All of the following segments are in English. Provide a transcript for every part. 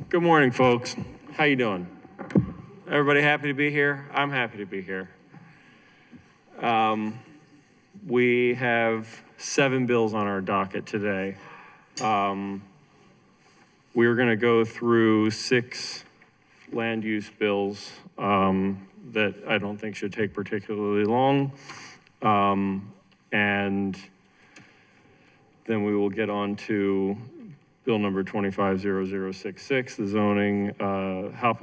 Good morning, folks. How you doing? Everybody happy to be here? I'm happy to be here. We have 7 bills on our docket today. We're going to go through 6 land use bills that I don't think should take particularly long. And then we will get on to Bill number 250066, the Zoning,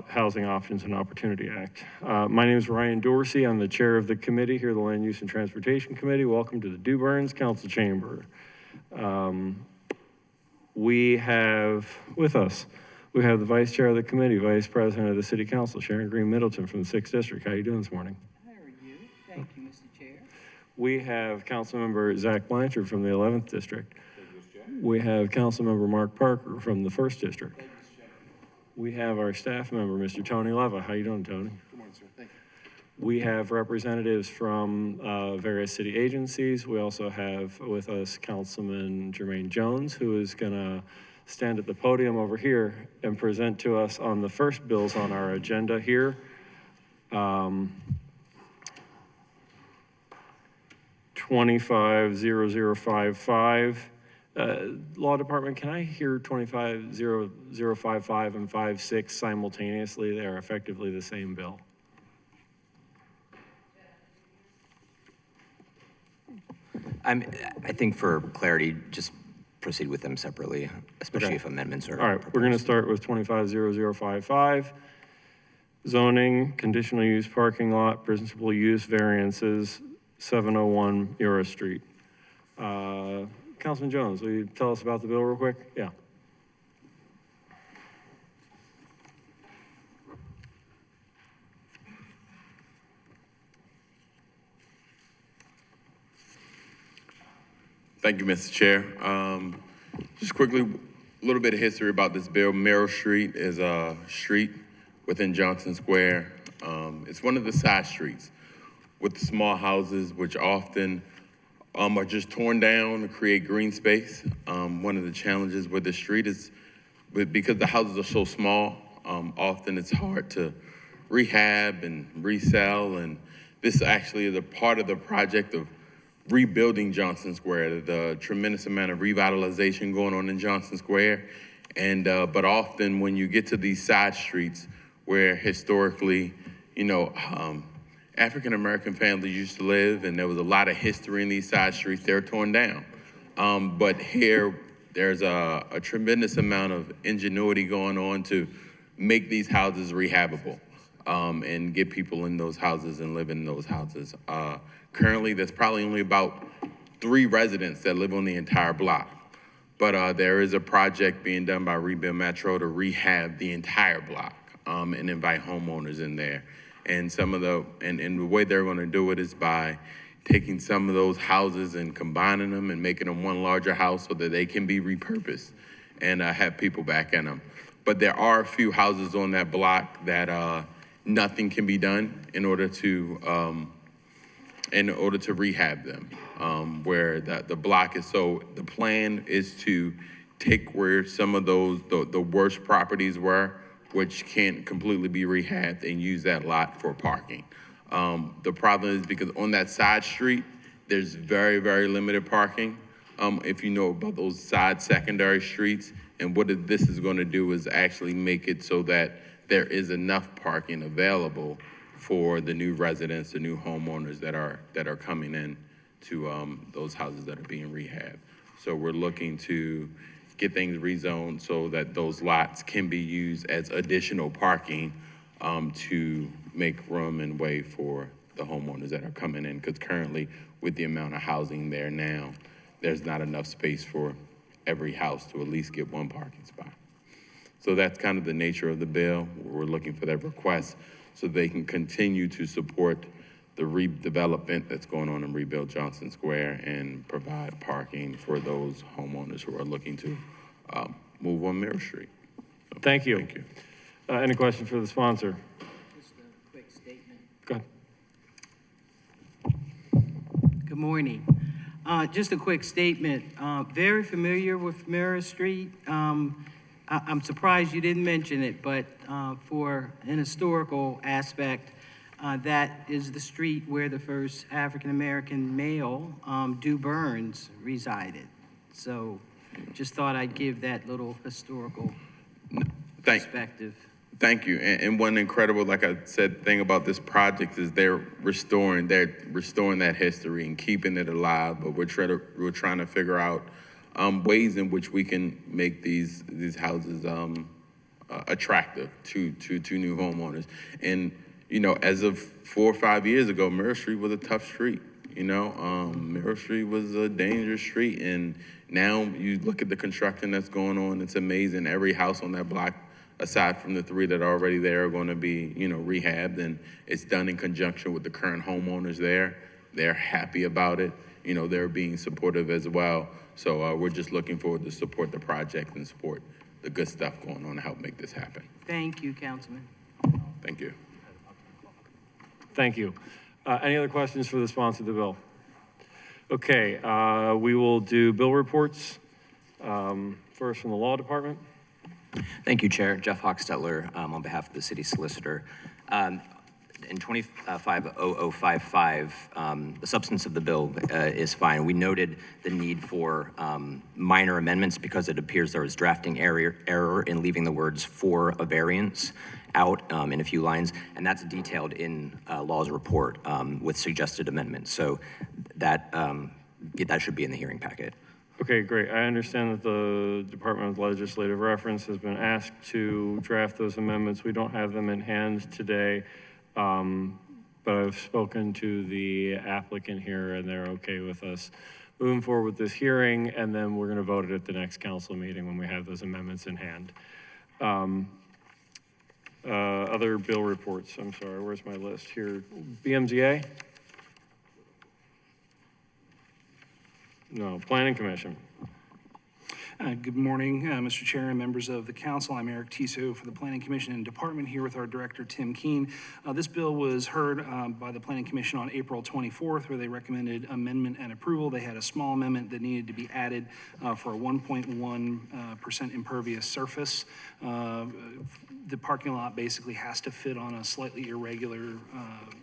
Housing Options and Opportunity Act. My name is Ryan Dorsey. I'm the chair of the committee here, the Land Use and Transportation Committee. Welcome to the Dew Burns Council Chamber. We have with us, we have the vice chair of the committee, vice president of the city council, Sharon Green Middleton from the 6th District. How are you doing this morning? How are you? Thank you, Mr. Chair. We have council member Zach Blanchard from the 11th District. We have Councilmember Mark Parker from the 1st District. We have our staff member, Mr. Tony Leva. How you doing, Tony? Good morning, sir. Thank you. We have representatives from various city agencies. We also have with us Councilman Jermaine Jones, who is gonna stand at the podium over here and present to us on the first bills on our agenda here. 250055. Law Department, can I hear 250055 and 56 simultaneously? They are effectively the same bill. I think for clarity, just proceed with them separately, especially Okay. if amendments are. All right, we're going to start with 250055. Zoning, conditional use parking lot, principal use variances, 701 Euro Street. Councilman Jones, will you tell us about the bill real quick? Yeah. Thank you, Mr. Chair. Just quickly, a little bit of history about this bill. Merrill Street is a street within Johnson Square. It's one of the side streets with the small houses, which often are just torn down to create green space. One of the challenges with the street is because the houses are so small, often it's hard to rehab and resell. And this actually is a part of the project of rebuilding Johnson Square, the tremendous amount of revitalization going on in Johnson Square. And, but often when you get to these side streets where historically, African-American families used to live, and there was a lot of history in these side streets, they're torn down. But here, there's a tremendous amount of ingenuity going on to make these houses rehabable and get people in those houses and live in those houses. Currently, there's probably only about 3 residents that live on the entire block. But there is a project being done by Rebuild Metro to rehab the entire block and invite homeowners in there. And and the way they're gonna do it is by taking some of those houses and combining them and making them one larger house so that they can be repurposed and have people back in them. But there are a few houses on that block that nothing can be done in order to rehab them, where the block is the plan is to take where some of those, the worst properties were, which can't completely be rehabbed, and use that lot for parking. The problem is because on that side street, there's very, very limited parking. If you know about those side secondary streets, and what this is gonna do is actually make it so that there is enough parking available for the new residents, the new homeowners that are coming in to those houses that are being rehabbed. So we're looking to get things rezoned so that those lots can be used as additional parking to make room and way for the homeowners that are coming in. Because currently, with the amount of housing there now, there's not enough space for every house to at least get one parking spot. So that's kind of the nature of the bill. We're looking for that request so they can continue to support the redevelopment that's going on in Rebuild Johnson Square and provide parking for those homeowners who are looking to move on Merrill Street. So, Thank you. Thank you. Any questions for the sponsor? Just a quick statement. Go ahead. Good morning. Just a quick statement. Very familiar with Merrill Street. I'm surprised you didn't mention it, but for an historical aspect, that is the street where the first African-American male, Du Burns, resided. So just thought I'd give that little historical perspective. Thank you. And one incredible, like I said, thing about this project is they're restoring that history and keeping it alive. But we're trying to figure out ways in which we can make these houses attractive to new homeowners. And you know, as of 4 or 5 years ago, Merrill Street was a tough street. You know, Merrill Street was a dangerous street, and now you look at the construction that's going on. It's amazing. Every house on that block, aside from the 3 that are already there, are going to be, you know, rehabbed, and it's done in conjunction with the current homeowners there. They're happy about it. You know, they're being supportive as well. So we're just looking forward to support the project and support the good stuff going on to help make this happen. Thank you, Councilman. Thank you. Thank you. Any other questions for the sponsor of the bill? Okay, we will do bill reports. First from the Law Department. Thank you, Chair. Jeff Hochstetler on behalf of the city solicitor. In 250055, the substance of the bill is fine. We noted the need for minor amendments because it appears there was drafting error in leaving the words "for a variance" out in a few lines, and that's detailed in Law's report with suggested amendments. So that should be in the hearing packet. Okay, great. I understand that the Department of Legislative Reference has been asked to draft those amendments. We don't have them in hand today, but I've spoken to the applicant here, and they're okay with us moving forward with this hearing, and then we're going to vote it at the next council meeting when we have those amendments in hand. Other bill reports. I'm sorry, where's my list here? BMZA? No, Planning Commission. Good morning, Mr. Chair and members of the council. I'm Eric Tiso for the Planning Commission and Department, here with our director, Tim Keene. This bill was heard by the Planning Commission on April 24th, where they recommended amendment and approval. They had a small amendment that needed to be added for a 1.1% impervious surface. The parking lot basically has to fit on a slightly irregular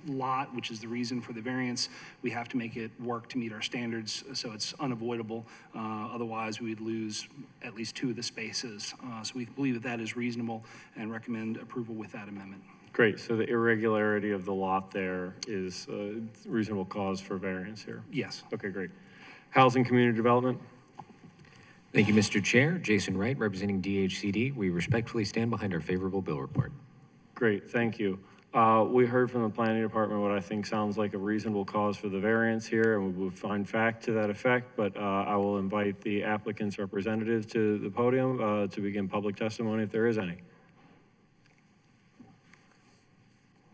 lot, which is the reason for the variance. We have to make it work to meet our standards, so it's unavoidable. Otherwise, we would lose at least 2 of the spaces. So we believe that is reasonable and recommend approval with that amendment. Great, so the irregularity of the lot there is a reasonable cause for variance here? Yes. Okay, great. Housing Community Development? Thank you, Mr. Chair. Jason Wright, representing DHCD. We respectfully stand behind our favorable bill report. Great, thank you. We heard from the Planning Department what I think sounds like a reasonable cause for the variance here, and we will find fact to that effect, but I will invite the applicant's representative to the podium to begin public testimony if there is any.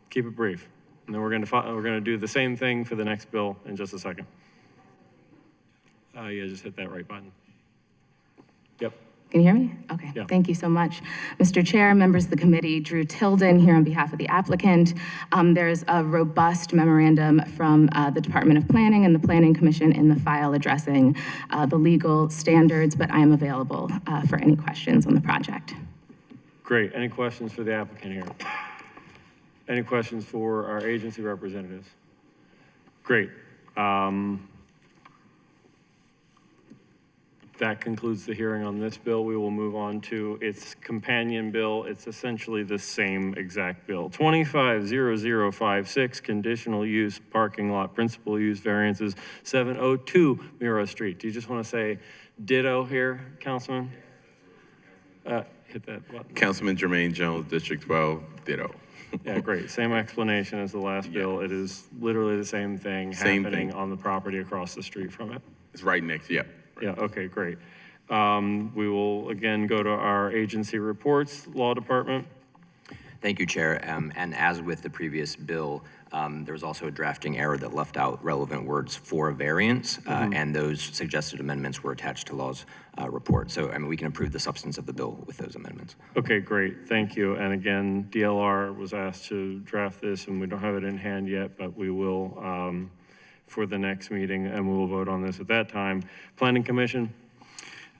Keep it brief, and then we're going to do the same thing for the next bill in just a second. Yeah, just hit that right button. Yep. Can you hear me? Okay, Yeah. Thank you so much. Mr. Chair, members of the committee, Drew Tilden here on behalf of the applicant. There's a robust memorandum from the Department of Planning and the Planning Commission in the file addressing the legal standards, but I am available for any questions on the project. Great. Any questions for the applicant here? Any questions for our agency representatives? Great. That concludes the hearing on this bill. We will move on to its companion bill. It's essentially the same exact bill. 250056, conditional use parking lot, principal use variances, 702 Mira Street. Do you just want to say ditto here, Councilman? Hit that button. Councilman Jermaine Jones, District 12, ditto. Yeah, great. Same explanation as the last bill. It is literally the same thing happening on the property across the street from it. It's right next, yep. Yeah, okay, great. We will again go to our agency reports, Law Department. Thank you, Chair. And as with the previous bill, there was also a drafting error that left out relevant words for a variance, and those suggested amendments were attached to Law's report. So, I mean, we can approve the substance of the bill with those amendments. Okay, great, thank you. And again, DLR was asked to draft this, and we don't have it in hand yet, but we will for the next meeting, and we will vote on this at that time. Planning Commission?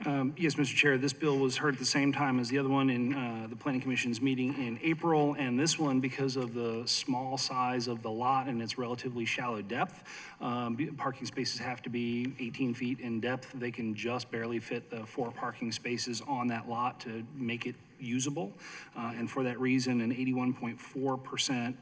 Yes, Mr. Chair, this bill was heard at the same time as the other one in the Planning Commission's meeting in April, and this one, because of the small size of the lot and its relatively shallow depth, parking spaces have to be 18 feet in depth. They can just barely fit the 4 parking spaces on that lot to make it usable. And for that reason, an 81.4%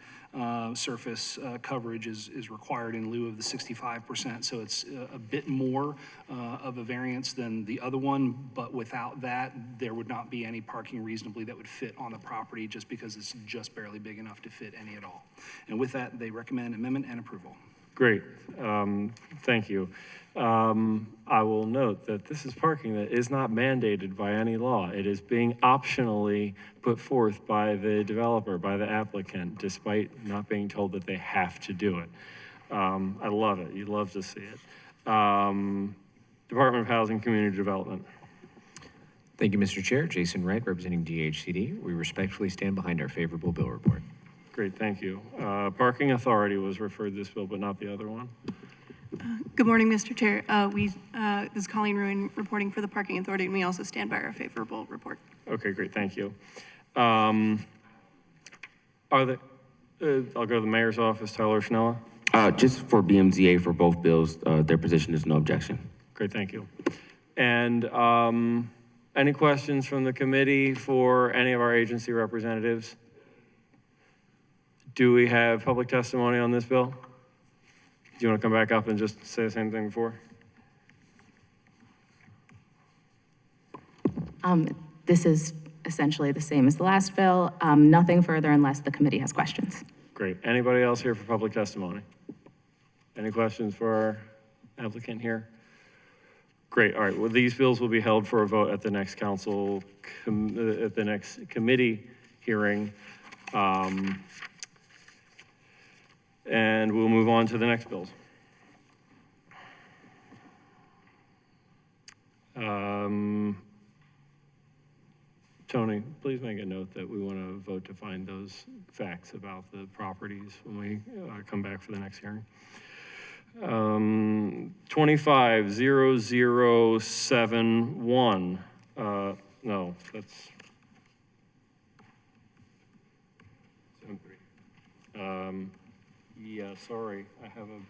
surface coverage is required in lieu of the 65%. So it's a bit more of a variance than the other one, but without that, there would not be any parking reasonably that would fit on the property just because it's just barely big enough to fit any at all. And with that, they recommend amendment and approval. Great, thank you. I will note that this is parking that is not mandated by any law. It is being optionally put forth by the developer, by the applicant, despite not being told that they have to do it. I love it, you love to see it. Department of Housing Community Development. Thank you, Mr. Chair. Jason Wright, representing DHCD. We respectfully stand behind our favorable bill report. Great, thank you. Parking Authority was referred this bill, but not the other one. Good morning, Mr. Chair. This is Colleen Ruin reporting for the Parking Authority, and we also stand by our favorable report. Okay, great, thank you. I'll go to the mayor's office, Tyler Schnella. Just for BMZA for both bills, their position is no objection. Great, thank you. And any questions from the committee for any of our agency representatives? Do we have public testimony on this bill? Do you want to come back up and just say the same thing before? This is essentially the same as the last bill. Nothing further unless the committee has questions. Great. Anybody else here for public testimony? Any questions for our applicant here? Great. All right. Well, these bills will be held for a vote at the next at the next committee hearing. And we'll move on to the next bills. Tony, please make a note that we want to vote to find those facts about the properties when we come back for the next hearing. 250071. No, that's. Yeah, sorry, I have a.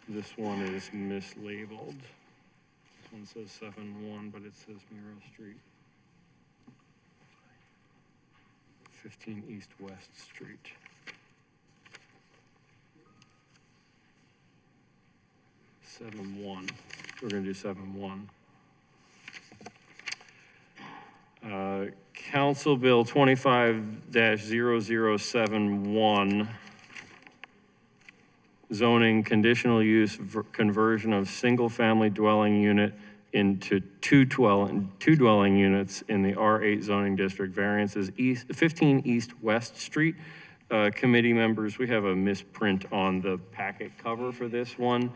This one is mislabeled. This one says 7-1, but it says Miro Street. 15 East West Street. 7-1. We're gonna do 7-1. Council Bill 25-0071, zoning conditional use conversion of single-family dwelling unit into two dwelling units in the R8 zoning district. Variances 15 East West Street. Committee members, we have a misprint on the packet cover for this one.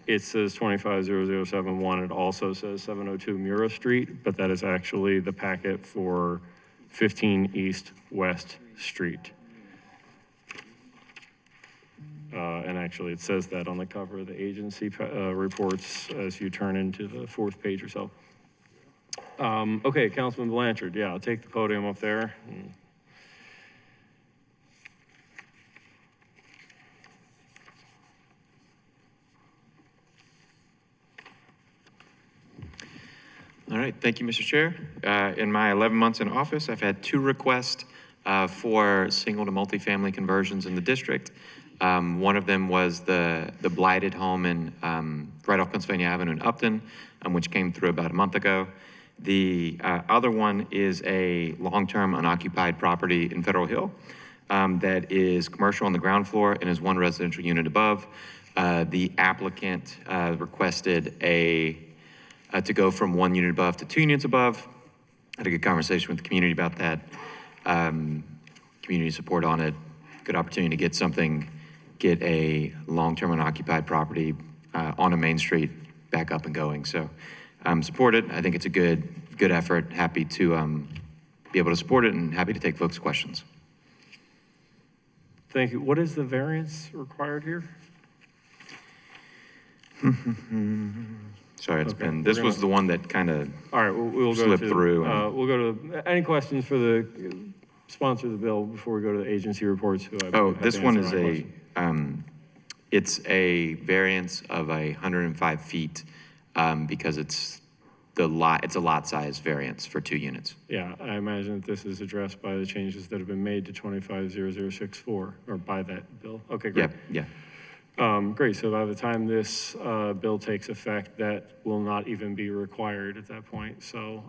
It says 250071. It also says 702 Muro Street, but that is actually the packet for 15 East West Street. And actually, it says that on the cover of the agency reports as you turn into the 4th page or so. Okay, Councilman Blanchard, yeah, I'll take the podium up there. All right, thank you, Mr. Chair. In my 11 months in office, I've had 2 requests for single to multifamily conversions in the district. One of them was the blighted home in right off Pennsylvania Avenue in Upton, which came through about a month ago. The other one is a long-term unoccupied property in Federal Hill that is commercial on the ground floor and is 1 residential unit above. The applicant requested to go from 1 unit above to 2 units above. I had a good conversation with the community about that. Community support on it. Good opportunity to get a long-term unoccupied property on a main street back up and going. So support it. I think it's a good effort. Happy to be able to support it and happy to take folks' questions. Thank you. What is the variance required here? Sorry, it's Okay, been, we're this was gonna- the one that kind of, All right, we'll go Slip to. through and- We'll go to, any questions for the sponsor of the bill before we go to the agency reports? Who I oh, believe have this to one answer is my a, question? it's a variance of 105 feet because it's a lot size variance for 2 units. Yeah, I imagine that this is addressed by the changes that have been made to 250064, or by that bill. Okay, great. Yeah. Great, so by the time this bill takes effect, that will not even be required at that point. So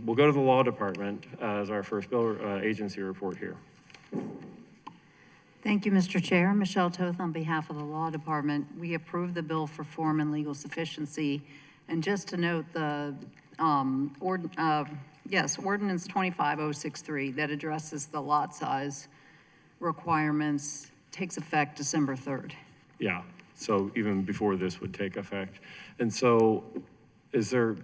we'll go to the law department as our first bill agency report here. Thank you, Mr. Chair. Michelle Toth on behalf of the Law Department. We approve the bill for form and legal sufficiency. And just to note, the Ordinance 25063 that addresses the lot size requirements takes effect December 3rd. Yeah, so even before this would take effect. And so is there,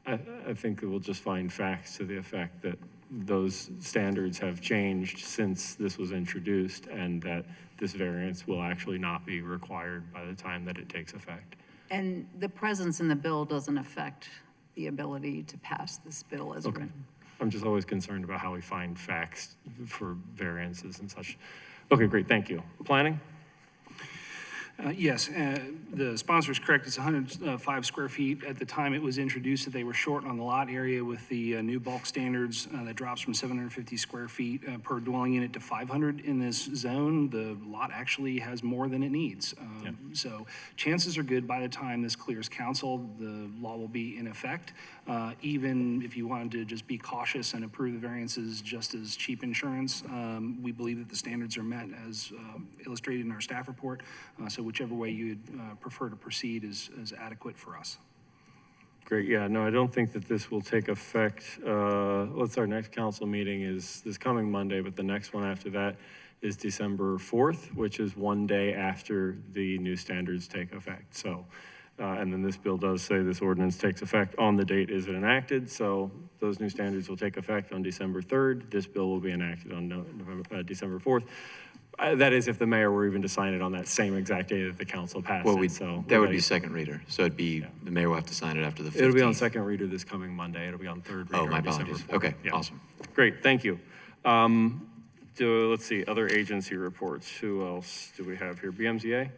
I think that we'll just find facts to the effect that those standards have changed since this was introduced and that this variance will actually not be required by the time that it takes effect. And the presence in the bill doesn't affect the ability to pass this bill as written. I'm just always concerned about how we find facts for variances and such. Okay, great, thank you. Planning? Yes, the sponsor is correct. It's 105 square feet. At the time it was introduced, that they were short on the lot area with the new bulk standards that drops from 750 square feet per dwelling unit to 500 in this zone. The lot actually has more than it needs. So chances are good by the time this clears council, the law will be in effect. Even if you wanted to just be cautious and approve the variances just as cheap insurance, we believe that the standards are met as illustrated in our staff report. So whichever way you'd prefer to proceed is adequate for us. Great, yeah, no, I don't think that this will take effect. What's our next council meeting is this coming Monday, but the next one after that is December 4th, which is one day after the new standards take effect. So, and then this bill does say this ordinance takes effect on the date is it enacted. So those new standards will take effect on December 3rd. This bill will be enacted on December 4th. That is if the mayor were even to sign it on that same exact day that the council passed Well, it, so. that would be second reader, so it'd be, the mayor will have to sign it after the 15th. It'll be on second reader this coming Monday. It'll be on third reader Oh, my on December apologies. 4th. Okay, Yeah. awesome. Great, thank you. Let's see, other agency reports. Who else do we have here? BMZA?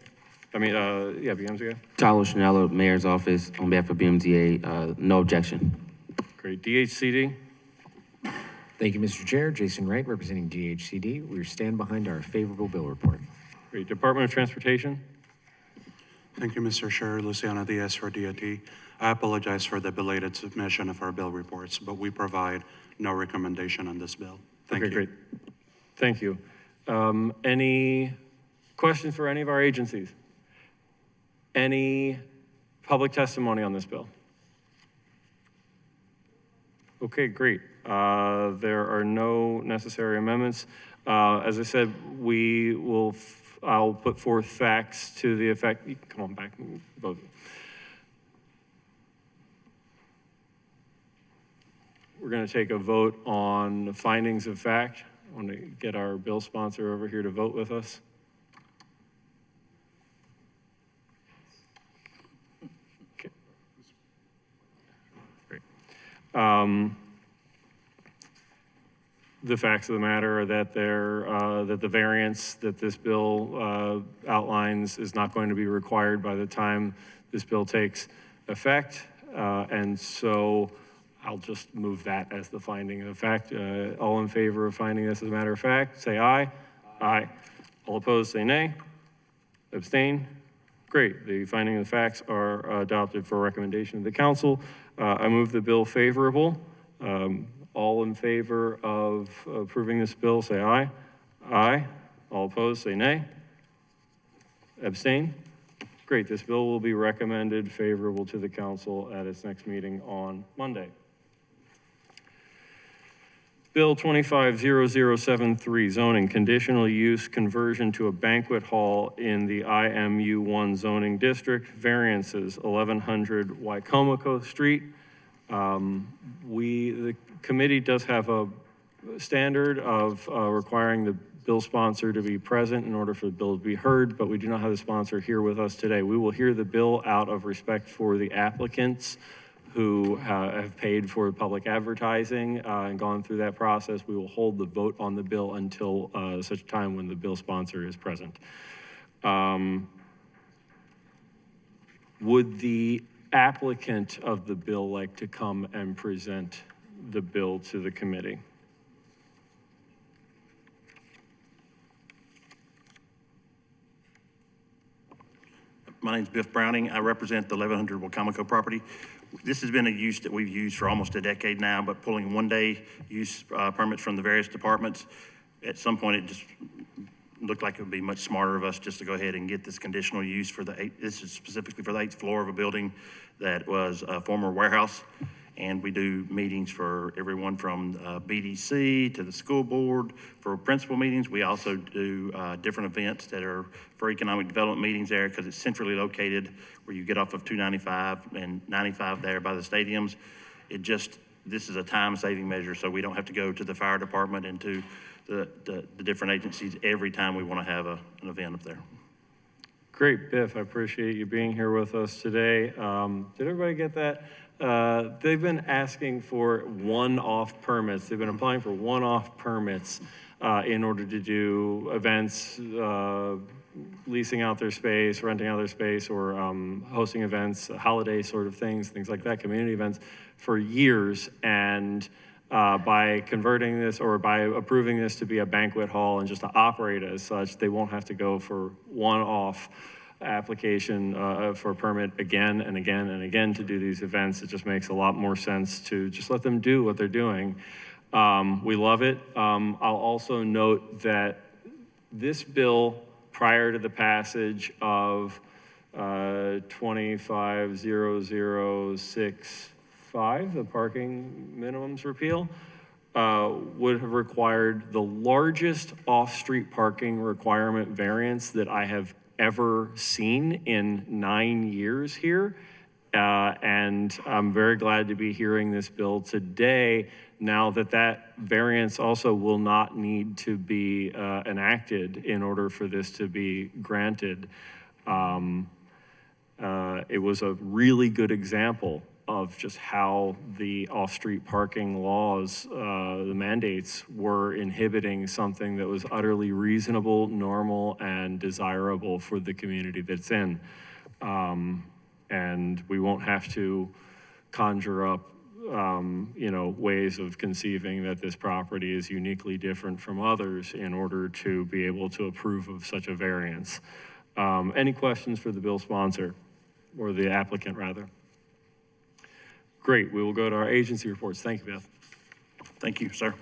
BMZA. Tyler Schnella, Mayor's Office, on behalf of BMZA, no objection. Great. DHCD? Thank you, Mr. Chair. Jason Wright, representing DHCD. We stand behind our favorable bill report. Great. Department of Transportation? Thank you, Mr. Chair. Luciano Diaz for DOT. I apologize for the belated submission of our bill reports, but we provide no recommendation on this bill. Thank you. Okay, great. Thank you. Any questions for any of our agencies? Any public testimony on this bill? Okay, great. There are no necessary amendments. As I said, I'll put forth facts to the effect, you can come on back and vote. We're going to take a vote on the findings of fact. I want to get our bill sponsor over here to vote with us. Okay. Great. The facts of the matter are that that the variance that this bill outlines is not going to be required by the time this bill takes effect. And so I'll just move that as the finding of fact. All in favor of finding this as a matter of fact, say aye. Aye. All opposed, say nay. Abstain? Great. The finding of the facts are adopted for recommendation of the council. I move the bill favorable. All in favor of approving this bill, say aye. Aye. All opposed, say nay. Abstain? Great. This bill will be recommended favorable to the council at its next meeting on Monday. Bill 250073, zoning, conditional use conversion to a banquet hall in the IMU1 zoning district, variances 1100 Wycomico Street. The committee does have a standard of requiring the bill sponsor to be present in order for the bill to be heard, but we do not have the sponsor here with us today. We will hear the bill out of respect for the applicants who have paid for public advertising and gone through that process. We will hold the vote on the bill until such time when the bill sponsor is present. Would the applicant of the bill like to come and present the bill to the committee? My name's Biff Browning. I represent the 1100 Wacomico property. This has been a use that we've used for almost a decade now, but pulling one-day use permits from the various departments, at some point it just looked like it would be much smarter of us just to go ahead and get this conditional use for this is specifically for the 8th floor of a building that was a former warehouse. And we do meetings for everyone from BDC to the school board for principal meetings. We also do different events that are for economic development meetings there because it's centrally located where you get off of 295 and 95 there by the stadiums. This is a time-saving measure, so we don't have to go to the fire department and to the different agencies every time we want to have an event up there. Great, Biff. I appreciate you being here with us today. Did everybody get that? They've been asking for one-off permits. They've been applying for one-off permits in order to do events, leasing out their space, renting out their space, or hosting events, holiday sort of things like that, community events for years. And by converting this or by approving this to be a banquet hall and just to operate as such, they won't have to go for one-off application for a permit again and again and again to do these events. It just makes a lot more sense to just let them do what they're doing. We love it. I'll also note that this bill, prior to the passage of 250065, the parking minimums repeal, would have required the largest off-street parking requirement variance that I have ever seen in 9 years here. And I'm very glad to be hearing this bill today, now that that variance also will not need to be enacted in order for this to be granted. It was a really good example of just how the off-street parking laws, the mandates, were inhibiting something that was utterly reasonable, normal, and desirable for the community that's in. And we won't have to conjure up, ways of conceiving that this property is uniquely different from others in order to be able to approve of such a variance. Any questions for the bill sponsor, or the applicant, rather? Great, we will go to our agency reports. Thank you, Beth. Thank you, sir.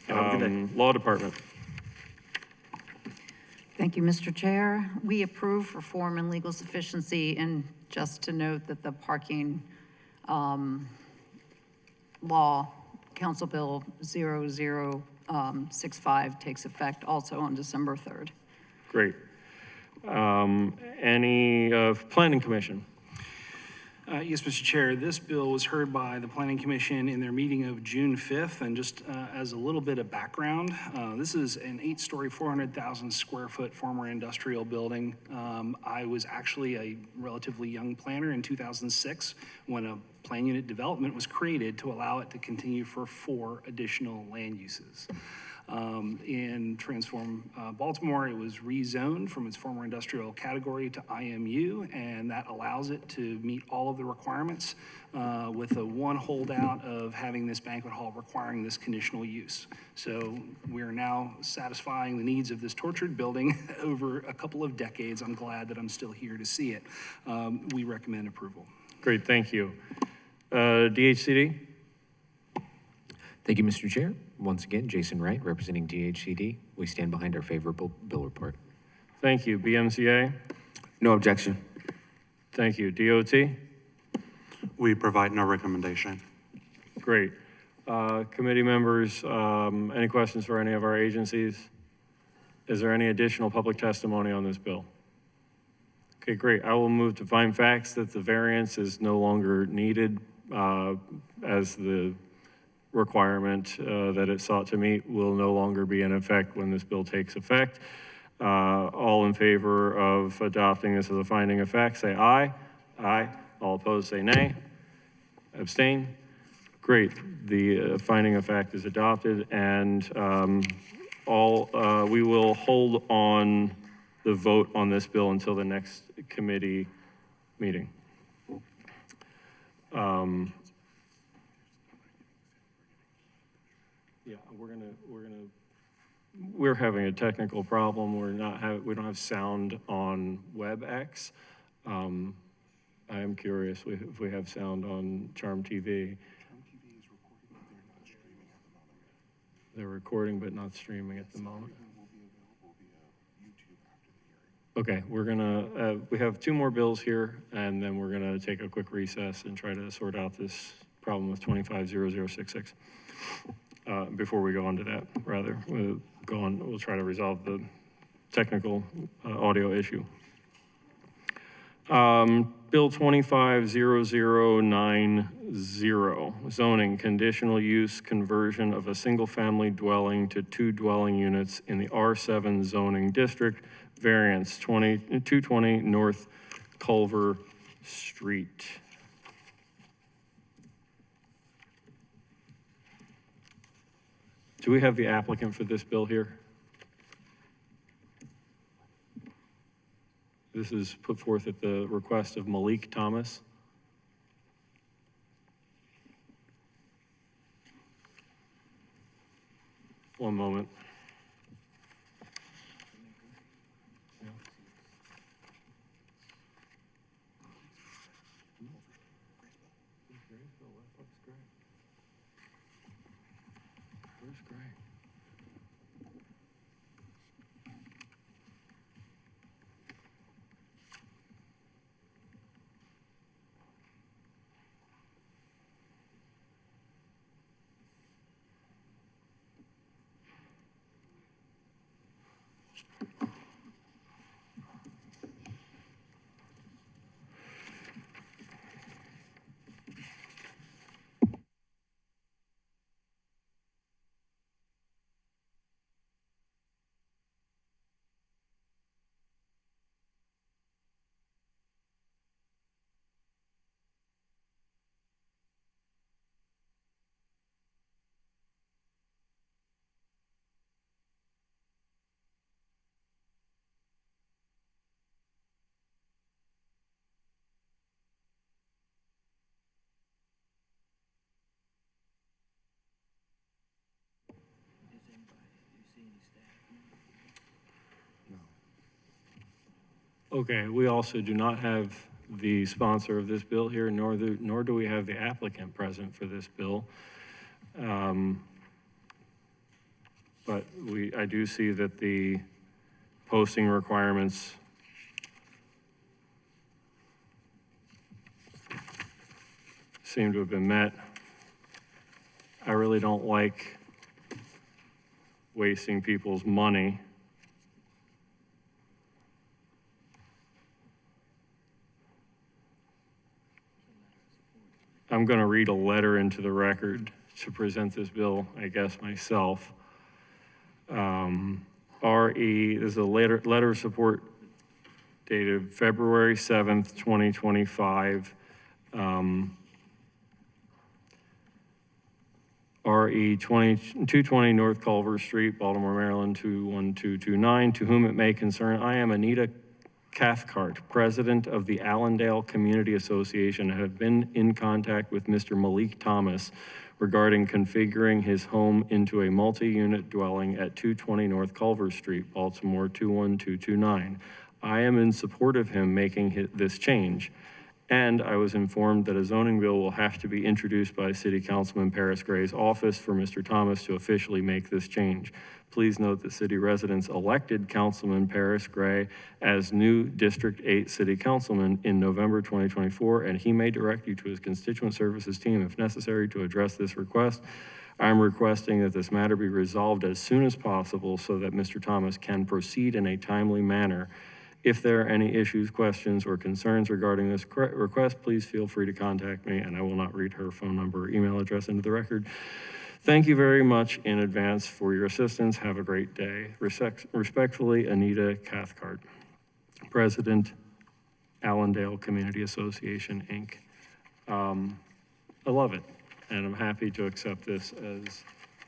Have a good day. Law Department. Thank you, Mr. Chair. We approve for form and legal sufficiency, and just to note that the parking law, Council Bill 0065, takes effect also on December 3rd. Great. Any of Planning Commission? Yes, Mr. Chair, this bill was heard by the Planning Commission in their meeting of June 5th, and just as a little bit of background, this is an 8-story, 400,000 square foot former industrial building. I was actually a relatively young planner in 2006 when a plan unit development was created to allow it to continue for 4 additional land uses. In Transform Baltimore, it was rezoned from its former industrial category to IMU, and that allows it to meet all of the requirements with the one holdout of having this banquet hall requiring this conditional use. So we're now satisfying the needs of this tortured building over a couple of decades. I'm glad that I'm still here to see it. We recommend approval. Great, thank you. DHCD? Thank you, Mr. Chair. Once again, Jason Wright, representing DHCD. We stand behind our favorable bill report. Thank you. BMCA? No objection. Thank you. DOT? We provide no recommendation. Great. Committee members, any questions for any of our agencies? Is there any additional public testimony on this bill? Okay, great. I will move to find facts that the variance is no longer needed as the requirement that it sought to meet will no longer be in effect when this bill takes effect. All in favor of adopting this as a finding of fact, say aye. Aye. All opposed, say nay. Abstain? Great. The finding of fact is adopted, and we will hold on the vote on this bill until the next committee meeting. Yeah, we're having a technical problem. We don't have sound on WebEx. I am curious if we have sound on Charm TV. They're recording but not streaming at the moment. Okay, we have 2 more bills here, and then we're gonna take a quick recess and try to sort out this problem with 250066. Before we go on to that, rather, we'll try to resolve the technical audio issue. Bill 250090, zoning, conditional use conversion of a single-family dwelling to 2 dwelling units in the R7 zoning district, variance 220 North Culver Street. Do we have the applicant for this bill here? This is put forth at the request of Malik Thomas. One moment. Okay, we also do not have the sponsor of this bill here, nor do we have the applicant present for this bill. But I do see that the posting requirements seem to have been met. I really don't like wasting people's money. I'm going to read a letter into the record to present this bill, I guess, myself. This is a letter of support dated February 7th, 2025. RE 220 North Culver Street, Baltimore, Maryland, 21229. To whom it may concern, I am Anita Cathcart, president of the Allendale Community Association, have been in contact with Mr. Malik Thomas regarding configuring his home into a multi-unit dwelling at 220 North Culver Street, Baltimore 21229. I am in support of him making this change, and I was informed that a zoning bill will have to be introduced by City Councilman Paris Gray's office for Mr. Thomas to officially make this change. Please note that city residents elected Councilman Paris Gray as new District 8 City Councilman in November 2024, and he may direct you to his constituent services team if necessary to address this request. I'm requesting that this matter be resolved as soon as possible so that Mr. Thomas can proceed in a timely manner. If there are any issues, questions, or concerns regarding this request, please feel free to contact me, and I will not read her phone number or email address into the record. Thank you very much in advance for your assistance. Have a great day. Respectfully, Anita Cathcart, President, Allendale Community Association, Inc. I love it, and I'm happy to accept this as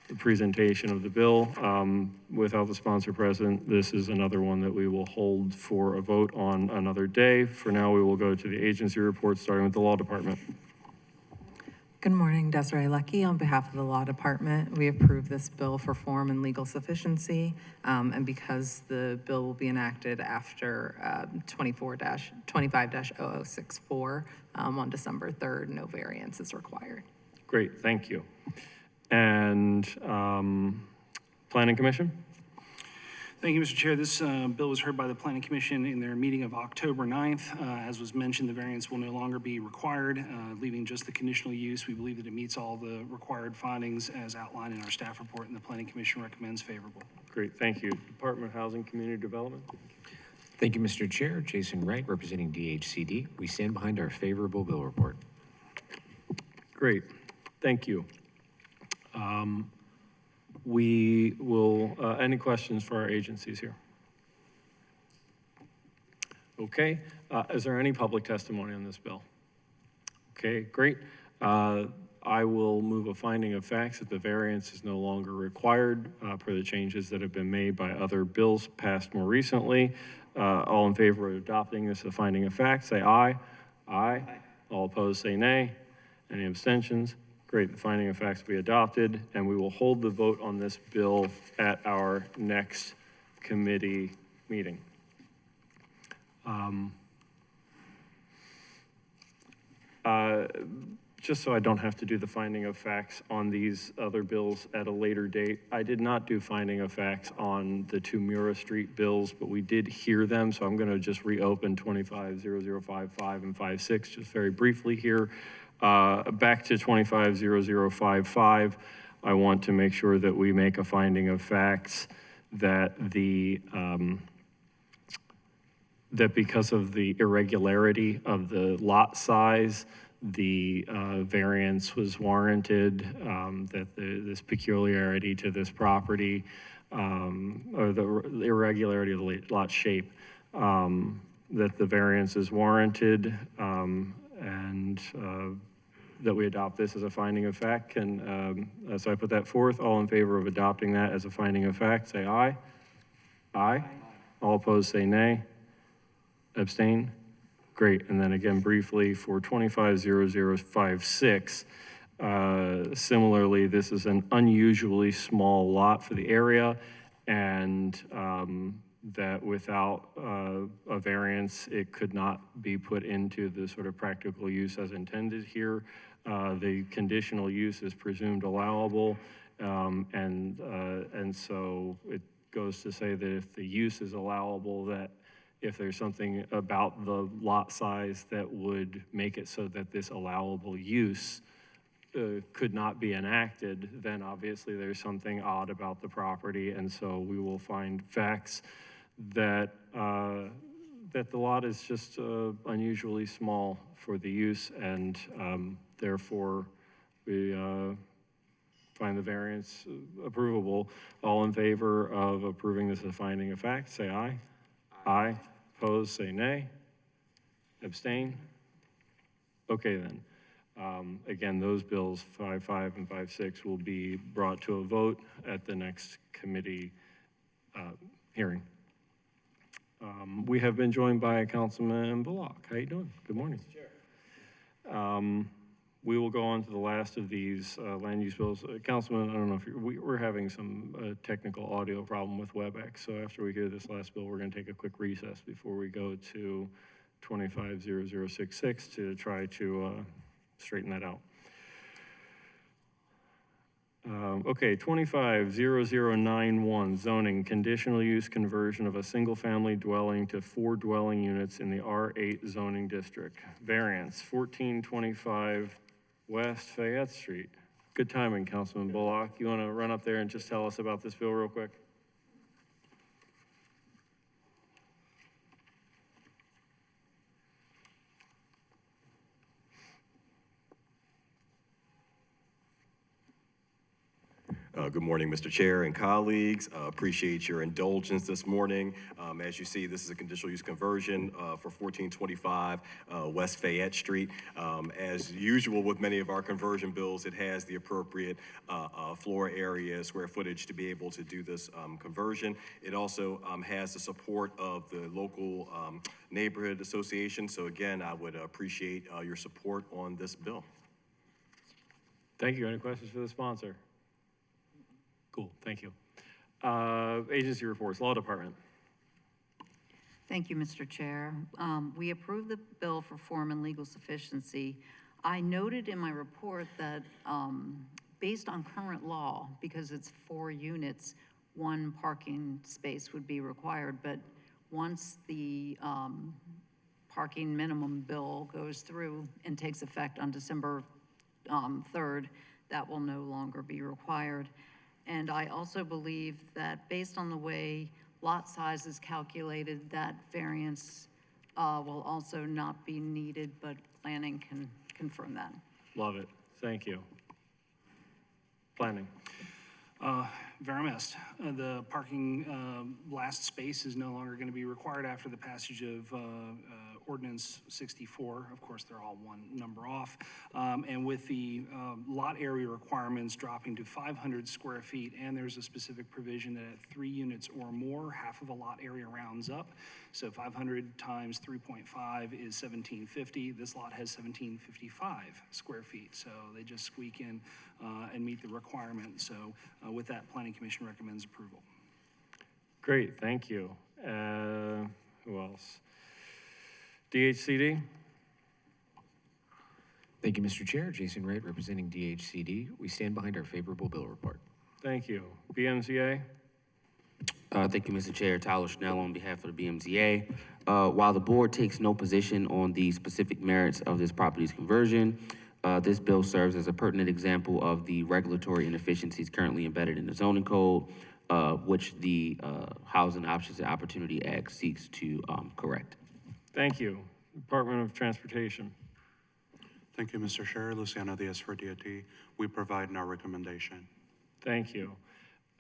the presentation of the bill. Without the sponsor present, this is another one that we will hold for a vote on another day. For now, we will go to the agency reports, starting with the Law Department. Good morning, Desiree Leckie on behalf of the Law Department. We approve this bill for form and legal sufficiency, and because the bill will be enacted after 25-0064 on December 3rd, no variance is required. Great, thank you. And Planning Commission? Thank you, Mr. Chair. This bill was heard by the Planning Commission in their meeting of October 9th. As was mentioned, the variance will no longer be required, leaving just the conditional use. We believe that it meets all the required findings as outlined in our staff report, and the Planning Commission recommends favorable. Great, thank you. Department of Housing Community Development? Thank you, Mr. Chair. Jason Wright, representing DHCD. We stand behind our favorable bill report. Great, thank you. We will, any questions for our agencies here? Okay, is there any public testimony on this bill? Okay, great. I will move a finding of facts that the variance is no longer required per the changes that have been made by other bills passed more recently. All in favor of adopting this as a finding of facts, say aye. Aye. All opposed, say nay. Any abstentions? Great, the finding of facts will be adopted, and we will hold the vote on this bill at our next committee meeting. Just so I don't have to do the finding of facts on these other bills at a later date, I did not do finding of facts on the two Mura Street bills, but we did hear them, so I'm going to just reopen 250055 and 56 just very briefly here. Back to 250055, I want to make sure that we make a finding of facts that that because of the irregularity of the lot size, the variance was warranted, that this peculiarity to this property, or the irregularity of the lot shape, that the variance is warranted, and that we adopt this as a finding of fact. And so I put that forth. All in favor of adopting that as a finding of fact, say aye. Aye. All opposed, say nay. Abstain? Great. And then again, briefly, for 250056, similarly, this is an unusually small lot for the area, and that without a variance, it could not be put into the sort of practical use as intended here. The conditional use is presumed allowable, and so it goes to say that if the use is allowable, that if there's something about the lot size that would make it so that this allowable use could not be enacted, then obviously there's something odd about the property, and so we will find facts that that the lot is just unusually small for the use, and therefore we find the variance approvable. All in favor of approving this as a finding of fact, say aye. Aye. Opposed, say nay. Abstain? Okay then. Again, those bills 55 and 56 will be brought to a vote at the next committee hearing. We have been joined by Councilman Bullock. How you doing? Good morning. We will go on to the last of these land use bills. Councilman, I don't know if we're having some technical audio problem with WebEx, so after we hear this last bill, we're going to take a quick recess before we go to 250066 to try to straighten that out. Okay, 250091, zoning, conditional use conversion of a single-family dwelling to 4 dwelling units in the R8 zoning district. Variance, 1425 West Fayette Street. Good timing, Councilman Bullock. You want to run up there and just tell us about this bill real quick? Good morning, Mr. Chair and colleagues. Appreciate your indulgence this morning. As you see, this is a conditional use conversion for 1425 West Fayette Street. As usual with many of our conversion bills, it has the appropriate floor area, square footage to be able to do this conversion. It also has the support of the local neighborhood association. So again, I would appreciate your support on this bill. Thank you. Any questions for the sponsor? Cool, thank you. Agency reports, Law Department. Thank you, Mr. Chair. We approved the bill for form and legal sufficiency. I noted in my report that based on current law, because it's 4 units, 1 parking space would be required, but once the parking minimum bill goes through and takes effect on December 3rd, that will no longer be required. And I also believe that based on the way lot size is calculated, that variance will also not be needed, but planning can confirm that. Love it, thank you. Planning. Veramest, the parking last space is no longer going to be required after the passage of Ordinance 64. Of course, they're all one number off. And with the lot area requirements dropping to 500 square feet, and there's a specific provision that at 3 units or more, half of a lot area rounds up. So 500 times 3.5 is 1750. This lot has 1755 square feet. So they just squeak in and meet the requirement. So with that, Planning Commission recommends approval. Great, thank you. Who else? DHCD? Thank you, Mr. Chair. Jason Wright representing DHCD. We stand behind our favorable bill report. Thank you. BMZA? Thank you, Mr. Chair. Tyler Schnell on behalf of the BMZA. While the board takes no position on the specific merits of this property's conversion, this bill serves as a pertinent example of the regulatory inefficiencies currently embedded in the zoning code, which the Housing Options and Opportunity Act seeks to correct. Thank you. Department of Transportation. Thank you, Mr. Chair. Luciano Diaz for DOT. We provide no recommendation. Thank you.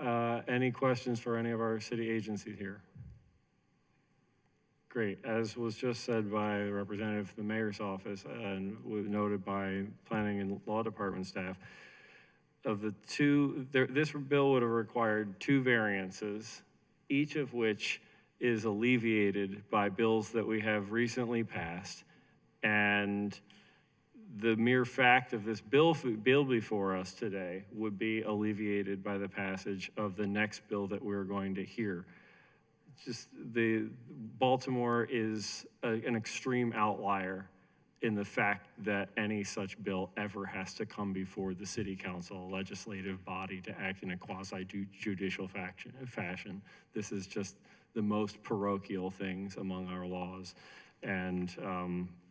Any questions for any of our city agencies here? Great. As was just said by the representative of the mayor's office and was noted by planning and law department staff, of the 2, this bill would have required 2 variances, each of which is alleviated by bills that we have recently passed. And the mere fact of this bill before us today would be alleviated by the passage of the next bill that we're going to hear. Just Baltimore is an extreme outlier in the fact that any such bill ever has to come before the city council, a legislative body, to act in a quasi-judicial fashion. This is just the most parochial things among our laws. And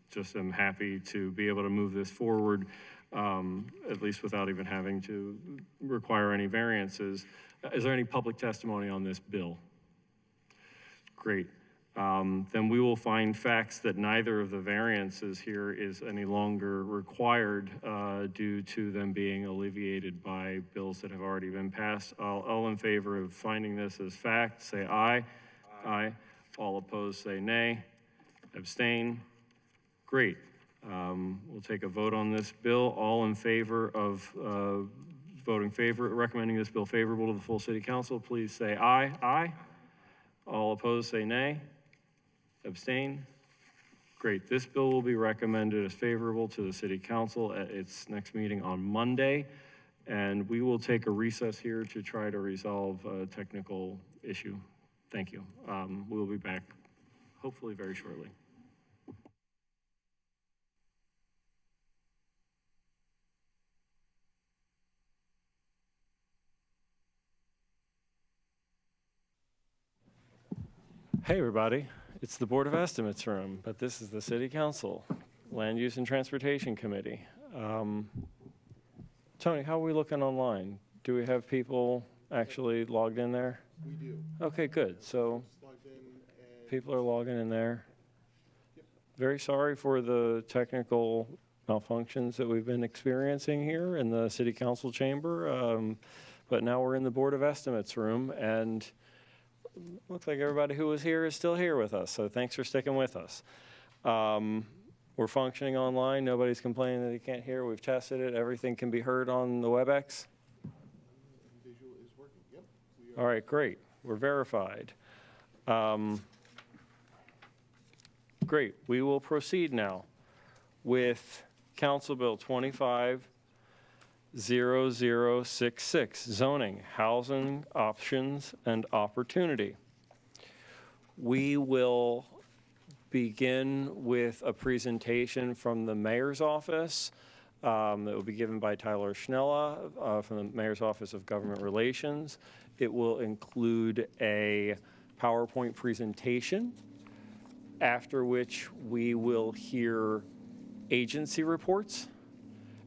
just am happy to be able to move this forward, at least without even having to require any variances. Is there any public testimony on this bill? Great. Then we will find facts that neither of the variances here is any longer required due to them being alleviated by bills that have already been passed. All in favor of finding this as fact, say aye. Aye. All opposed, say nay. Abstain. Great. We'll take a vote on this bill. All in favor of recommending this bill favorable to the full city council, please say aye. Aye. All opposed, say nay. Abstain? Great. This bill will be recommended as favorable to the city council at its next meeting on Monday. And we will take a recess here to try to resolve a technical issue. Thank you. We'll be back hopefully very shortly. Hey everybody, it's the Board of Estimates room, but this is the City Council, Land Use and Transportation Committee. Tony, how are we looking online? Do we have people actually logged in there? We do. Okay, good. So people are logging in there. Very sorry for the technical malfunctions that we've been experiencing here in the City Council chamber. but now we're in the Board of Estimates room, and looks like everybody who was here is still here with us, so thanks for sticking with us. We're functioning online. Nobody's complaining that they can't hear. We've tested it. Everything can be heard on the WebEx. Visual is working. Yep. All right, great. We're verified. Great. We will proceed now with Council Bill 250066, zoning, housing options and opportunity. We will begin with a presentation from the mayor's office that will be given by Tyler Schnella from the Mayor's Office of Government Relations. It will include a PowerPoint presentation, after which we will hear agency reports,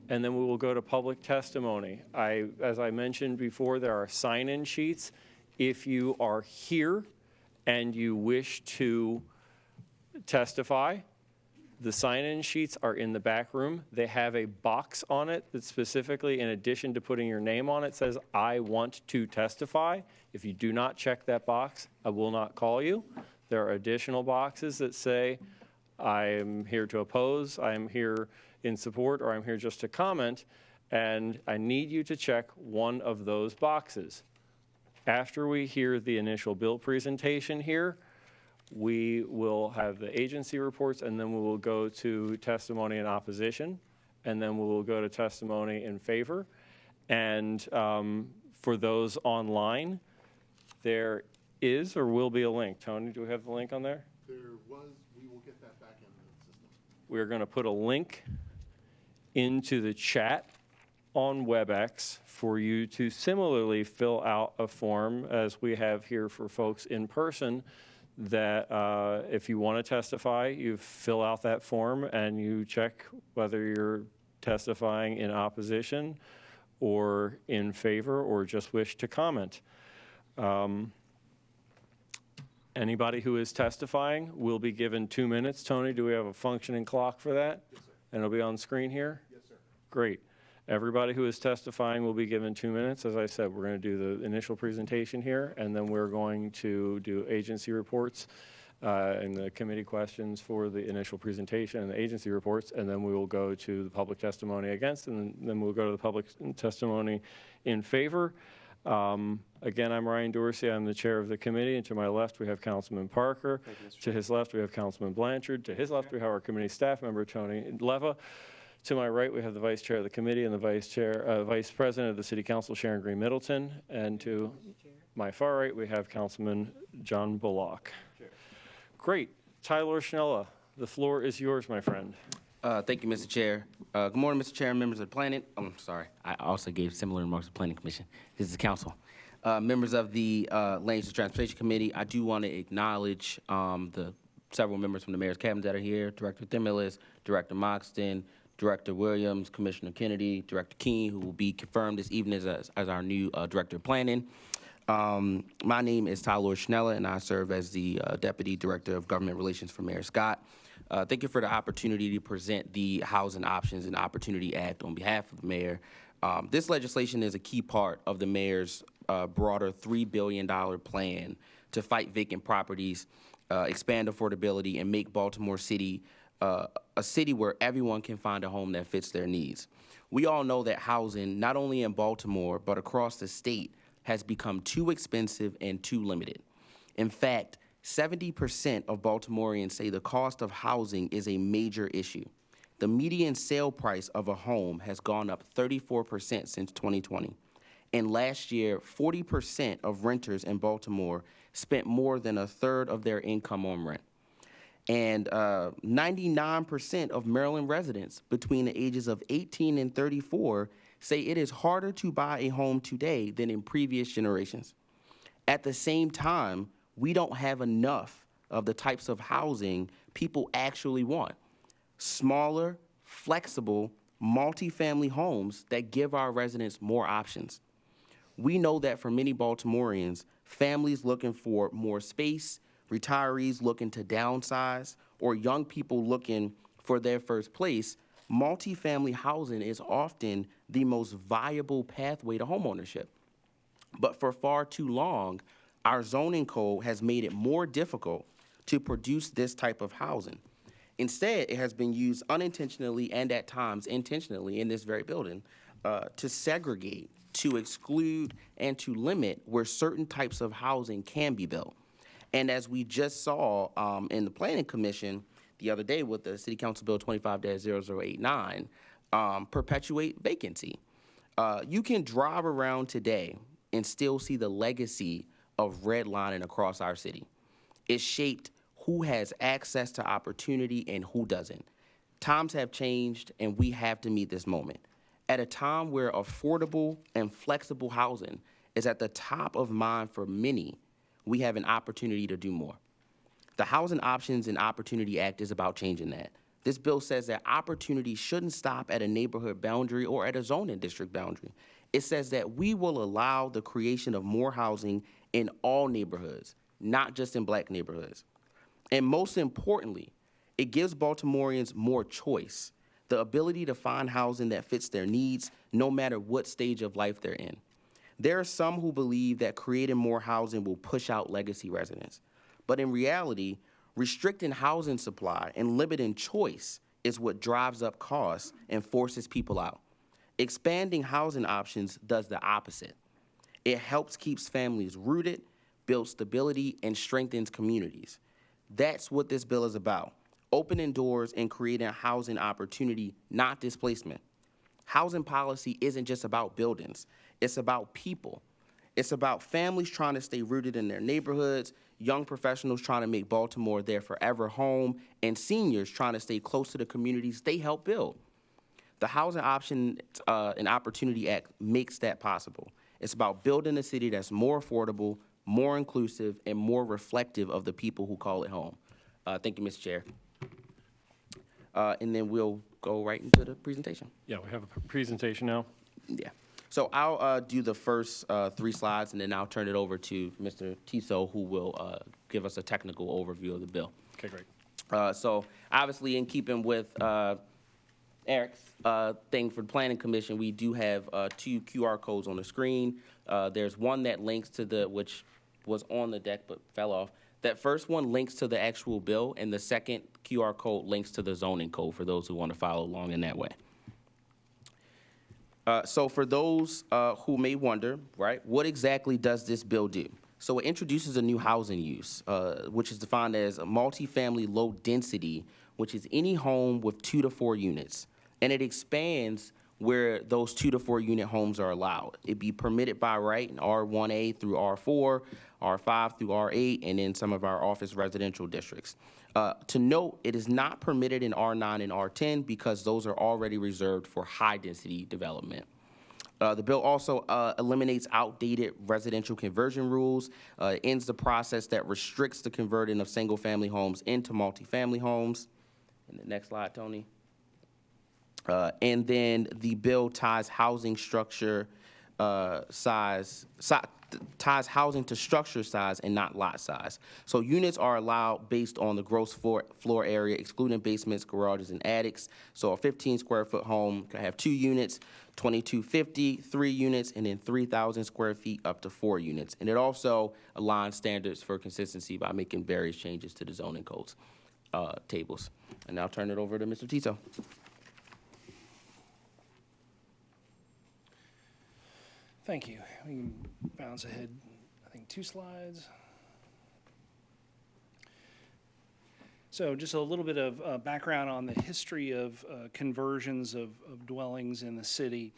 and then we will go to public testimony. As I mentioned before, there are sign-in sheets. If you are here and you wish to testify, the sign-in sheets are in the back room. They have a box on it that specifically, in addition to putting your name on it, says, I want to testify. If you do not check that box, I will not call you. There are additional boxes that say, I am here to oppose, I am here in support, or I'm here just to comment, and I need you to check one of those boxes. After we hear the initial bill presentation here, we will have the agency reports, and then we will go to testimony in opposition, and then we will go to testimony in favor. And for those online, there is or will be a link. Tony, do we have the link on there? There was. We will get that back in the system. We're going to put a link into the chat on WebEx for you to similarly fill out a form as we have here for folks in person, that if you want to testify, you fill out that form and you check whether you're testifying in opposition or in favor or just wish to comment. Anybody who is testifying will be given 2 minutes. Tony, do we have a functioning clock for that? Yes, sir. And it'll be on screen here? Yes, sir. Great. Everybody who is testifying will be given 2 minutes. As I said, we're going to do the initial presentation here, and then we're going to do agency reports and the committee questions for the initial presentation and the agency reports, and then we will go to the public testimony against, and then we'll go to the public testimony in favor. Again, I'm Ryan Dorsey. I'm the chair of the committee, and to my left we have Councilman Parker. To his left we have Councilman Blanchard. To his left we have our committee staff member Tony Leva. To my right we have the vice chair of the committee and the vice president of the city council, Sharon Green Middleton. And to my far right we have Councilman John Bullock. Great. Tyler Schnella, the floor is yours, my friend. Thank you, Mr. Chair. Good morning, Mr. Chair and members of the planning. I'm sorry, I also gave similar remarks to the Planning Commission. This is the council. Members of the Land Use and Transportation Committee, I do want to acknowledge the several members from the Mayor's Cabinet that are here, Director Thimilis, Director Moxton, Director Williams, Commissioner Kennedy, Director King, who will be confirmed this evening as our new Director of Planning. My name is Tyler Schnella, and I serve as the Deputy Director of Government Relations for Mayor Scott. Thank you for the opportunity to present the Housing Options and Opportunity Act on behalf of the mayor. This legislation is a key part of the mayor's broader $3 billion plan to fight vacant properties, expand affordability, and make Baltimore City a city where everyone can find a home that fits their needs. We all know that housing, not only in Baltimore, but across the state, has become too expensive and too limited. In fact, 70% of Baltimoreans say the cost of housing is a major issue. The median sale price of a home has gone up 34% since 2020. And last year, 40% of renters in Baltimore spent more than a third of their income on rent. And 99% of Maryland residents between the ages of 18 and 34 say it is harder to buy a home today than in previous generations. At the same time, we don't have enough of the types of housing people actually want. Smaller, flexible, multifamily homes that give our residents more options. We know that for many Baltimoreans, families looking for more space, retirees looking to downsize, or young people looking for their first place, multifamily housing is often the most viable pathway to homeownership. But for far too long, our zoning code has made it more difficult to produce this type of housing. Instead, it has been used unintentionally and at times intentionally in this very building to segregate, to exclude, and to limit where certain types of housing can be built. And as we just saw in the Planning Commission the other day with the City Council Bill 25-0089, perpetuate vacancy. You can drive around today and still see the legacy of redlining across our city. It shaped who has access to opportunity and who doesn't. Times have changed, and we have to meet this moment. At a time where affordable and flexible housing is at the top of mind for many, we have an opportunity to do more. The Housing Options and Opportunity Act is about changing that. This bill says that opportunity shouldn't stop at a neighborhood boundary or at a zoning district boundary. It says that we will allow the creation of more housing in all neighborhoods, not just in Black neighborhoods. And most importantly, it gives Baltimoreans more choice, the ability to find housing that fits their needs, no matter what stage of life they're in. There are some who believe that creating more housing will push out legacy residents. But in reality, restricting housing supply and limiting choice is what drives up costs and forces people out. Expanding housing options does the opposite. It helps keep families rooted, builds stability, and strengthens communities. That's what this bill is about, opening doors and creating housing opportunity, not displacement. Housing policy isn't just about buildings. It's about people. It's about families trying to stay rooted in their neighborhoods, young professionals trying to make Baltimore their forever home, and seniors trying to stay close to the communities they help build. The Housing Option and Opportunity Act makes that possible. It's about building a city that's more affordable, more inclusive, and more reflective of the people who call it home. Thank you, Mr. Chair. And then we'll go right into the presentation. Yeah, we have a presentation now. Yeah. So I'll do the first 3 slides, and then I'll turn it over to Mr. Tiso, who will give us a technical overview of the bill. Okay, great. So obviously, in keeping with Eric's thing for the Planning Commission, we do have 2 QR codes on the screen. There's one that links to which was on the deck but fell off. That first one links to the actual bill, and the second QR code links to the zoning code for those who want to follow along in that way. So for those who may wonder, right, what exactly does this bill do? So it introduces a new housing use, which is defined as a multifamily low density, which is any home with 2 to 4 units. And it expands where those 2 to 4 unit homes are allowed. It'd be permitted by right in R1A through R4, R5 through R8, and in some of our office residential districts. To note, it is not permitted in R9 and R10 because those are already reserved for high density development. The bill also eliminates outdated residential conversion rules, ends the process that restricts the converting of single family homes into multifamily homes. And the next slide, Tony. And then the bill ties housing structure ties housing to structure size and not lot size. So units are allowed based on the gross floor area, excluding basements, garages, and attics. So a 15 square foot home can have 2 units, 2250, 3 units, and then 3,000 square feet up to 4 units. And it also aligns standards for consistency by making various changes to the zoning codes tables. And now I'll turn it over to Mr. Tiso. Thank you. We can bounce ahead, I think, 2 slides. So just a little bit of background on the history of conversions of dwellings in the city.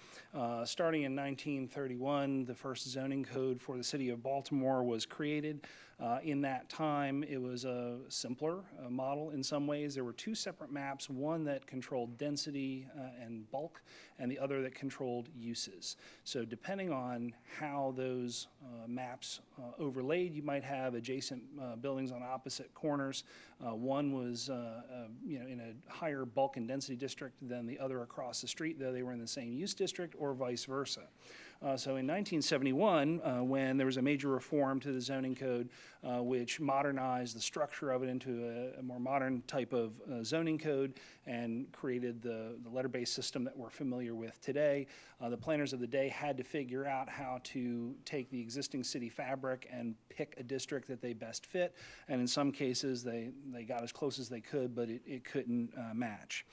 Starting in 1931, the first zoning code for the city of Baltimore was created. In that time, it was a simpler model in some ways. There were 2 separate maps, one that controlled density and bulk, and the other that controlled uses. So depending on how those maps overlaid, you might have adjacent buildings on opposite corners. One was in a higher bulk and density district than the other across the street, though they were in the same use district, or vice versa. So in 1971, when there was a major reform to the zoning code, which modernized the structure of it into a more modern type of zoning code and created the letter-based system that we're familiar with today, the planners of the day had to figure out how to take the existing city fabric and pick a district that they best fit. And in some cases, they got as close as they could, but it couldn't match.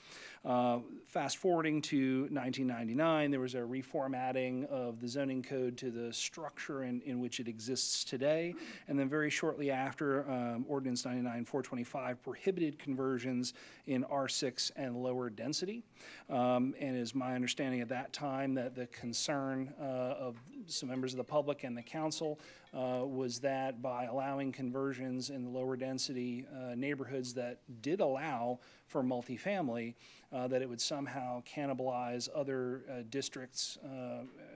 Fast forwarding to 1999, there was a reformatting of the zoning code to the structure in which it exists today. And then very shortly after, Ordinance 99-425 prohibited conversions in R6 and lower density. And it is my understanding at that time that the concern of some members of the public and the council was that by allowing conversions in the lower density neighborhoods that did allow for multifamily, that it would somehow cannibalize other districts,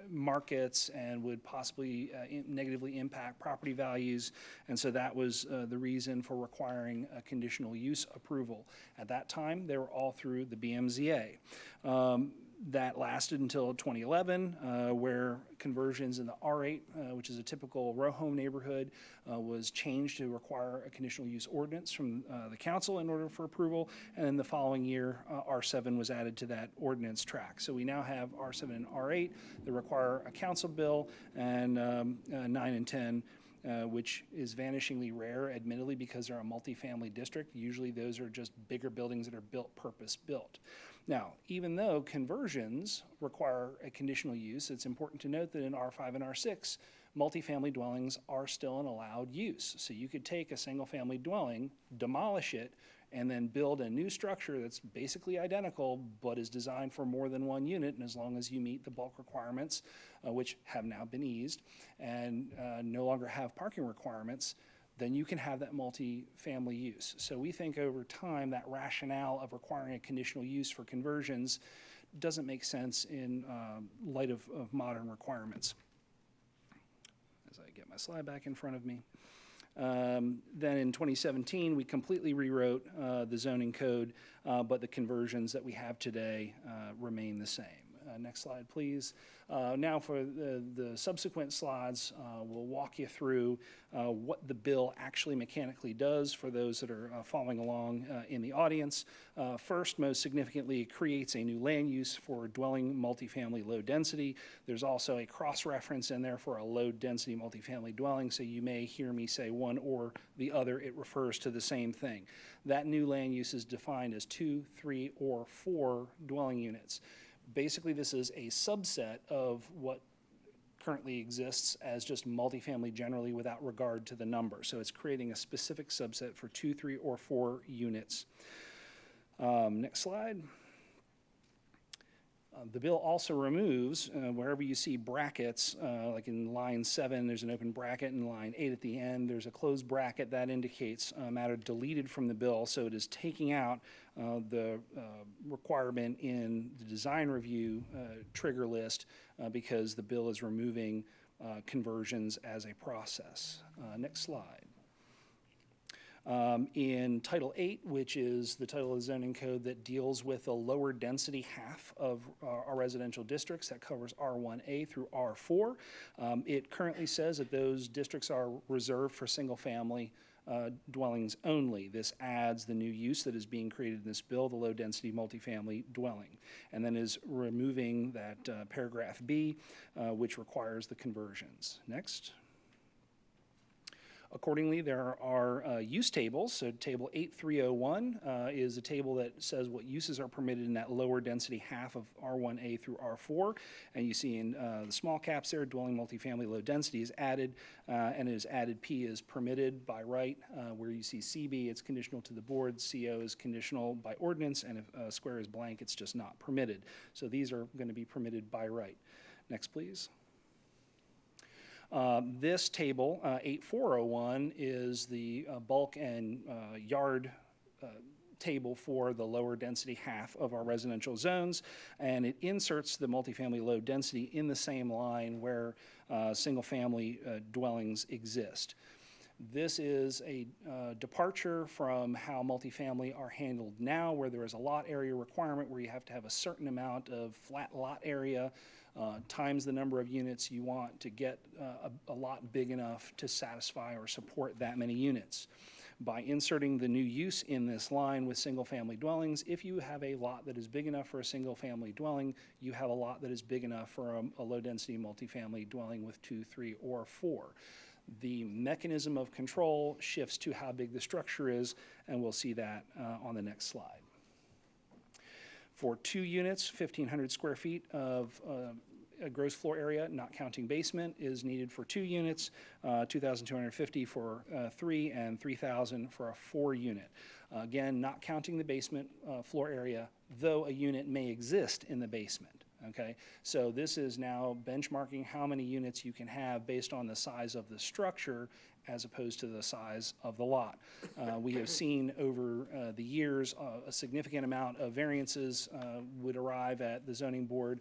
markets, and would possibly negatively impact property values. And so that was the reason for requiring a conditional use approval. At that time, they were all through the BMZA. That lasted until 2011, where conversions in the R8, which is a typical row home neighborhood, was changed to require a conditional use ordinance from the council in order for approval. And then the following year, R7 was added to that ordinance track. So we now have R7 and R8 that require a council bill, and 9 and 10 which is vanishingly rare, admittedly, because they're a multifamily district. Usually those are just bigger buildings that are built purpose-built. Now, even though conversions require a conditional use, it's important to note that in R5 and R6, multifamily dwellings are still an allowed use. So you could take a single-family dwelling, demolish it, and then build a new structure that's basically identical but is designed for more than one unit, and as long as you meet the bulk requirements, which have now been eased, and no longer have parking requirements, then you can have that multi-family use. So we think over time that rationale of requiring a conditional use for conversions doesn't make sense in light of modern requirements. As I get my slide back in front of me. Then in 2017, we completely rewrote the zoning code, but the conversions that we have today remain the same. Next slide, please. Now for the subsequent slides, we'll walk you through what the bill actually mechanically does for those that are following along in the audience. First, most significantly, it creates a new land use for dwelling multifamily low density. There's also a cross-reference in there for a low density multifamily dwelling, so you may hear me say one or the other. It refers to the same thing. That new land use is defined as 2, 3, or 4 dwelling units. Basically, this is a subset of what currently exists as just multifamily generally without regard to the number. So it's creating a specific subset for 2, 3, or 4 units. Next slide. The bill also removes, wherever you see brackets, like in line 7, there's an open bracket, in line 8 at the end, there's a closed bracket that indicates matter deleted from the bill. So it is taking out the requirement in the design review trigger list because the bill is removing conversions as a process. Next slide. In Title 8, which is the title of the zoning code that deals with the lower density half of our residential districts, that covers R1A through R4. It currently says that those districts are reserved for single-family dwellings only. This adds the new use that is being created in this bill, the low-density multifamily dwelling, and then is removing that paragraph B, which requires the conversions. Next. Accordingly, there are use tables. So table 8301 is a table that says what uses are permitted in that lower density half of R1A through R4. And you see in the small caps there, dwelling multifamily low density is added, and it is added P is permitted by right. Where you see CB, it's conditional to the board. CO is conditional by ordinance, and if a square is blank, it's just not permitted. So these are going to be permitted by right. Next, please. This table, 8401, is the bulk and yard table for the lower density half of our residential zones, and it inserts the multifamily low density in the same line where single-family dwellings exist. This is a departure from how multifamily are handled now, where there is a lot area requirement where you have to have a certain amount of flat lot area times the number of units you want to get a lot big enough to satisfy or support that many units. By inserting the new use in this line with single-family dwellings, if you have a lot that is big enough for a single-family dwelling, you have a lot that is big enough for a low-density multifamily dwelling with 2, 3, or 4. The mechanism of control shifts to how big the structure is, and we'll see that on the next slide. For 2 units, 1,500 square feet of a gross floor area, not counting basement, is needed for 2 units, 2,250 for 3, and 3,000 for a 4 unit. Again, not counting the basement floor area, though a unit may exist in the basement. Okay, so this is now benchmarking how many units you can have based on the size of the structure as opposed to the size of the lot. We have seen over the years a significant amount of variances would arrive at the zoning board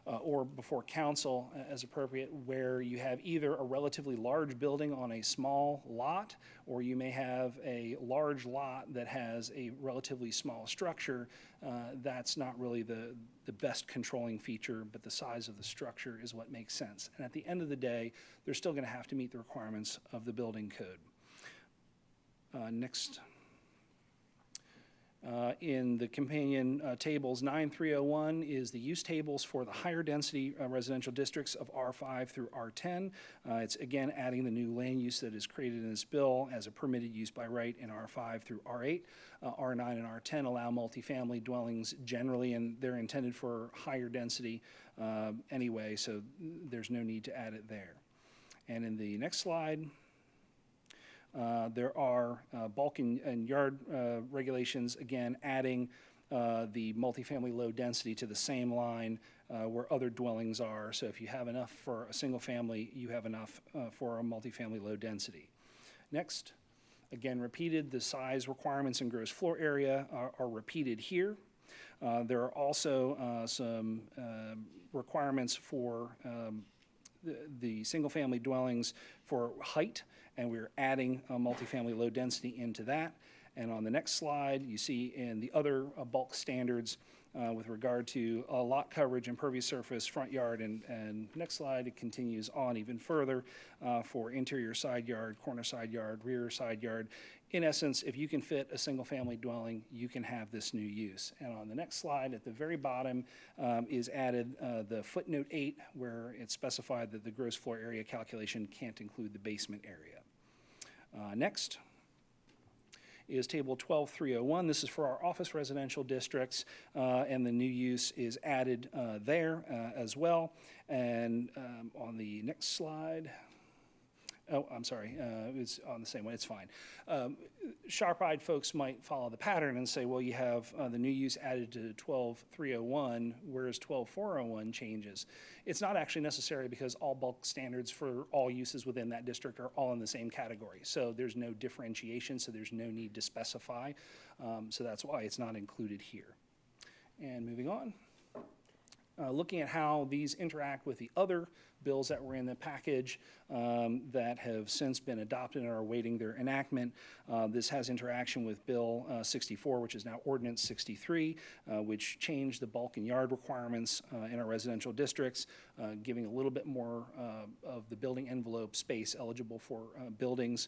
or before council as appropriate, where you have either a relatively large building on a small lot, or you may have a large lot that has a relatively small structure. That's not really the best controlling feature, but the size of the structure is what makes sense. And at the end of the day, they're still going to have to meet the requirements of the building code. Next. In the companion tables, 9301 is the use tables for the higher density residential districts of R5 through R10. It's again adding the new land use that is created in this bill as a permitted use by right in R5 through R8. R9 and R10 allow multifamily dwellings generally, and they're intended for higher density anyway, so there's no need to add it there. And in the next slide, there are bulk and yard regulations, again, adding the multifamily low density to the same line where other dwellings are. So if you have enough for a single family, you have enough for a multifamily low density. Next, again, repeated, the size requirements and gross floor area are repeated here. There are also some requirements for the single-family dwellings for height, and we're adding a multifamily low density into that. And on the next slide, you see in the other bulk standards with regard to lot coverage, impervious surface, front yard, and next slide, it continues on even further for interior side yard, corner side yard, rear side yard. In essence, if you can fit a single-family dwelling, you can have this new use. And on the next slide, at the very bottom, is added the footnote 8, where it's specified that the gross floor area calculation can't include the basement area. Next is table 12301. This is for our office residential districts, and the new use is added there as well. And on the next slide, oh, I'm sorry, it's on the same one, it's fine. Sharp-eyed folks might follow the pattern and say, well, you have the new use added to 12301, whereas 12401 changes. It's not actually necessary because all bulk standards for all uses within that district are all in the same category. So there's no differentiation, so there's no need to specify. So that's why it's not included here. And moving on. Looking at how these interact with the other bills that were in the package that have since been adopted and are awaiting their enactment. This has interaction with Bill 64, which is now Ordinance 63, which changed the bulk and yard requirements in our residential districts, giving a little bit more of the building envelope space eligible for buildings.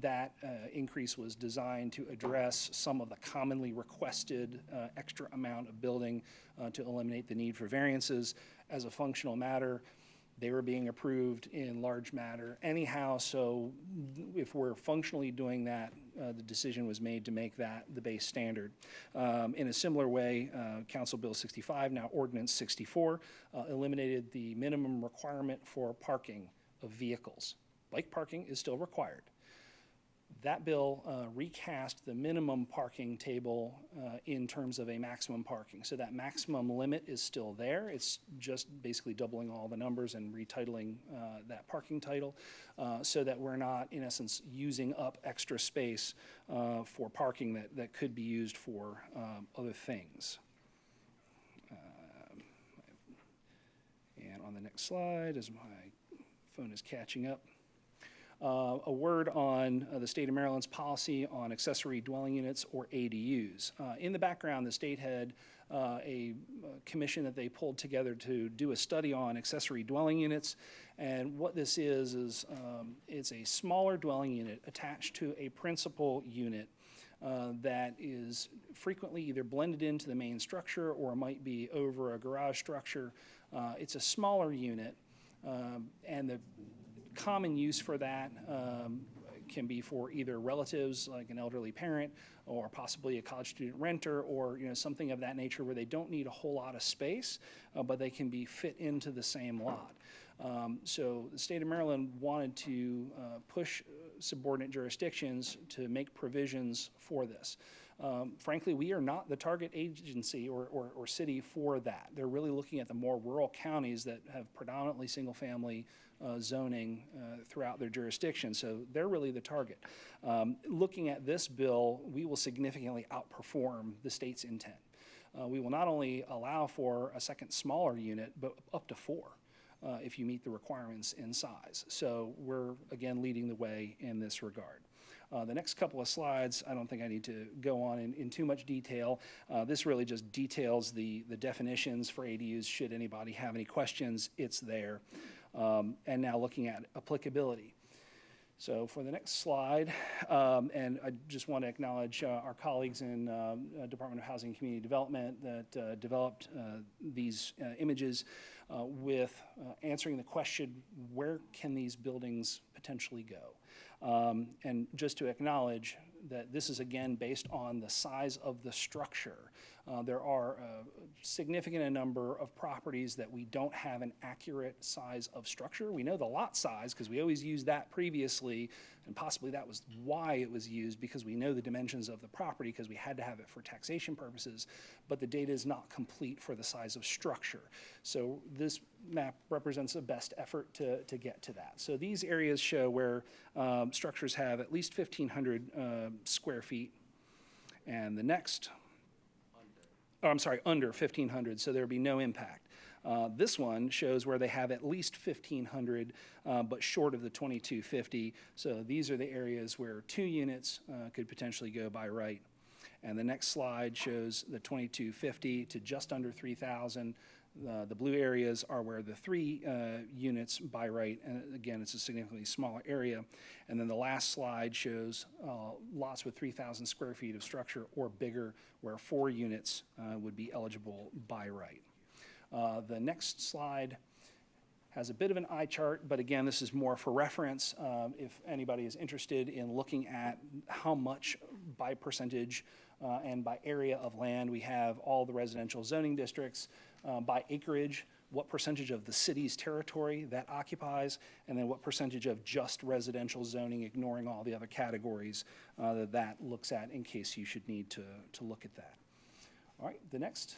That increase was designed to address some of the commonly requested extra amount of building to eliminate the need for variances. As a functional matter, they were being approved in large matter anyhow, so if we're functionally doing that, the decision was made to make that the base standard. In a similar way, Council Bill 65, now Ordinance 64, eliminated the minimum requirement for parking of vehicles. Bike parking is still required. That bill recast the minimum parking table in terms of a maximum parking. So that maximum limit is still there. It's just basically doubling all the numbers and retitling that parking title so that we're not, in essence, using up extra space for parking that could be used for other things. And on the next slide, as my phone is catching up, A word on the state of Maryland's policy on accessory dwelling units, or ADUs. In the background, the state had a commission that they pulled together to do a study on accessory dwelling units. And what this is it's a smaller dwelling unit attached to a principal unit that is frequently either blended into the main structure or might be over a garage structure. It's a smaller unit, and the common use for that can be for either relatives, like an elderly parent, or possibly a college student renter, or something of that nature where they don't need a whole lot of space, but they can be fit into the same lot. So the state of Maryland wanted to push subordinate jurisdictions to make provisions for this. Frankly, we are not the target agency or city for that. They're really looking at the more rural counties that have predominantly single-family zoning throughout their jurisdiction, so they're really the target. Looking at this bill, we will significantly outperform the state's intent. We will not only allow for a second smaller unit, but up to 4. If you meet the requirements in size. So we're, again, leading the way in this regard. The next couple of slides, I don't think I need to go on in too much detail. This really just details the definitions for ADUs. Should anybody have any questions, it's there. And now looking at applicability. So for the next slide, and I just want to acknowledge our colleagues in Department of Housing and Community Development that developed these images with answering the question, where can these buildings potentially go? And just to acknowledge that this is, again, based on the size of the structure. There are a significant number of properties that we don't have an accurate size of structure. We know the lot size because we always used that previously, and possibly that was why it was used, because we know the dimensions of the property because we had to have it for taxation purposes, but the data is not complete for the size of structure. So this map represents a best effort to get to that. So these areas show where structures have at least 1,500 square feet, and the next, under 1,500, so there would be no impact. This one shows where they have at least 1,500, but short of the 2,250. So these are the areas where 2 units could potentially go by right. And the next slide shows the 2,250 to just under 3,000. The blue areas are where the 3 units by right, and again, it's a significantly smaller area. And then the last slide shows lots with 3,000 square feet of structure or bigger, where 4 units would be eligible by right. The next slide has a bit of an eye chart, but again, this is more for reference. If anybody is interested in looking at how much by percentage and by area of land we have all the residential zoning districts, by acreage, what percentage of the city's territory that occupies, and then what percentage of just residential zoning, ignoring all the other categories that looks at, in case you should need to look at that. All right, the next.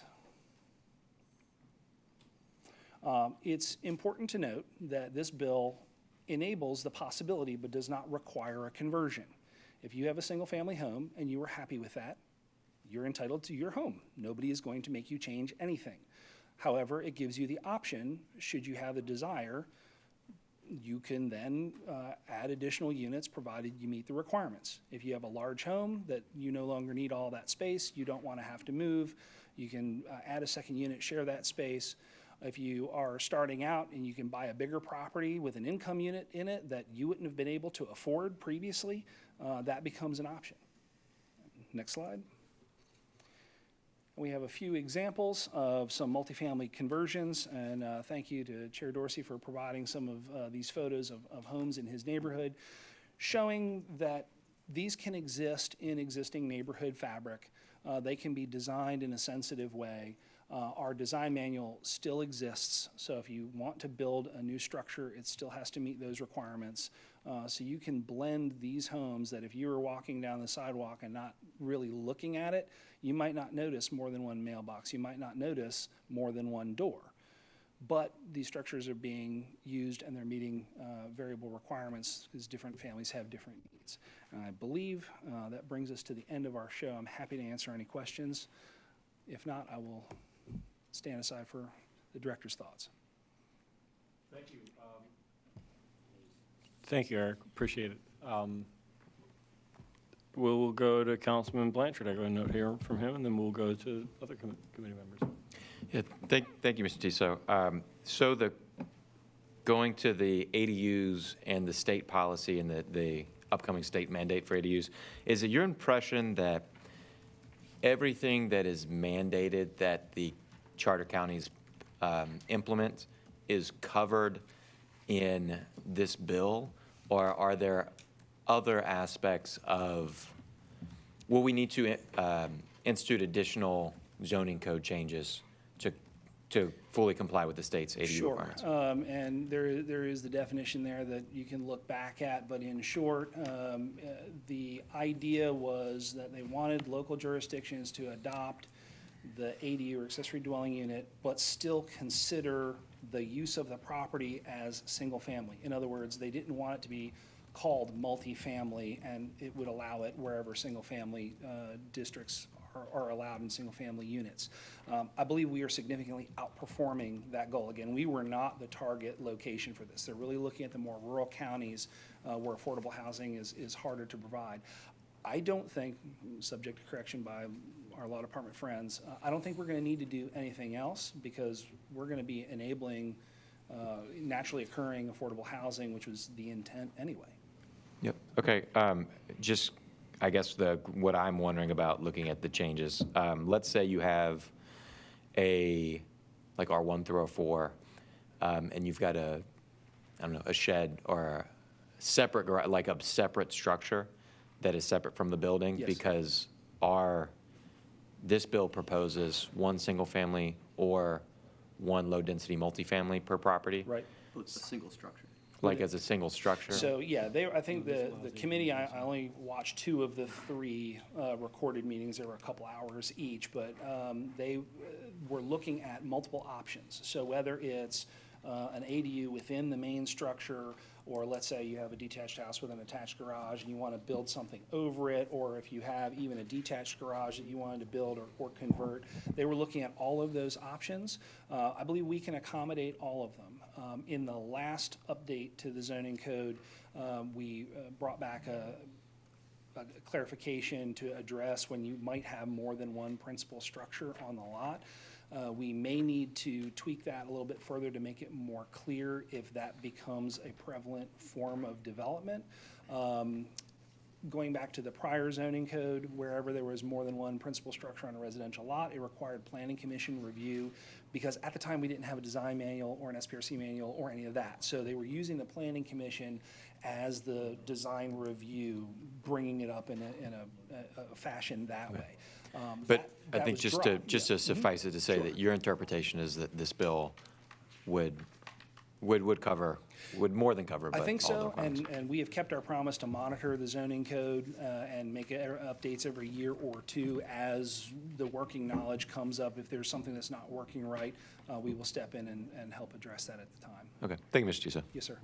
It's important to note that this bill enables the possibility but does not require a conversion. If you have a single-family home and you are happy with that, you're entitled to your home. Nobody is going to make you change anything. However, it gives you the option, should you have a desire, you can then add additional units provided you meet the requirements. If you have a large home that you no longer need all that space, you don't want to have to move, you can add a second unit, share that space. If you are starting out and you can buy a bigger property with an income unit in it that you wouldn't have been able to afford previously, that becomes an option. Next slide. We have a few examples of some multifamily conversions, and thank you to Chair Dorsey for providing some of these photos of homes in his neighborhood, showing that these can exist in existing neighborhood fabric. They can be designed in a sensitive way. Our design manual still exists, so if you want to build a new structure, it still has to meet those requirements. So you can blend these homes that if you were walking down the sidewalk and not really looking at it, you might not notice more than one mailbox. You might not notice more than one door. But these structures are being used and they're meeting variable requirements because different families have different needs. And I believe that brings us to the end of our show. I'm happy to answer any questions. If not, I will stand aside for the director's thoughts. Thank you. Thank you, Eric. Appreciate it. We'll go to Councilman Blanchard. I got a note here from him, and then we'll go to other committee members. Yeah, thank you, Mr. Tiso. So going to the ADUs and the state policy and the upcoming state mandate for ADUs, is it your impression that everything that is mandated that the charter counties implement is covered in this bill, or are there other aspects of, will we need to institute additional zoning code changes to fully comply with the state's ADU requirements? Sure, and there is the definition there that you can look back at, but in short, the idea was that they wanted local jurisdictions to adopt the ADU or accessory dwelling unit, but still consider the use of the property as single family. In other words, they didn't want it to be called multifamily, and it would allow it wherever single family districts are allowed in single family units. I believe we are significantly outperforming that goal. Again, we were not the target location for this. They're really looking at the more rural counties where affordable housing is harder to provide. I don't think, subject to correction by our law department friends, I don't think we're going to need to do anything else, because we're going to be enabling naturally occurring affordable housing, which was the intent anyway. Yep. Okay. Just, I guess what I'm wondering about looking at the changes. Let's say you have like R1 through R4, and you've got I don't know, a shed or a separate garage, like a separate structure that is separate from the building. Yes. Because this bill proposes one single family or one low density multifamily per property. Right. It's a single structure. Like as a single structure. So, yeah, I think the committee, I only watched 2 of the 3 recorded meetings. There were a couple hours each, but they were looking at multiple options. So whether it's an ADU within the main structure, or let's say you have a detached house with an attached garage and you want to build something over it, or if you have even a detached garage that you wanted to build or convert, they were looking at all of those options. I believe we can accommodate all of them. In the last update to the zoning code, we brought back a clarification to address when you might have more than one principal structure on the lot. We may need to tweak that a little bit further to make it more clear if that becomes a prevalent form of development. Going back to the prior zoning code, wherever there was more than one principal structure on a residential lot, it required planning commission review, because at the time we didn't have a design manual or an SPRC manual or any of that. So they were using the planning commission as the design review, bringing it up in a fashion that way. But I that think was just dropped. to suffice it to say that your interpretation is that this bill would more than cover, but I think all the so, requirements. and we have kept our promise to monitor the zoning code and make updates every year or 2 as the working knowledge comes up. If there's something that's not working right, we will step in and help address that at the time. Okay, thank you, Mr. Tisa. Yes, sir.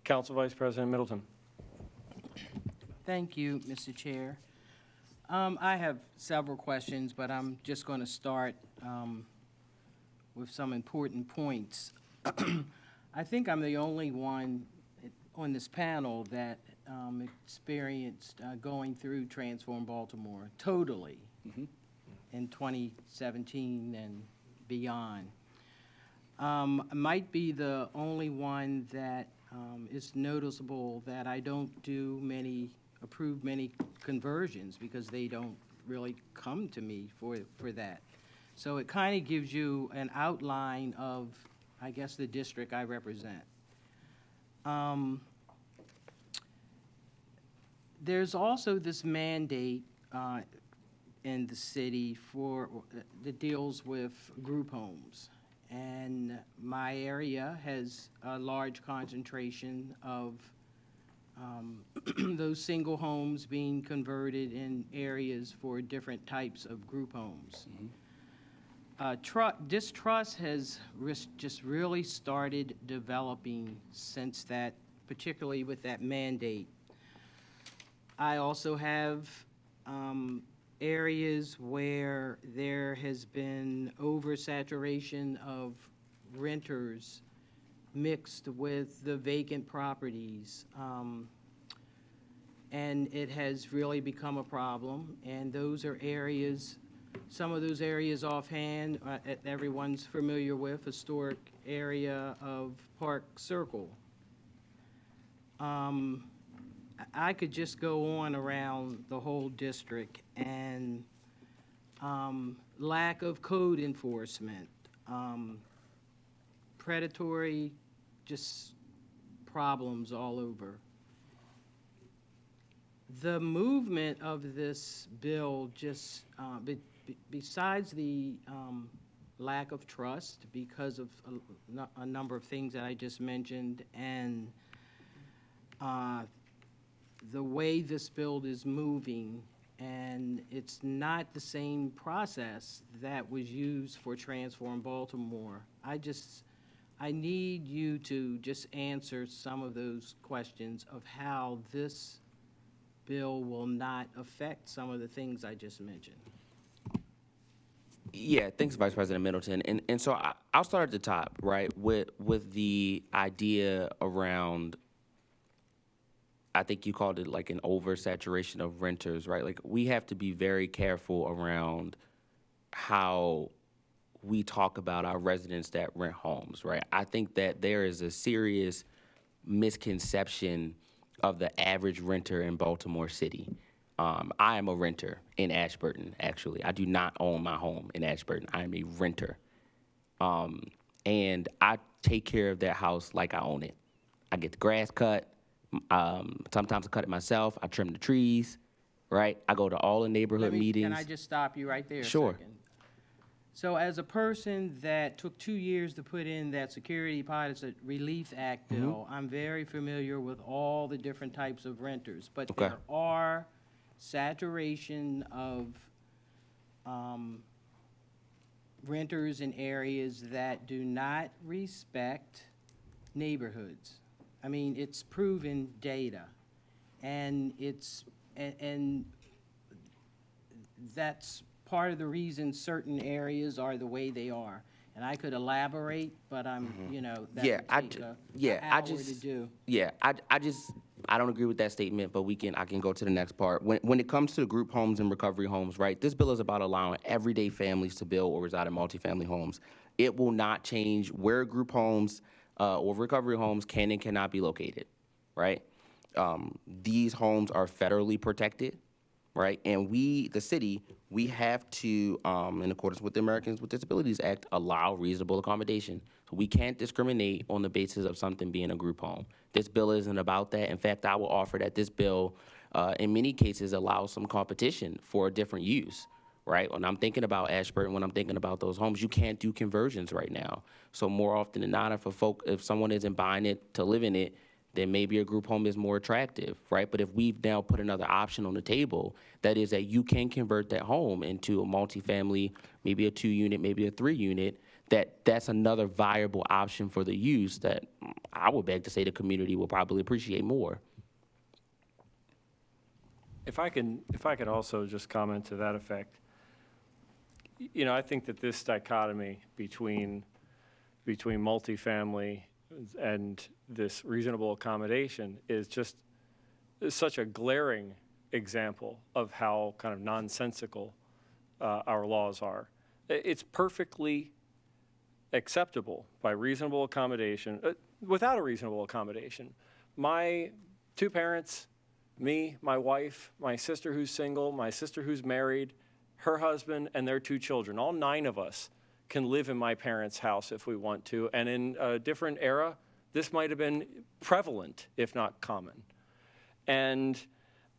Council Vice President Middleton. Thank you, Mr. Chair. I have several questions, but I'm just going to start with some important points. I think I'm the only one on this panel that experienced going through Transform Baltimore totally in 2017 and beyond. Might be the only one that is noticeable that I don't approve many conversions, because they don't really come to me for that. So it kind of gives you an outline of, I guess, the district I represent. There's also this mandate in the city that deals with group homes. And my area has a large concentration of those single homes being converted in areas for different types of group homes. Distrust has just really started developing since that, particularly with that mandate. I also have areas where there has been oversaturation of renters mixed with the vacant properties. And it has really become a problem. And those are areas, some of those areas offhand, everyone's familiar with, historic area of Park Circle. I could just go on around the whole district, and lack of code enforcement, predatory, just problems all over. The movement of this bill just, besides the lack of trust because of a number of things that I just mentioned, and the way this bill is moving, and it's not the same process that was used for Transform Baltimore. I need you to just answer some of those questions of how this bill will not affect some of the things I just mentioned. Yeah, thanks, Vice President Middleton. And so I'll start at the top, right, with the idea around, I think you called it like an oversaturation of renters, right? Like, we have to be very careful around how we talk about our residents that rent homes, right? I think that there is a serious misconception of the average renter in Baltimore City. I am a renter in Ashburton, actually. I do not own my home in Ashburton. I am a renter. And I take care of that house like I own it. I get the grass cut. Sometimes I cut it myself. I trim the trees, right? I go to all the neighborhood meetings. Can I just stop you right there Sure. a second? So as a person that took 2 years to put in that Security Deposit Relief Act bill, I'm very familiar with all the different types of renters. But there are saturation of renters in areas that do not respect neighborhoods. I mean, it's proven data, and and that's part of the reason certain areas are the way they are. And I could elaborate, but I'm, you know, that would take an hour to do. Yeah, I don't agree with that statement, but I can go to the next part. When it comes to group homes and recovery homes, right, this bill is about allowing everyday families to build or reside in multifamily homes. It will not change where group homes or recovery homes can and cannot be located, right? These homes are federally protected, right? And we, the city, we have to, in accordance with the Americans with Disabilities Act, allow reasonable accommodation. So we can't discriminate on the basis of something being a group home. This bill isn't about that. In fact, I will offer that this bill, in many cases, allows some competition for a different use, right? When I'm thinking about Ashburton, when I'm thinking about those homes, you can't do conversions right now. So more often than not, if someone isn't buying it to live in it, then maybe a group home is more attractive, right? But if we've now put another option on the table, that is that you can convert that home into a multifamily, maybe a 2-unit, maybe a 3-unit, that's another viable option for the use that I would beg to say the community will probably appreciate more. If I could also just comment to that effect, you know, I think that this dichotomy between multifamily and this reasonable accommodation is just such a glaring example of how kind of nonsensical our laws are. It's perfectly acceptable by reasonable accommodation, without a reasonable accommodation. My 2 parents, me, my wife, my sister who's single, my sister who's married, her husband, and their 2 children, all 9 of us can live in my parents' house if we want to. And in a different era, this might have been prevalent, if not common. And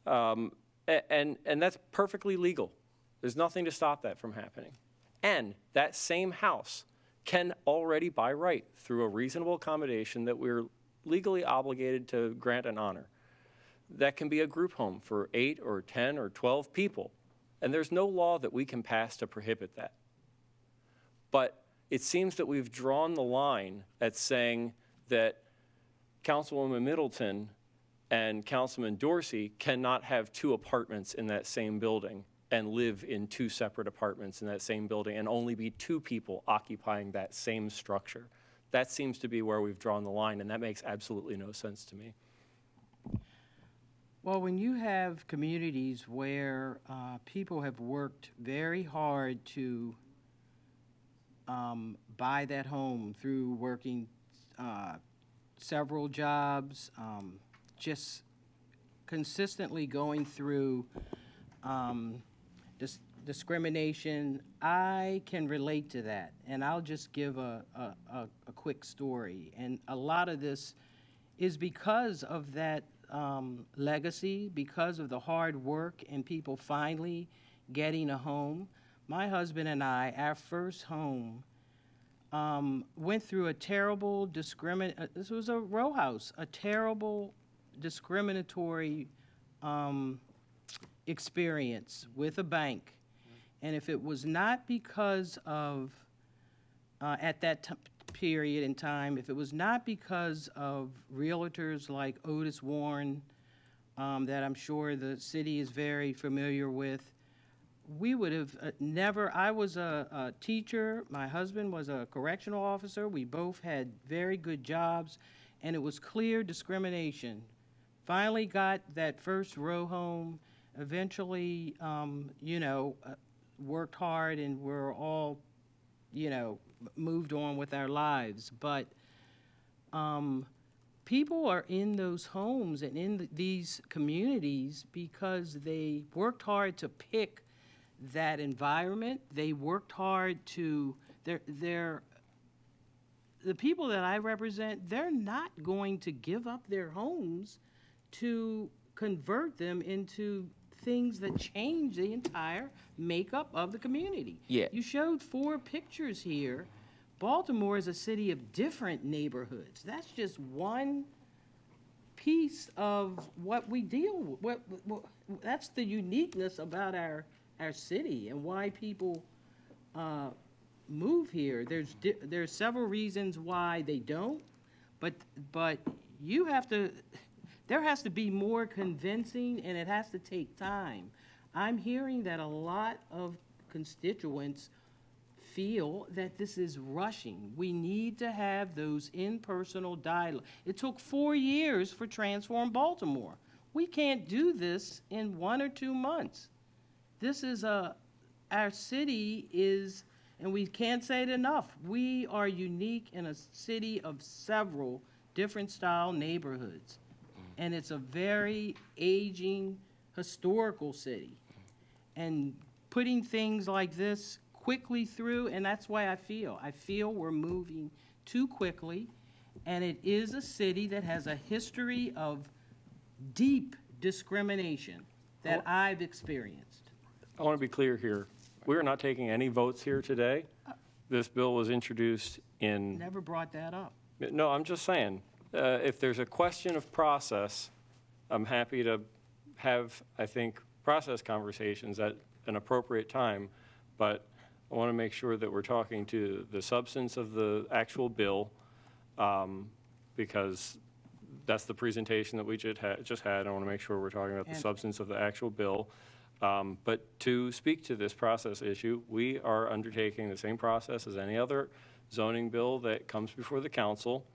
that's perfectly legal. There's nothing to stop that from happening. And that same house can already by right, through a reasonable accommodation that we're legally obligated to grant and honor, that can be a group home for 8 or 10 or 12 people. And there's no law that we can pass to prohibit that. But it seems that we've drawn the line at saying that Councilwoman Middleton and Councilman Dorsey cannot have 2 apartments in that same building and live in two separate apartments in that same building and only be two people occupying that same structure. That seems to be where we've drawn the line, and that makes absolutely no sense to me. Well, when you have communities where people have worked very hard to buy that home through working several jobs, just consistently going through discrimination, I can relate to that. And I'll just give a quick story. And a lot of this is because of that legacy, because of the hard work and people finally getting a home. My husband and I, our first home, went through a terrible this was a row house, a terrible discriminatory experience with a bank. And if it was not because of, at that period in time, if it was not because of realtors like Otis Warren, that I'm sure the city is very familiar with, we would have never, I was a teacher, my husband was a correctional officer, we both had very good jobs, and it was clear discrimination. Finally got that first row home, eventually, worked hard, and we're all, moved on with our lives. But people are in those homes and in these communities because they worked hard to pick that environment. They worked hard to, the people that I represent, they're not going to give up their homes to convert them into things that change the entire makeup of the community. Yeah. You showed 4 pictures here. Baltimore is a city of different neighborhoods. That's just one piece of what we deal with. That's the uniqueness about our city and why people move here. There's several reasons why they don't, but you have to, there has to be more convincing, and it has to take time. I'm hearing that a lot of constituents feel that this is rushing. We need to have those impersonal dialogue. It took 4 years for Transform Baltimore. We can't do this in 1 or 2 months. This is our city is, and we can't say it enough, we are unique in a city of several different style neighborhoods. And it's a very aging, historical city. And putting things like this quickly through, and that's why I feel we're moving too quickly. And it is a city that has a history of deep discrimination that I've experienced. I want to be clear here. We are not taking any votes here today. This bill was introduced in... Never brought that up. No, I'm just saying, if there's a question of process, I'm happy to have, I think, process conversations at an appropriate time, but I want to make sure that we're talking to the substance of the actual bill, because that's the presentation that we just had. I want to make sure we're talking about the substance of the actual bill. But to speak to this process issue, we are undertaking the same process as any other zoning bill that comes before the council,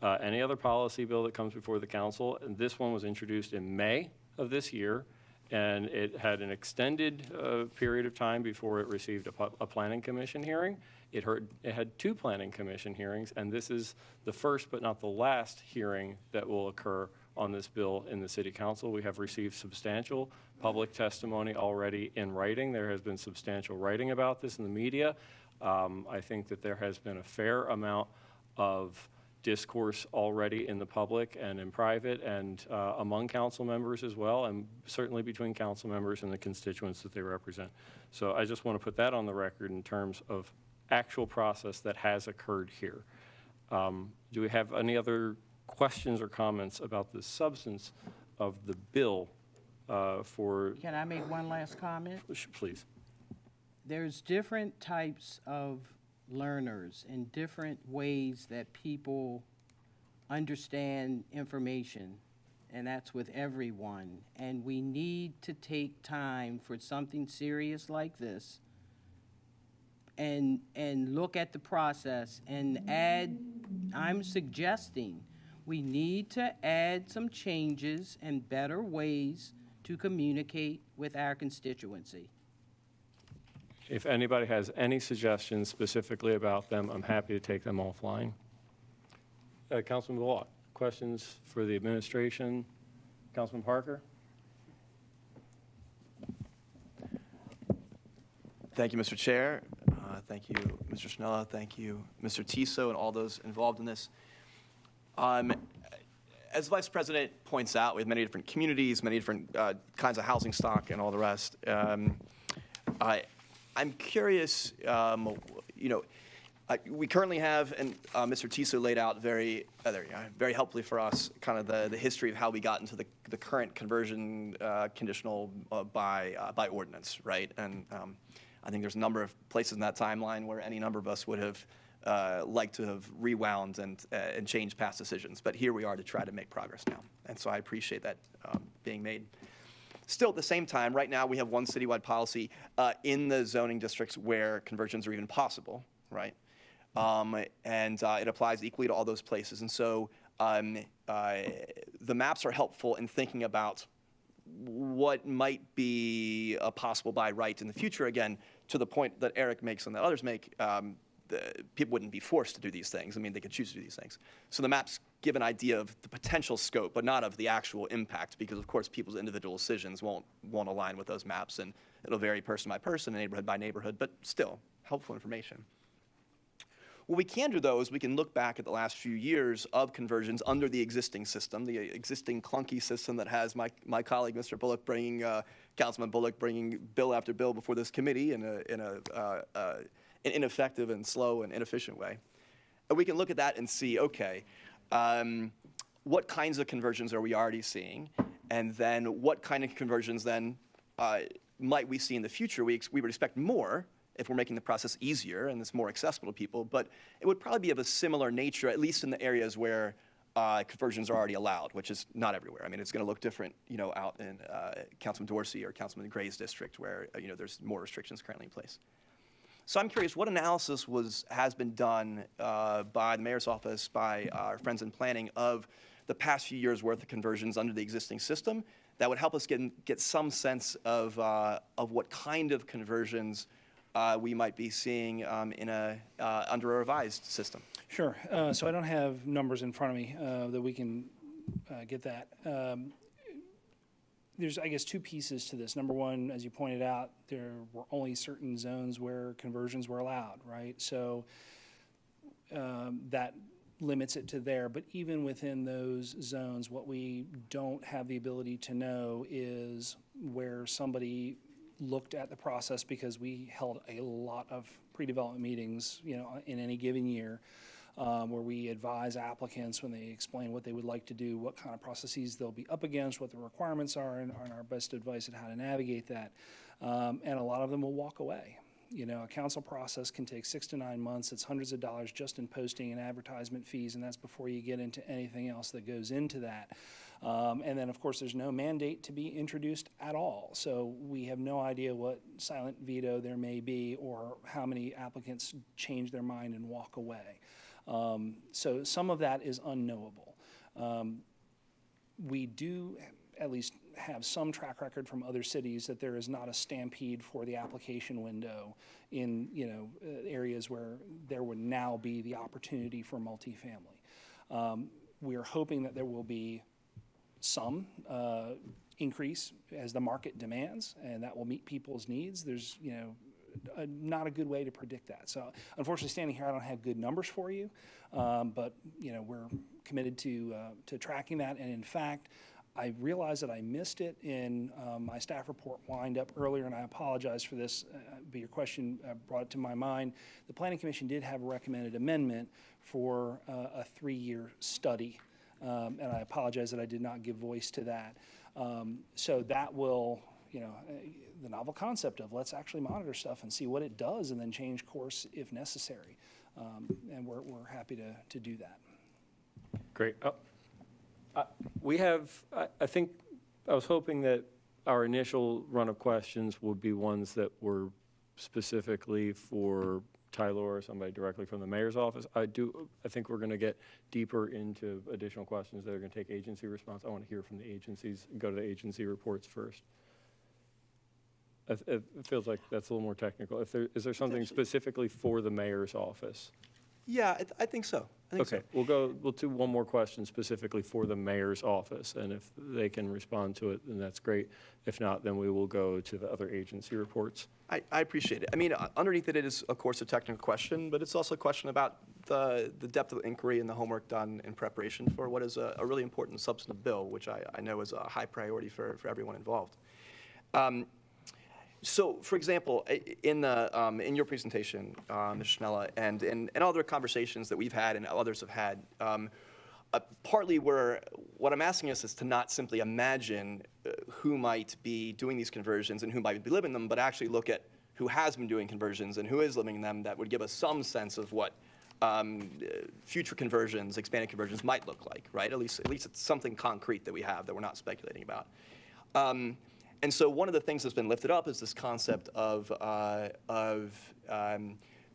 any other policy bill that comes before the council. And this one was introduced in May of this year, and it had an extended period of time before it received a planning commission hearing. It had 2 planning commission hearings, and this is the first but not the last hearing that will occur on this bill in the city council. We have received substantial public testimony already in writing. There has been substantial writing about this in the media. I think that there has been a fair amount of discourse already in the public and in private and among council members as well, and certainly between council members and the constituents that they represent. So I just want to put that on the record in terms of actual process that has occurred here. Do we have any other questions or comments about the substance of the bill for... Can I make one last comment? Please. There's different types of learners and different ways that people understand information. and that's with everyone. And we need to take time for something serious like this and look at the process and add, I'm suggesting, we need to add some changes and better ways to communicate with our constituency. If anybody has any suggestions specifically about them, I'm happy to take them offline. Councilman Bullock, questions for the administration? Councilman Parker? Thank you, Mr. Chair. Thank you, Mr. Schnella. Thank you, Mr. Tiso, and all those involved in this. As Vice President points out, we have many different communities, many different kinds of housing stock, and all the rest. I'm curious, we currently have, and Mr. Tiso laid out very helpfully for us, kind of the history of how we got into the current conversion conditional by ordinance, right? And I think there's a number of places in that timeline where any number of us would have liked to have rewound and changed past decisions. But here we are to try to make progress now. And so I appreciate that being made. Still, at the same time, right now we have one citywide policy in the zoning districts where conversions are even possible, right? And it applies equally to all those places. And so the maps are helpful in thinking about what might be possible by right in the future. Again, to the point that Eric makes and that others make, people wouldn't be forced to do these things. I mean, they could choose to do these things. So the maps give an idea of the potential scope, but not of the actual impact, because of course people's individual decisions won't align with those maps, and it'll vary person by person, neighborhood by neighborhood, but still helpful information. What we can do, though, is we can look back at the last few years of conversions under the existing system, the existing clunky system that has my colleague, Mr. Bullock, Councilman Bullock, bringing bill after bill before this committee in an ineffective and slow and inefficient way. And we can look at that and see, okay, what kinds of conversions are we already seeing? And then what kind of conversions then might we see in the future? We would expect more if we're making the process easier and it's more accessible to people, but it would probably be of a similar nature, at least in the areas where conversions are already allowed, which is not everywhere. I mean, it's going to look different, out in Councilman Dorsey or Councilman Gray's district where, there's more restrictions currently in place. So I'm curious, what analysis has been done by the mayor's office, by our friends in planning, of the past few years' worth of conversions under the existing system that would help us get some sense of what kind of conversions we might be seeing under a revised system? Sure. So I don't have numbers in front of me that we can get that. There's, I guess, two pieces to this. Number one, as you pointed out, there were only certain zones where conversions were allowed, right? So that limits it to there. But even within those zones, what we don't have the ability to know is where somebody looked at the process, because we held a lot of pre-development meetings, in any given year, where we advise applicants when they explain what they would like to do, what kind of processes they'll be up against, what the requirements are, and our best advice on how to navigate that. And a lot of them will walk away. A council process can take 6 to 9 months. It's hundreds of dollars just in posting and advertisement fees, and that's before you get into anything else that goes into that. And then, of course, there's no mandate to be introduced at all. So we have no idea what silent veto there may be or how many applicants change their mind and walk away. So some of that is unknowable. We do at least have some track record from other cities that there is not a stampede for the application window in areas where there would now be the opportunity for multifamily. We are hoping that there will be some increase as the market demands, and that will meet people's needs. There's not a good way to predict that. So unfortunately, standing here, I don't have good numbers for you, but we're committed to tracking that. And in fact, I realized that I missed it in my staff report wind-up earlier, and I apologize for this, but your question brought it to my mind. The Planning Commission did have a recommended amendment for a 3-year study, and I apologize that I did not give voice to that. So that will, the novel concept of let's actually monitor stuff and see what it does and then change course if necessary. And we're happy to do that. Great. We have, I think, I was hoping that our initial run of questions would be ones that were specifically for Tyler or somebody directly from the mayor's office. I think we're going to get deeper into additional questions that are going to take agency response. I want to hear from the agencies, go to the agency reports first. It feels like that's a little more technical. Is there something specifically for the mayor's office? Yeah, I think so. Okay, we'll do one more question specifically for the mayor's office, and if they can respond to it, then that's great. If not, then we will go to the other agency reports. I appreciate it. I mean, underneath it is, of course, a technical question, but it's also a question about the depth of inquiry and the homework done in preparation for what is a really important substantive bill, which I know is a high priority for everyone involved. So, for example, in your presentation, Mr. Schnella, and in other conversations that we've had and others have had, partly what I'm asking us is to not simply imagine who might be doing these conversions and who might be living them, but actually look at who has been doing conversions and who is living them. That would give us some sense of what future conversions, expanded conversions might look like, right? At least it's something concrete that we have that we're not speculating about. And so one of the things that's been lifted up is this concept of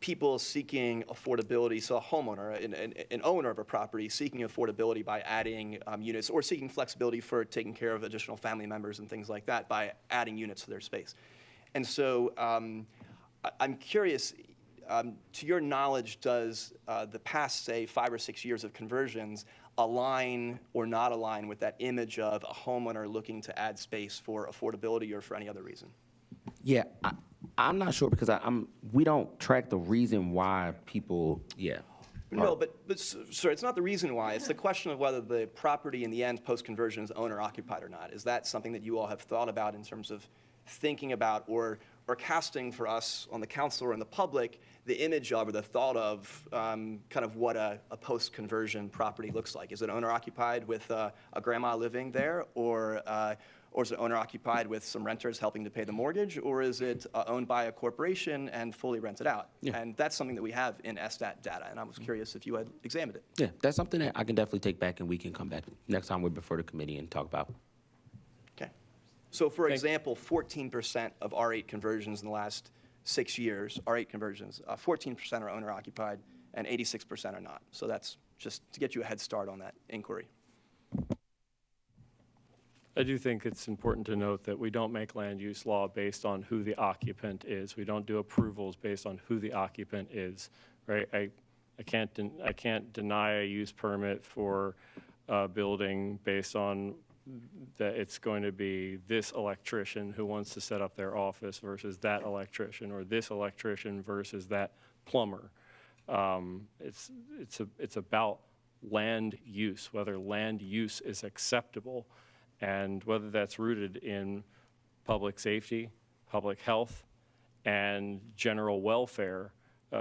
people seeking affordability. So a homeowner, an owner of a property seeking affordability by adding units or seeking flexibility for taking care of additional family members and things like that by adding units to their space. And so I'm curious, to your knowledge, does the past, say, 5 or 6 years of conversions align or not align with that image of a homeowner looking to add space for affordability or for any other reason? Yeah, I'm not sure because we don't track the reason why people, No, but sir, it's not the reason why. It's the question of whether the property in the end post-conversion is owner occupied or not. Is that something that you all have thought about in terms of thinking about or casting for us on the council or in the public the image of or the thought of kind of what a post-conversion property looks like? Is it owner-occupied with a grandma living there, or is it owner-occupied with some renters helping to pay the mortgage, or is it owned by a corporation and fully rented out? Yeah. And that's something that we have in SStat data, and I was curious if you had examined it. Yeah, that's something that I can definitely take back, and we can come back next time we're before the committee and talk about. Okay. So, for example, 14% of R8 conversions in the last 6 years, R8 conversions, 14% are owner-occupied and 86% are not. So that's just to get you a head start on that inquiry. I do think it's important to note that we don't make land use law based on who the occupant is. We don't do approvals based on who the occupant is, right? I can't deny a use permit for a building based on that it's going to be this electrician who wants to set up their office versus that electrician, or this electrician versus that plumber. It's about land use, whether land use is acceptable, and whether that's rooted in public safety, public health, and general welfare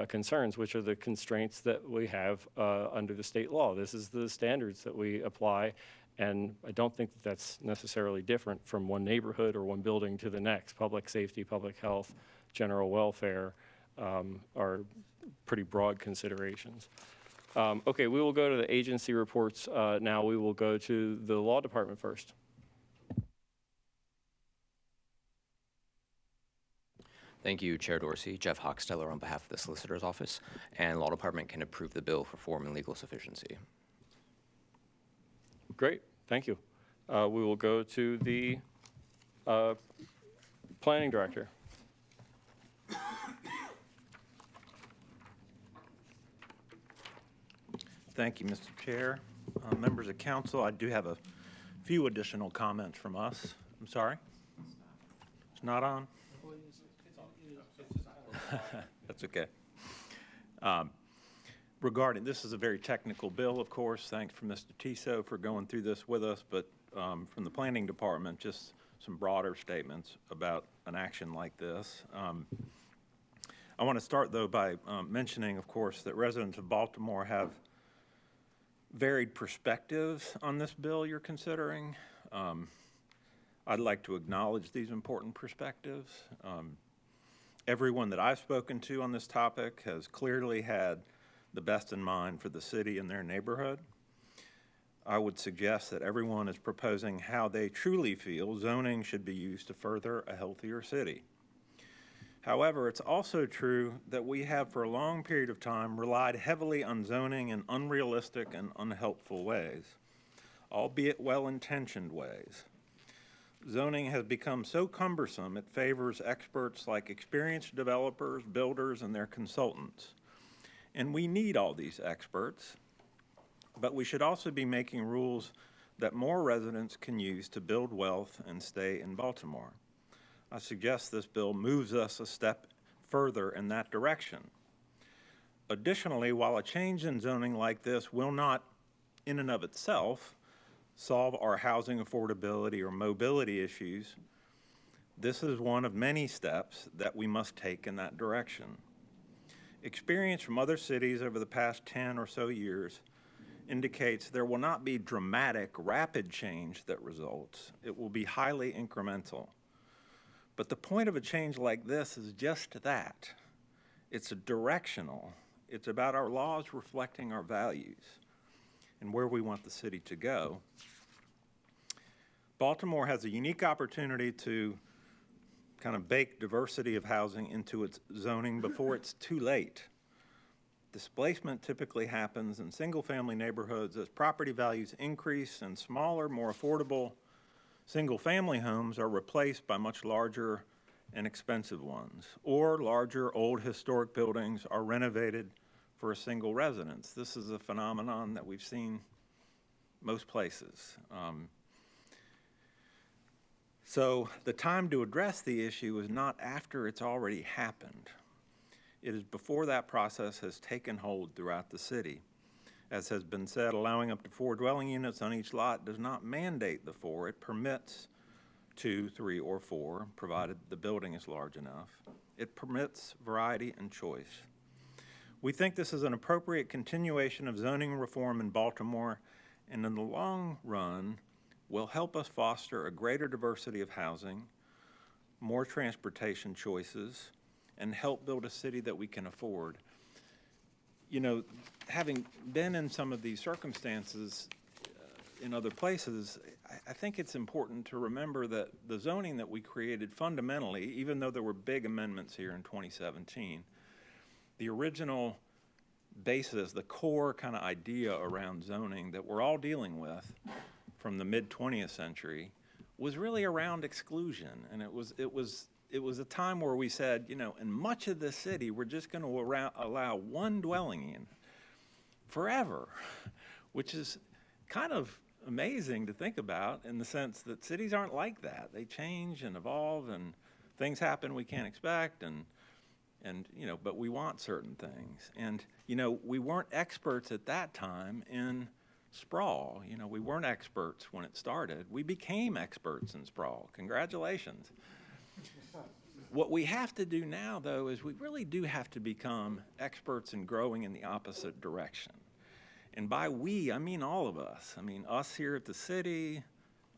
concerns, which are the constraints that we have under the state law. This is the standards that we apply. And I don't think that that's necessarily different from one neighborhood or one building to the next. Public safety, public health, general welfare are pretty broad considerations. Okay, we will go to the agency reports now. We will go to the law department first. Thank you, Chair Dorsey. Jeff Hochsteller on behalf of the Solicitor's Office, and Law Department can approve the bill for form and legal sufficiency. Great, thank you. We will go to the Planning Director. Thank you, Mr. Chair. Members of council, I do have a few additional comments from us. I'm sorry? It's not on? That's okay. Regarding, this is a very technical bill, of course. Thanks for Mr. Tiso for going through this with us, but from the planning department, just some broader statements about an action like this. I want to start, though, by mentioning, of course, that residents of Baltimore have varied perspectives on this bill you're considering. I'd like to acknowledge these important perspectives. Everyone that I've spoken to on this topic has clearly had the best in mind for the city and their neighborhood. I would suggest that everyone is proposing how they truly feel zoning should be used to further a healthier city. However, it's also true that we have for a long period of time relied heavily on zoning in unrealistic and unhelpful ways, albeit well-intentioned ways. Zoning has become so cumbersome it favors experts like experienced developers, builders, and their consultants. And we need all these experts, but we should also be making rules that more residents can use to build wealth and stay in Baltimore. I suggest this bill moves us a step further in that direction. Additionally, while a change in zoning like this will not, in and of itself, solve our housing affordability or mobility issues, this is one of many steps that we must take in that direction. Experience from other cities over the past 10 or so years indicates there will not be dramatic, rapid change that results. It will be highly incremental. But the point of a change like this is just that. It's directional. It's about our laws reflecting our values and where we want the city to go. Baltimore has a unique opportunity to kind of bake diversity of housing into its zoning before it's too late. Displacement typically happens in single-family neighborhoods as property values increase and smaller, more affordable single-family homes are replaced by much larger and expensive ones, or larger old historic buildings are renovated for a single residence. This is a phenomenon that we've seen most places. So the time to address the issue is not after it's already happened. It is before that process has taken hold throughout the city. As has been said, allowing up to 4 dwelling units on each lot does not mandate the 4. It permits 2, 3, or 4, provided the building is large enough. It permits variety and choice. We think this is an appropriate continuation of zoning reform in Baltimore, and in the long run will help us foster a greater diversity of housing, more transportation choices, and help build a city that we can afford. You know, having been in some of these circumstances in other places, I think it's important to remember that the zoning that we created fundamentally, even though there were big amendments here in 2017, the original basis, the core kind of idea around zoning that we're all dealing with from the mid-20th century was really around exclusion. And it was a time where we said, you know, in much of the city, we're just going to allow 1 dwelling unit forever, which is kind of amazing to think about in the sense that cities aren't like that. They change and evolve and things happen we can't expect and you know, but we want certain things. And, you know, we weren't experts at that time in sprawl. You know, we weren't experts when it started. We became experts in sprawl. Congratulations. What we have to do now, though, is we really do have to become experts in growing in the opposite direction. And by we, I mean all of us. I mean us here at the city,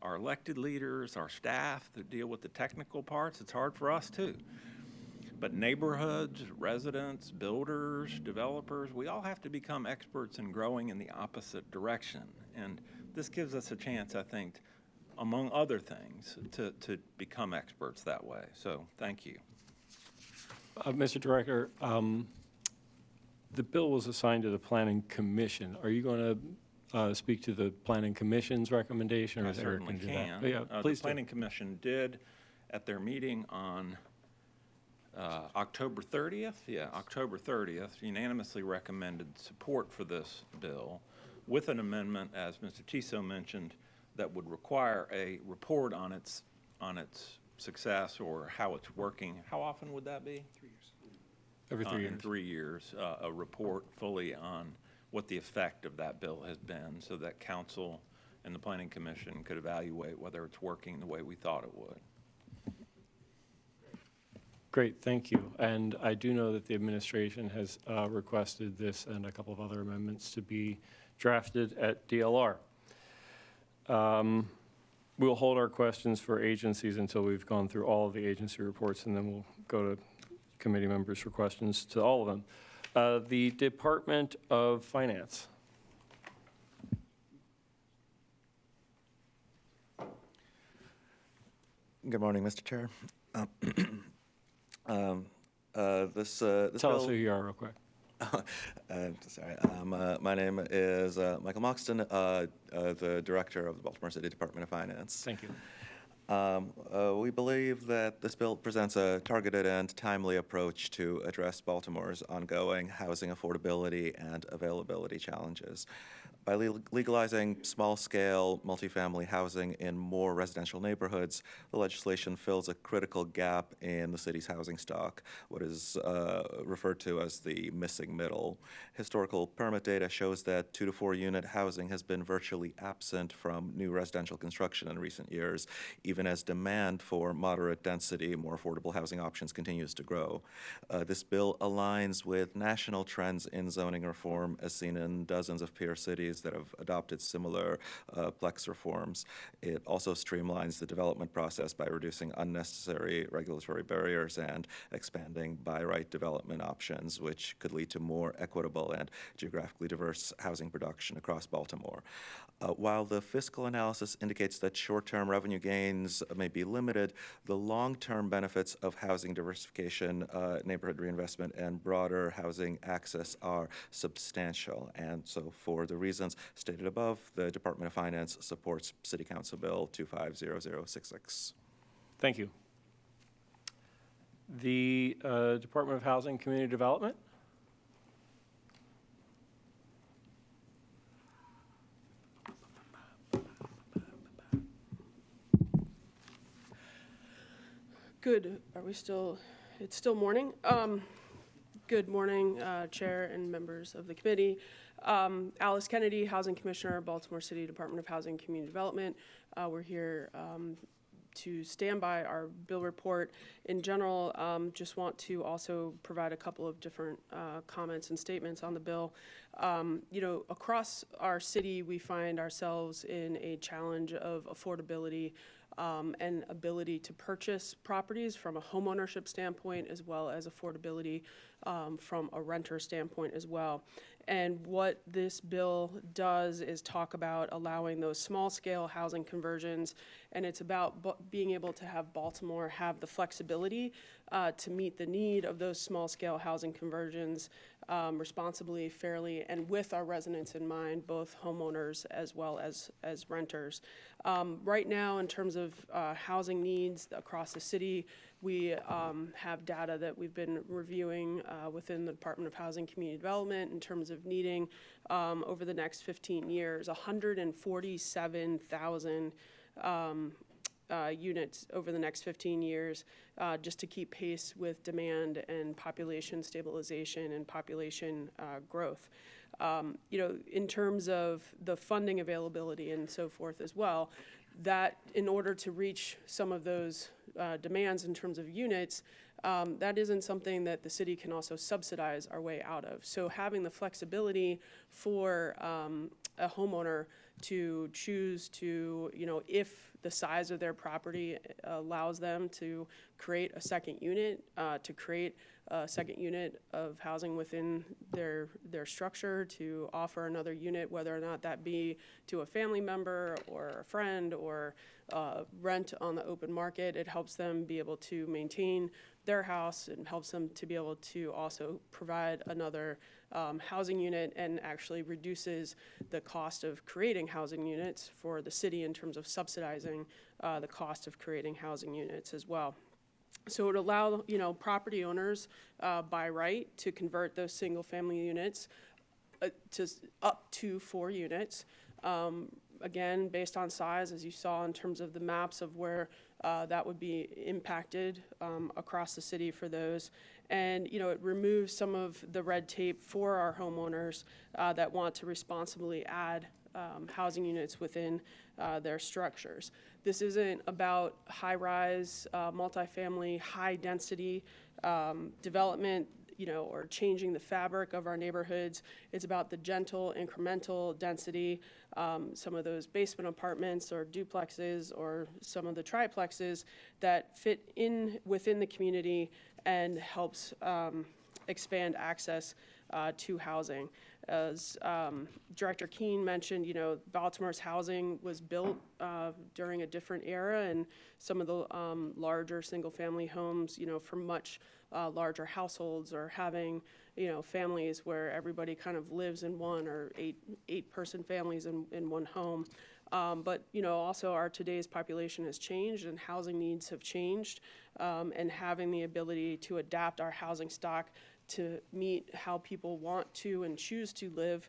our elected leaders, our staff that deal with the technical parts. It's hard for us, too. But neighborhoods, residents, builders, developers, we all have to become experts in growing in the opposite direction. And this gives us a chance, I think, among other things, to become experts that way. So thank you. Mr. Director, the bill was assigned to the Planning Commission. Are you going to speak to the Planning Commission's recommendation? Or I is Eric certainly gonna do that? can. Yeah, please The Planning Commission did, at their meeting on October 30th, October 30th, unanimously recommended support for this bill with an amendment, as Mr. Tiso mentioned, that would require a report on its success or how it's working. How often would that be? 3 years. Every 3 years. In 3 years, a report fully on what the effect of that bill has been so that council and the Planning Commission could evaluate whether it's working the way we thought it would. Great, thank you. And I do know that the administration has requested this and a couple of other amendments to be drafted at DLR. We'll hold our questions for agencies until we've gone through all of the agency reports, and then we'll go to committee members for questions to all of them. The Department of Finance. Good morning, Mr. Chair. This Tell us bill- who you are real quick. Sorry. My name is Michael Moxton, the Director of the Baltimore City Department of Finance. Thank you. We believe that this bill presents a targeted and timely approach to address Baltimore's ongoing housing affordability and availability challenges. By legalizing small-scale multifamily housing in more residential neighborhoods, the legislation fills a critical gap in the city's housing stock, what is referred to as the missing middle. Historical permit data shows that 2 to 4 unit housing has been virtually absent from new residential construction in recent years, even as demand for moderate density, more affordable housing options continues to grow. This bill aligns with national trends in zoning reform as seen in dozens of peer cities that have adopted similar Plex reforms. It also streamlines the development process by reducing unnecessary regulatory barriers and expanding by-right development options, which could lead to more equitable and geographically diverse housing production across Baltimore. While the fiscal analysis indicates that short-term revenue gains may be limited, the long-term benefits of housing diversification, neighborhood reinvestment, and broader housing access are substantial. And so for the reasons stated above, the Department of Finance supports City Council Bill 250066. Thank you. The Department of Housing and Community Development. Good. Are we still? It's still morning. Good morning, Chair and members of the committee. Alice Kennedy, Housing Commissioner, Baltimore City Department of Housing and Community Development. We're here to stand by our bill report. In general, just want to also provide a couple of different comments and statements on the bill. You know, across our city, we find ourselves in a challenge of affordability and ability to purchase properties from a homeownership standpoint, as well as affordability from a renter standpoint as well. And what this bill does is talk about allowing those small-scale housing conversions, and it's about being able to have Baltimore have the flexibility to meet the need of those small-scale housing conversions responsibly, fairly, and with our residents in mind, both homeowners as well as renters. Right now, in terms of housing needs across the city, we have data that we've been reviewing within the Department of Housing and Community Development in terms of needing over the next 15 years, 147,000 units over the next 15 years, just to keep pace with demand and population stabilization and population growth. You know, in terms of the funding availability and so forth as well, that in order to reach some of those demands in terms of units, that isn't something that the city can also subsidize our way out of. So having the flexibility for a homeowner to choose to, you know, if the size of their property allows them to create a second unit, to create a second unit of housing within their structure, to offer another unit, whether or not that be to a family member or a friend or rent on the open market. It helps them be able to maintain their house and helps them to be able to also provide another housing unit, and actually reduces the cost of creating housing units for the city in terms of subsidizing the cost of creating housing units as well. So it would allow, you know, property owners by right to convert those single family units to up to 4 units. Again, based on size, as you saw in terms of the maps of where that would be impacted across the city for those. And, you know, it removes some of the red tape for our homeowners that want to responsibly add housing units within their structures. This isn't about high-rise, multifamily, high-density development, you know, or changing the fabric of our neighborhoods. It's about the gentle, incremental density, some of those basement apartments or duplexes or some of the triplexes that fit in within the community and helps expand access to housing. as Director Keene mentioned, you know, Baltimore's housing was built during a different era, and some of the larger single-family homes, you know, for much larger households or having, you know, families where everybody kind of lives in one, or eight-person families in one home. But, you know, also our today's population has changed and housing needs have changed, and having the ability to adapt our housing stock to meet how people want to and choose to live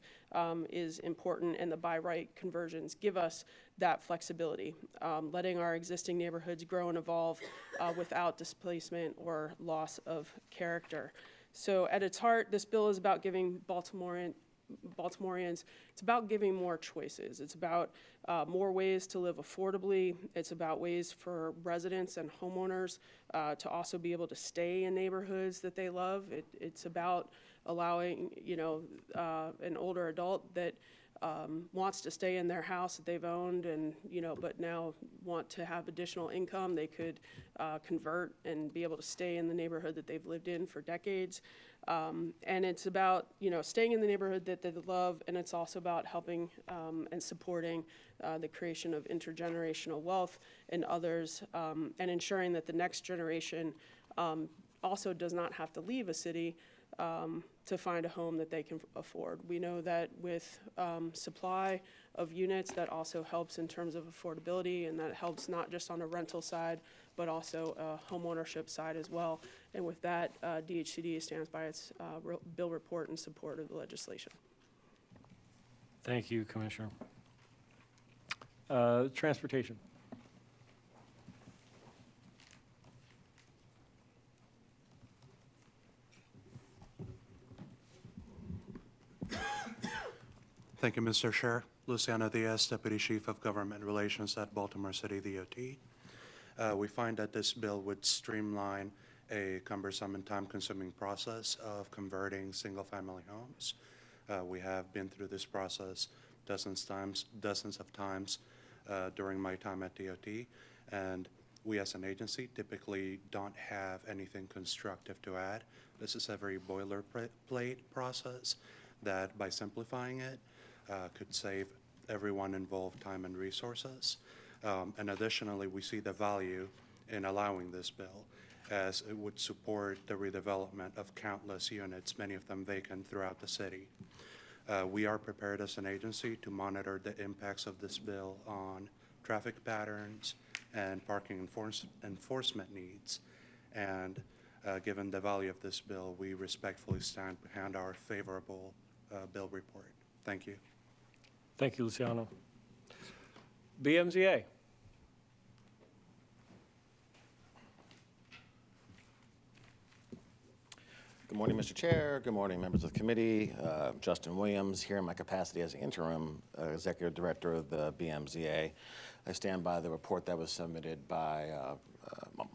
is important, and the by right conversions give us that flexibility, letting our existing neighborhoods grow and evolve without displacement or loss of character. So at its heart, this bill is about giving Baltimoreans, it's about giving more choices. It's about more ways to live affordably. It's about ways for residents and homeowners to also be able to stay in neighborhoods that they love. It's about allowing, you know, an older adult that wants to stay in their house that they've owned and, you know, but now want to have additional income. They could convert and be able to stay in the neighborhood that they've lived in for decades. And it's about, you know, staying in the neighborhood that they love, and it's also about helping and supporting the creation of intergenerational wealth in others, and ensuring that the next generation also does not have to leave a city to find a home that they can afford. We know that with supply of units, that also helps in terms of affordability, and that helps not just on a rental side, but also a home ownership side as well. And with that, DHCD stands by its bill report in support of the legislation. Thank you, Commissioner. Transportation. Thank you, Mr. Chair. Luciano Diaz, Deputy Chief of Government Relations at Baltimore City DOT. We find that this bill would streamline a cumbersome and time-consuming process of converting single-family homes. We have been through this process dozens of times during my time at DOT, and we as an agency typically don't have anything constructive to add. This is a very boilerplate process that, by simplifying it, could save everyone involved time and resources. And additionally, we see the value in allowing this bill, as it would support the redevelopment of countless units, many of them vacant throughout the city. We are prepared as an agency to monitor the impacts of this bill on traffic patterns and parking enforcement needs. And given the value of this bill, we respectfully stand behind our favorable bill report. Thank you. Thank you, Luciano. BMZA. Good morning, Mr. Chair. Good morning, members of the committee. Justin Williams, here in my capacity as interim executive director of the BMZA. I stand by the report that was submitted by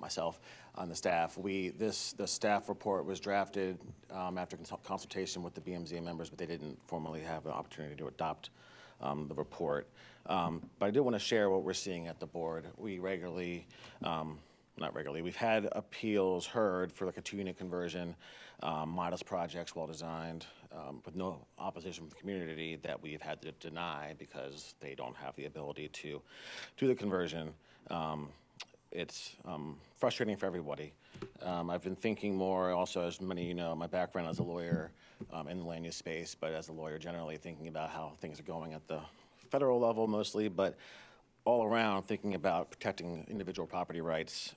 myself on the staff. The staff report was drafted after consultation with the BMZA members, but they didn't formally have an opportunity to adopt the report. But I do want to share what we're seeing at the board. We regularly, not regularly, we've had appeals heard for like a 2-unit conversion, modest projects, well-designed, with no opposition from the community that we've had to deny because they don't have the ability to do the conversion. It's frustrating for everybody. I've been thinking more also, as many of you know, my background as a lawyer in the land use space, but as a lawyer generally thinking about how things are going at the federal level mostly, but all around thinking about protecting individual property rights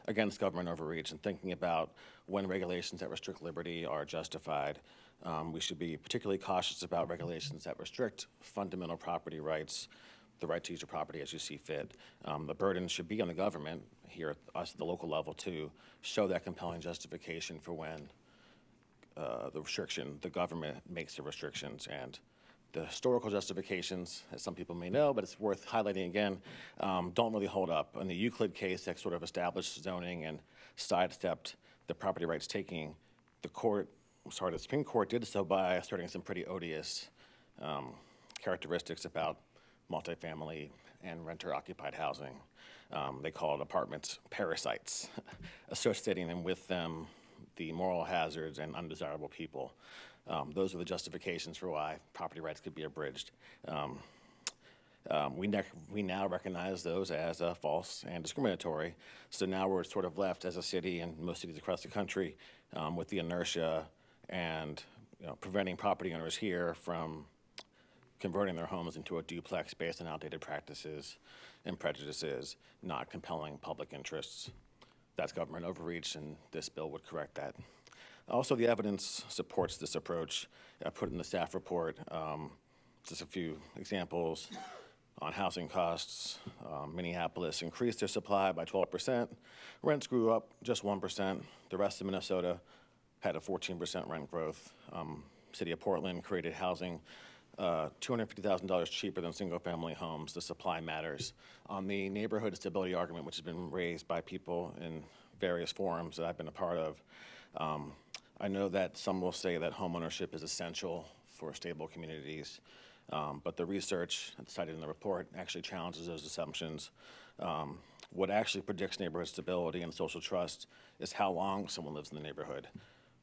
against government overreach, and thinking about when regulations that restrict liberty are justified. We should be particularly cautious about regulations that restrict fundamental property rights, the right to use your property as you see fit. The burden should be on the government here at us at the local level to show that compelling justification for when the government makes the restrictions. And the historical justifications, as some people may know, but it's worth highlighting again, don't really hold up. In the Euclid case that sort of established zoning and sidestepped the property rights taking, the Supreme Court did so by asserting some pretty odious characteristics about multifamily and renter-occupied housing. They called apartments parasites, associating them with them the moral hazards and undesirable people. Those are the justifications for why property rights could be abridged. We now recognize those as false and discriminatory. So now we're sort of left as a city and most cities across the country with the inertia and preventing property owners here from converting their homes into a duplex based on outdated practices and prejudices, not compelling public interests. That's government overreach, and this bill would correct that. Also, the evidence supports this approach. I put in the staff report just a few examples on housing costs. Minneapolis increased their supply by 12%. Rents grew up just 1%. The rest of Minnesota had a 14% rent growth. City of Portland created housing $250,000 cheaper than single-family homes. The supply matters. On the neighborhood stability argument, which has been raised by people in various forums that I've been a part of, I know that some will say that homeownership is essential for stable communities, but the research cited in the report actually challenges those assumptions. What actually predicts neighborhood stability and social trust is how long someone lives in the neighborhood,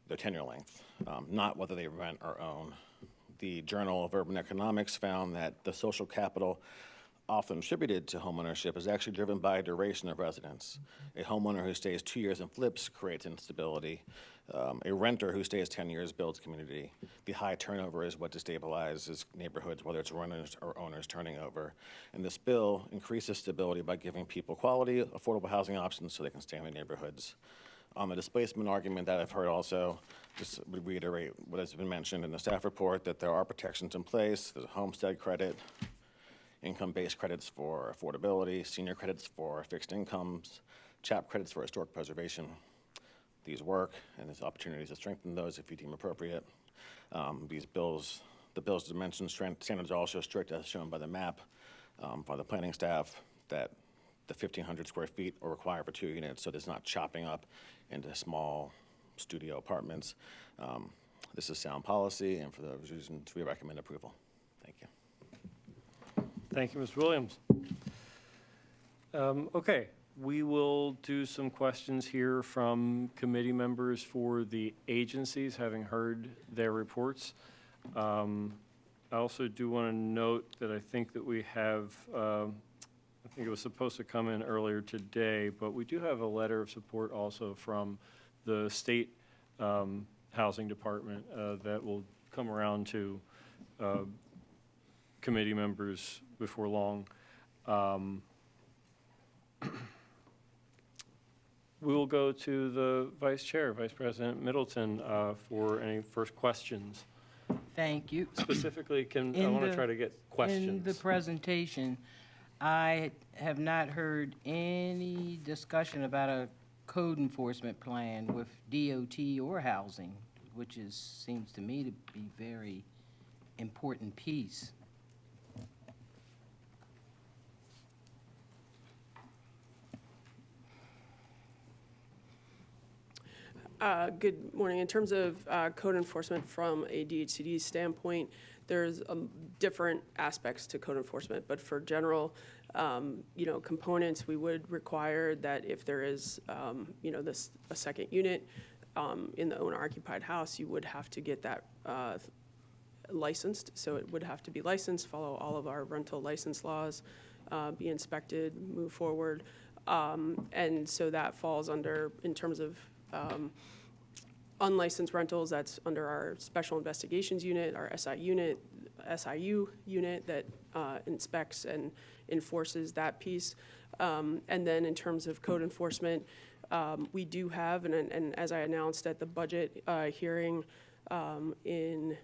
their tenure length, not whether they rent or own. The Journal of Urban Economics found that the social capital often attributed to homeownership is actually driven by duration of residence. A homeowner who stays 2 years and flips creates instability. A renter who stays 10 years builds community. The high turnover is what destabilizes neighborhoods, whether it's renters or owners turning over. And this bill increases stability by giving people quality, affordable housing options so they can stay in their neighborhoods. On the displacement argument that I've heard also, just would reiterate what has been mentioned in the staff report, that there are protections in place. There's a homestead credit, income-based credits for affordability, senior credits for fixed incomes, CHAP credits for historic preservation. These work, and there's opportunities to strengthen those if you deem appropriate. The bill's dimension standards are also strict, as shown by the map by the planning staff, that the 1,500 square feet are required for 2 units, so there's not chopping up into small studio apartments. This is sound policy, and for those reasons, we recommend approval. Thank you. Thank you, Mr. Williams. Okay, we will do some questions here from committee members for the agencies, having heard their reports. I also do want to note that I think that we have, I think it was supposed to come in earlier today, but we do have a letter of support also from the state housing department that will come around to committee members before long. We will go to the Vice Chair, Vice President Middleton, for any first questions. Thank you. Specifically, I want to try to get questions. In the presentation, I have not heard any discussion about a code enforcement plan with DOT or housing, which seems to me to be very important piece. Good morning. In terms of code enforcement from a DHCD standpoint, there's different aspects to code enforcement, but for general, components, we would require that if there is, a second unit in the owner-occupied house, you would have to get that licensed. So it would have to be licensed, follow all of our rental license laws, be inspected, move forward. And so that falls under, in terms of unlicensed rentals, that's under our Special Investigations Unit, our SIU unit that inspects and enforces that piece. And then in terms of code enforcement, we do have, and as I announced at the budget hearing in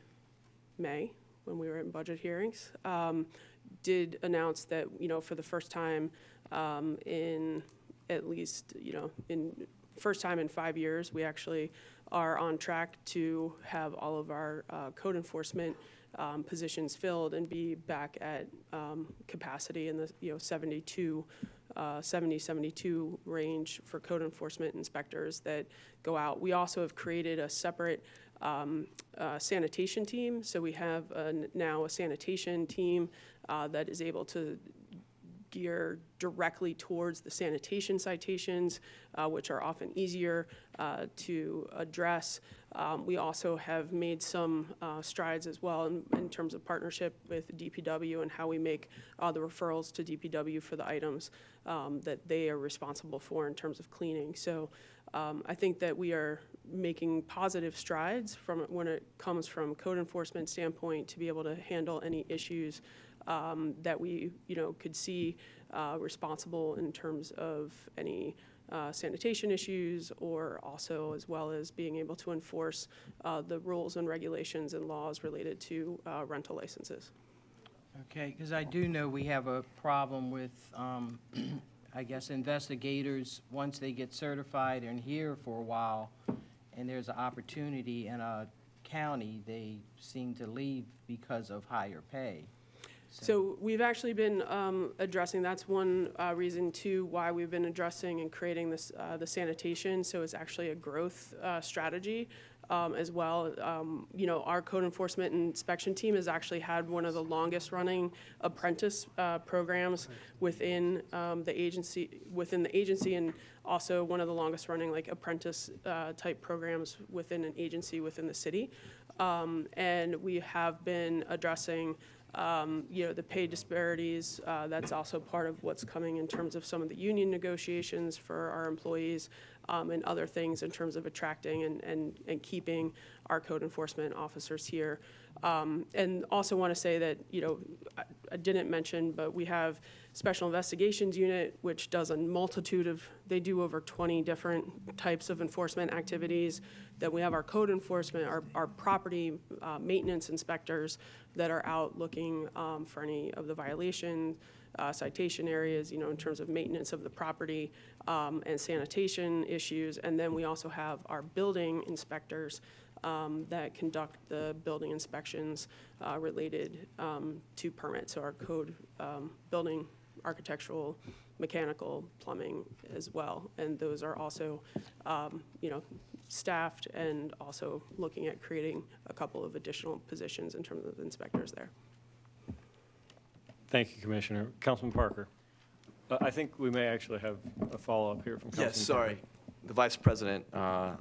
May, when we were in budget hearings, did announce that, for the first time in at least, first time in 5 years, we actually are on track to have all of our code enforcement positions filled and be back at capacity in the 72 range for code enforcement inspectors that go out. We also have created a separate sanitation team. So we have now a sanitation team that is able to gear directly towards the sanitation citations, which are often easier to address. We also have made some strides as well in terms of partnership with DPW and how we make the referrals to DPW for the items that they are responsible for in terms of cleaning. So I think that we are making positive strides from when it comes from code enforcement standpoint to be able to handle any issues that we, could see responsible in terms of any sanitation issues, or also as well as being able to enforce the rules and regulations and laws related to rental licenses. Okay, because I do know we have a problem with, I guess, investigators, once they get certified and here for a while, and there's an opportunity in a county, they seem to leave because of higher pay. So we've actually been addressing, that's one reason too why we've been addressing and creating this, the sanitation. So it's actually a growth strategy as well. Our code enforcement and inspection team has actually had one of the longest running apprentice programs within the agency, and also one of the longest running apprentice type programs within an agency within the city. And we have been addressing the pay disparities. That's also part of what's coming in terms of some of the union negotiations for our employees, and other things in terms of attracting and keeping our code enforcement officers here. And also want to say that, I didn't mention, but we have Special Investigations Unit, which does a multitude of, they do over 20 different types of enforcement activities. Then we have our code enforcement, our property maintenance inspectors that are out looking for any of the violation citation areas, in terms of maintenance of the property and sanitation issues. And then we also have our building inspectors that conduct the building inspections related to permits. So our code, building, architectural, mechanical, plumbing as well. And those are also, staffed, and also looking at creating a couple of additional positions in terms of inspectors there. Thank you, Commissioner. Councilman Parker. I think we may actually have a follow-up here from Councilman Yes, sorry. The Vice President, I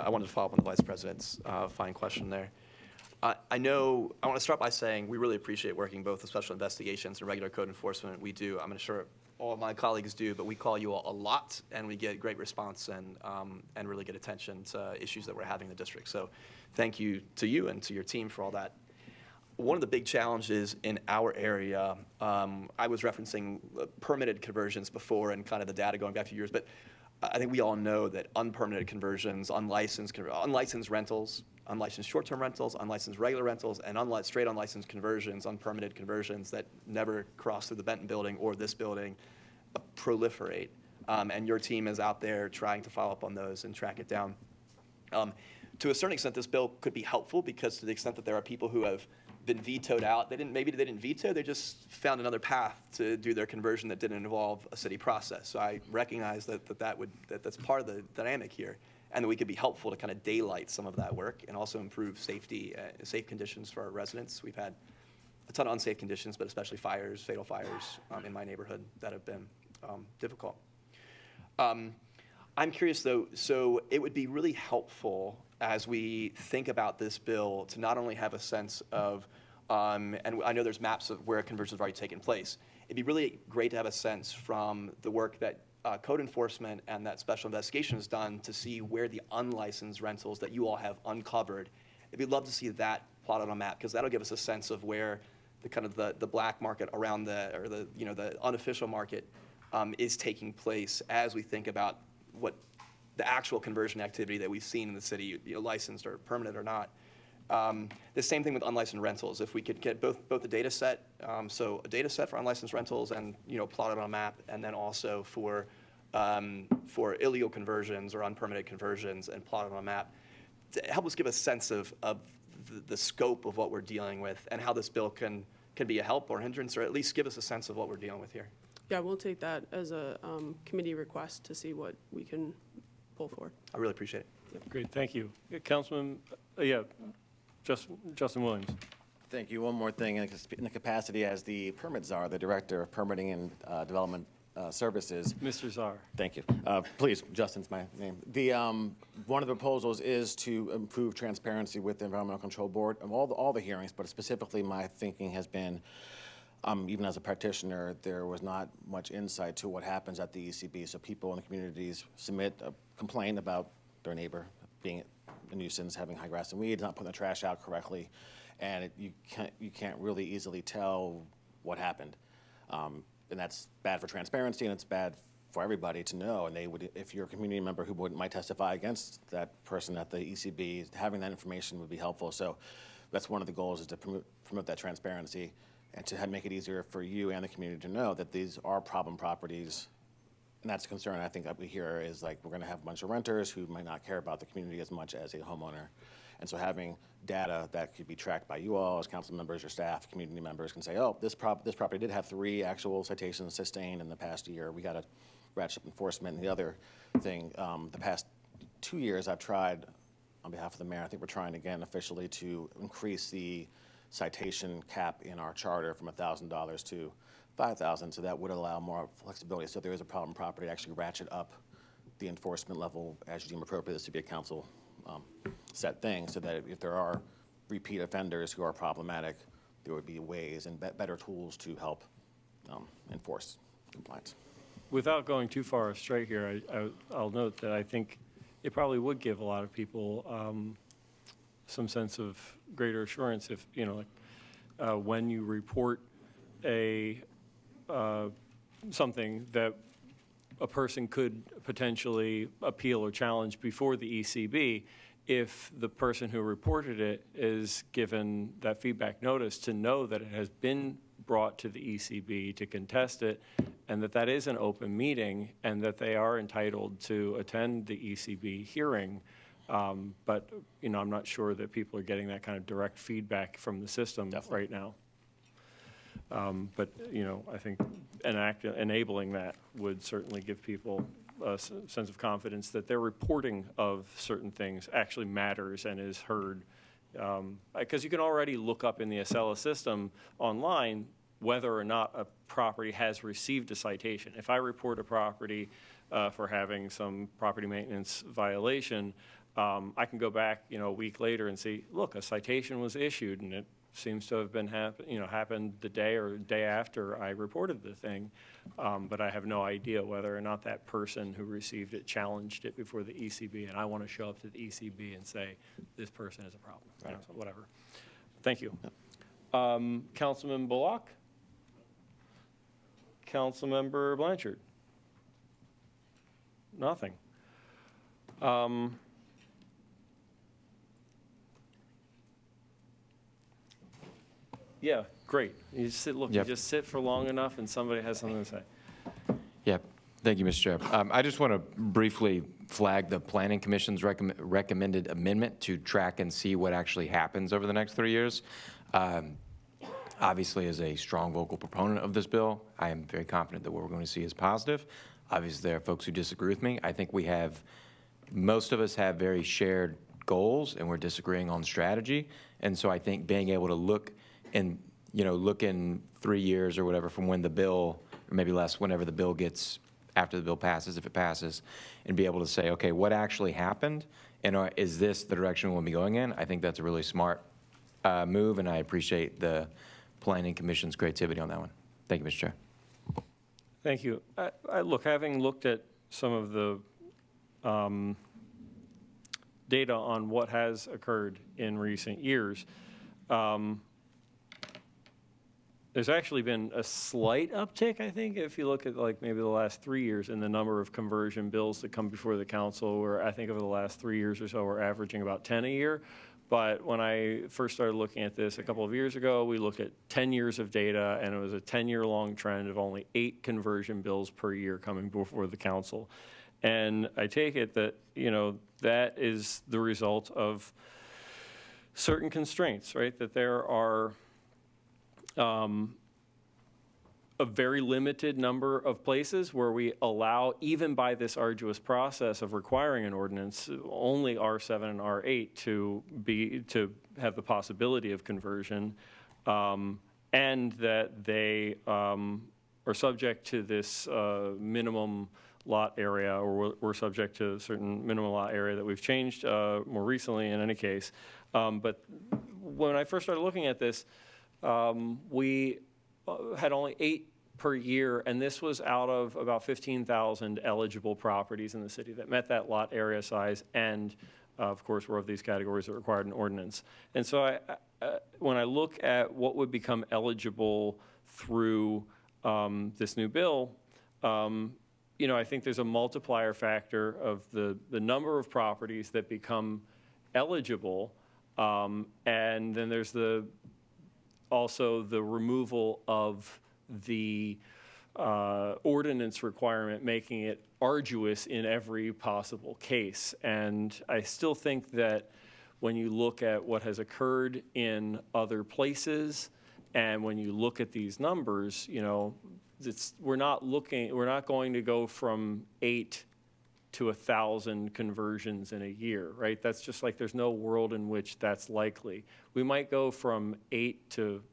wanted to follow up on the Vice President's fine question there. I want to start by saying we really appreciate working both with Special Investigations and regular code enforcement. We do. I'm sure all of my colleagues do, but we call you all a lot, and we get great response and really good attention to issues that we're having in the district. So thank you to you and to your team for all that. One of the big challenges in our area, I was referencing permitted conversions before and kind of the data going back a few years, but I think we all know that unpermitted conversions, unlicensed rentals, unlicensed short-term rentals, unlicensed regular rentals, and straight unlicensed conversions, unpermitted conversions that never cross through the Benton building or this building proliferate. And your team is out there trying to follow up on those and track it down. To a certain extent, this bill could be helpful because to the extent that there are people who have been vetoed out, maybe they didn't veto, they just found another path to do their conversion that didn't involve a city process. So I recognize that's part of the dynamic here, and that we could be helpful to kind of daylight some of that work and also improve safety, safe conditions for our residents. We've had a ton of unsafe conditions, but especially fires, fatal fires in my neighborhood that have been difficult. I'm curious though, so it would be really helpful as we think about this bill to not only have a sense of, and I know there's maps of where conversions have already taken place. It'd be really great to have a sense from the work that code enforcement and that special investigation has done to see where the unlicensed rentals that you all have uncovered. We'd love to see that plotted on a map, because that'll give us a sense of where the kind of the black market around the unofficial market is taking place as we think about what the actual conversion activity that we've seen in the city, licensed or permanent or not. The same thing with unlicensed rentals. If we could get both a data set, so a data set for unlicensed rentals and plotted on a map, and then also for illegal conversions or unpermitted conversions and plotted on a map, to help us give a sense of the scope of what we're dealing with and how this bill can be a help or hindrance, or at least give us a sense of what we're dealing with here. Yeah, we'll take that as a committee request to see what we can pull forward. I really appreciate it. Great, thank you. Councilman, Justin Williams. Thank you. One more thing, in the capacity as the permit czar, the Director of Permitting and Development Services. Mr. Czar. Thank you. Please, Justin's my name. One of the proposals is to improve transparency with the Environmental Control Board of all the hearings, but specifically my thinking has been, even as a practitioner, there was not much insight to what happens at the ECB. So people in the communities submit a complaint about their neighbor being a nuisance, having high grass and weeds, not putting the trash out correctly, and you can't really easily tell what happened. And that's bad for transparency, and it's bad for everybody to know. And they would, if you're a community member who might testify against that person at the ECB, having that information would be helpful. So that's one of the goals, is to promote that transparency and to make it easier for you and the community to know that these are problem properties. And that's a concern I think that we hear is, like, we're going to have a bunch of renters who might not care about the community as much as a homeowner. And so having data that could be tracked by you all as council members, your staff, community members can say, oh, this property did have 3 actual citations sustained in the past year. We got to ratchet up enforcement. And the other thing, the past 2 years I've tried, on behalf of the mayor, I think we're trying again officially to increase the citation cap in our charter from $1,000 to $5,000. So that would allow more flexibility. So if there is a problem property, actually ratchet up the enforcement level as you deem appropriate. This to be a council set thing, so that if there are repeat offenders who are problematic, there would be ways and better tools to help enforce compliance. Without going too far astray here, I'll note that I think it probably would give a lot of people some sense of greater assurance if, you know, like when you report something that a person could potentially appeal or challenge before the ECB, if the person who reported it is given that feedback notice, to know that it has been brought to the ECB to contest it, and that is an open meeting, and that they are entitled to attend the ECB hearing. But, you know, I'm not sure that people are getting that kind of direct feedback from the system right now. But, you know, I think enabling that would certainly give people a sense of confidence that their reporting of certain things actually matters and is heard. Because you can already look up in the Acela system online whether or not a property has received a citation. If I report a property for having some property maintenance violation, I can go back, you know, a week later and see, look, a citation was issued, and it seems to have been happened the day or day after I reported the thing, but I have no idea whether or not that person who received it challenged it before the ECB, and I want to show up to the ECB and say, this person is a problem, you know, so whatever. Thank you. Councilman Bullock? Councilmember Blanchard? Nothing. Yeah, great. You just sit, look, Yep. you just sit for long enough and somebody has something to say. Yep. Thank you, Mr. Chair. I just want to briefly flag the Planning Commission's recommended amendment to track and see what actually happens over the next 3 years. Obviously, as a strong vocal proponent of this bill, I am very confident that what we're going to see is positive. Obviously, there are folks who disagree with me. I think most of us have very shared goals, and we're disagreeing on strategy. And so I think being able to look in 3 years or whatever from when the bill, or maybe less, whenever the bill gets, after the bill passes, if it passes, and be able to say, okay, what actually happened, and is this the direction we want to be going in? I think that's a really smart move, and I appreciate the Planning Commission's creativity on that one. Thank you, Mr. Chair. Thank you. Look, having looked at some of the data on what has occurred in recent years, there's actually been a slight uptick, I think, if you look at like maybe the last 3 years in the number of conversion bills that come before the council, where I think over the last 3 years or so, we're averaging about 10 a year. But when I first started looking at this a couple of years ago, we looked at 10 years of data, and it was a 10-year-long trend of only 8 conversion bills per year coming before the council. And I take it that, you know, that is the result of certain constraints, right? That there are a very limited number of places where we allow, even by this arduous process of requiring an ordinance, only R7 and R8 to have the possibility of conversion. and that they are subject to this minimum lot area, or we're subject to a certain minimum lot area that we've changed more recently in any case. But when I first started looking at this, we had only 8 per year, and this was out of about 15,000 eligible properties in the city that met that lot area size, and of course, were of these categories that required an ordinance. And so when I look at what would become eligible through this new bill, you know, I think there's a multiplier factor of the number of properties that become eligible, and then there's also the removal of the ordinance requirement, making it arduous in every possible case. And I still think that when you look at what has occurred in other places, and when you look at these numbers, you know, we're not going to go from 8 to 1,000 conversions in a year, right? That's just like, there's no world in which that's likely. We might go from 8 to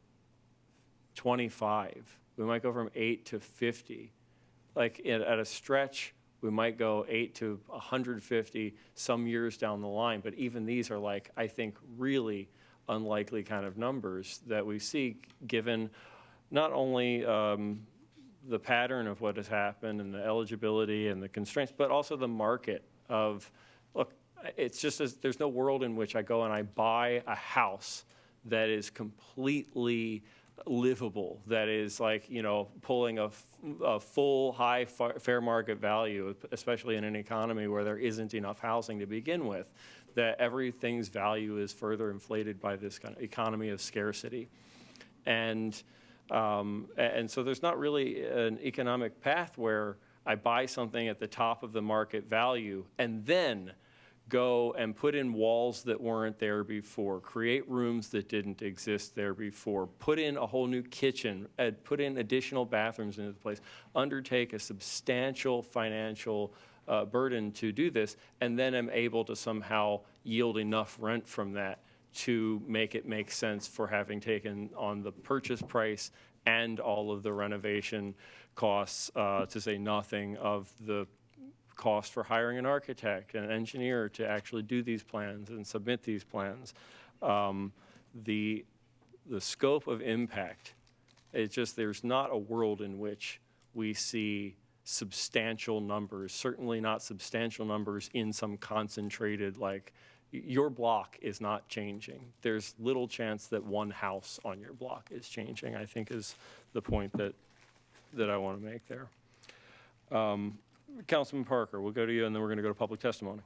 25. We might go from 8 to 50. Like at a stretch, we might go 8 to 150 some years down the line. But even these are, like, I think, really unlikely kind of numbers that we see, given not only the pattern of what has happened and the eligibility and the constraints, but also the market of, look, it's just as there's no world in which I go and I buy a house that is completely livable, that is, like, you know, pulling a full high fair market value, especially in an economy where there isn't enough housing to begin with, that everything's value is further inflated by this kind of economy of scarcity. And so there's not really an economic path where I buy something at the top of the market value and then go and put in walls that weren't there before, create rooms that didn't exist there before, put in a whole new kitchen, put in additional bathrooms into the place, undertake a substantial financial burden to do this, and then am able to somehow yield enough rent from that to make it make sense for having taken on the purchase price and all of the renovation costs, to say nothing of the cost for hiring an architect and an engineer to actually do these plans and submit these plans. The scope of impact, it's just, there's not a world in which we see substantial numbers, certainly not substantial numbers in some concentrated, like, your block is not changing. There's little chance that one house on your block is changing, I think, is the point that I want to make there. Councilman Parker, we'll go to you, and then we're going to go to public testimony.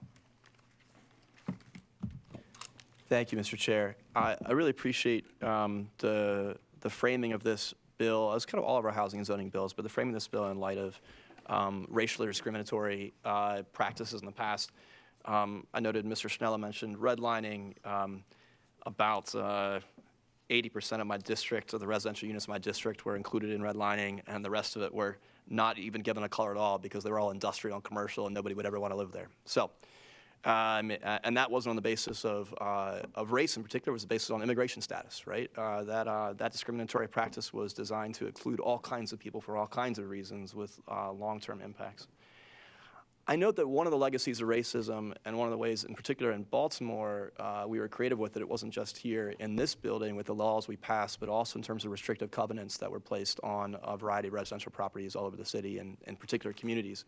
Thank you, Mr. Chair. I really appreciate the framing of this bill, as kind of all of our housing and zoning bills, but the framing of this bill in light of racially discriminatory practices in the past. I noted Mr. Schnella mentioned redlining. About 80% of my district, of the residential units in my district, were included in redlining, and the rest of it were not even given a color at all because they were all industrial and commercial, and nobody would ever want to live there. So, and that wasn't on the basis of race in particular. It was based on immigration status, right? That discriminatory practice was designed to exclude all kinds of people for all kinds of reasons with long-term impacts. I note that one of the legacies of racism, and one of the ways in particular in Baltimore we were creative with it wasn't just here in this building with the laws we passed, but also in terms of restrictive covenants that were placed on a variety of residential properties all over the city and in particular communities.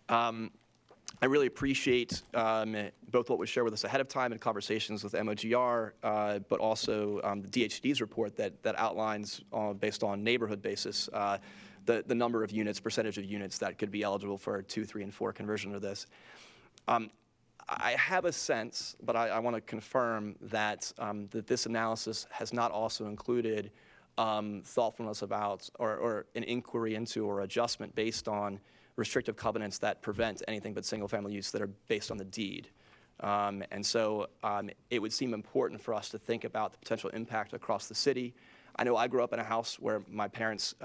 I really appreciate both what was shared with us ahead of time in conversations with MOGR, but also the DHD's report that outlines, based on neighborhood basis, the number of units, percentage of units that could be eligible for 2, 3, and 4 conversion of this. I have a sense, but I want to confirm that that this analysis has not also included thoughtfulness about or an inquiry into or adjustment based on restrictive covenants that prevent anything but single-family use that are based on the deed. And so it would seem important for us to think about the potential impact across the city. I know I grew up in a house where my parents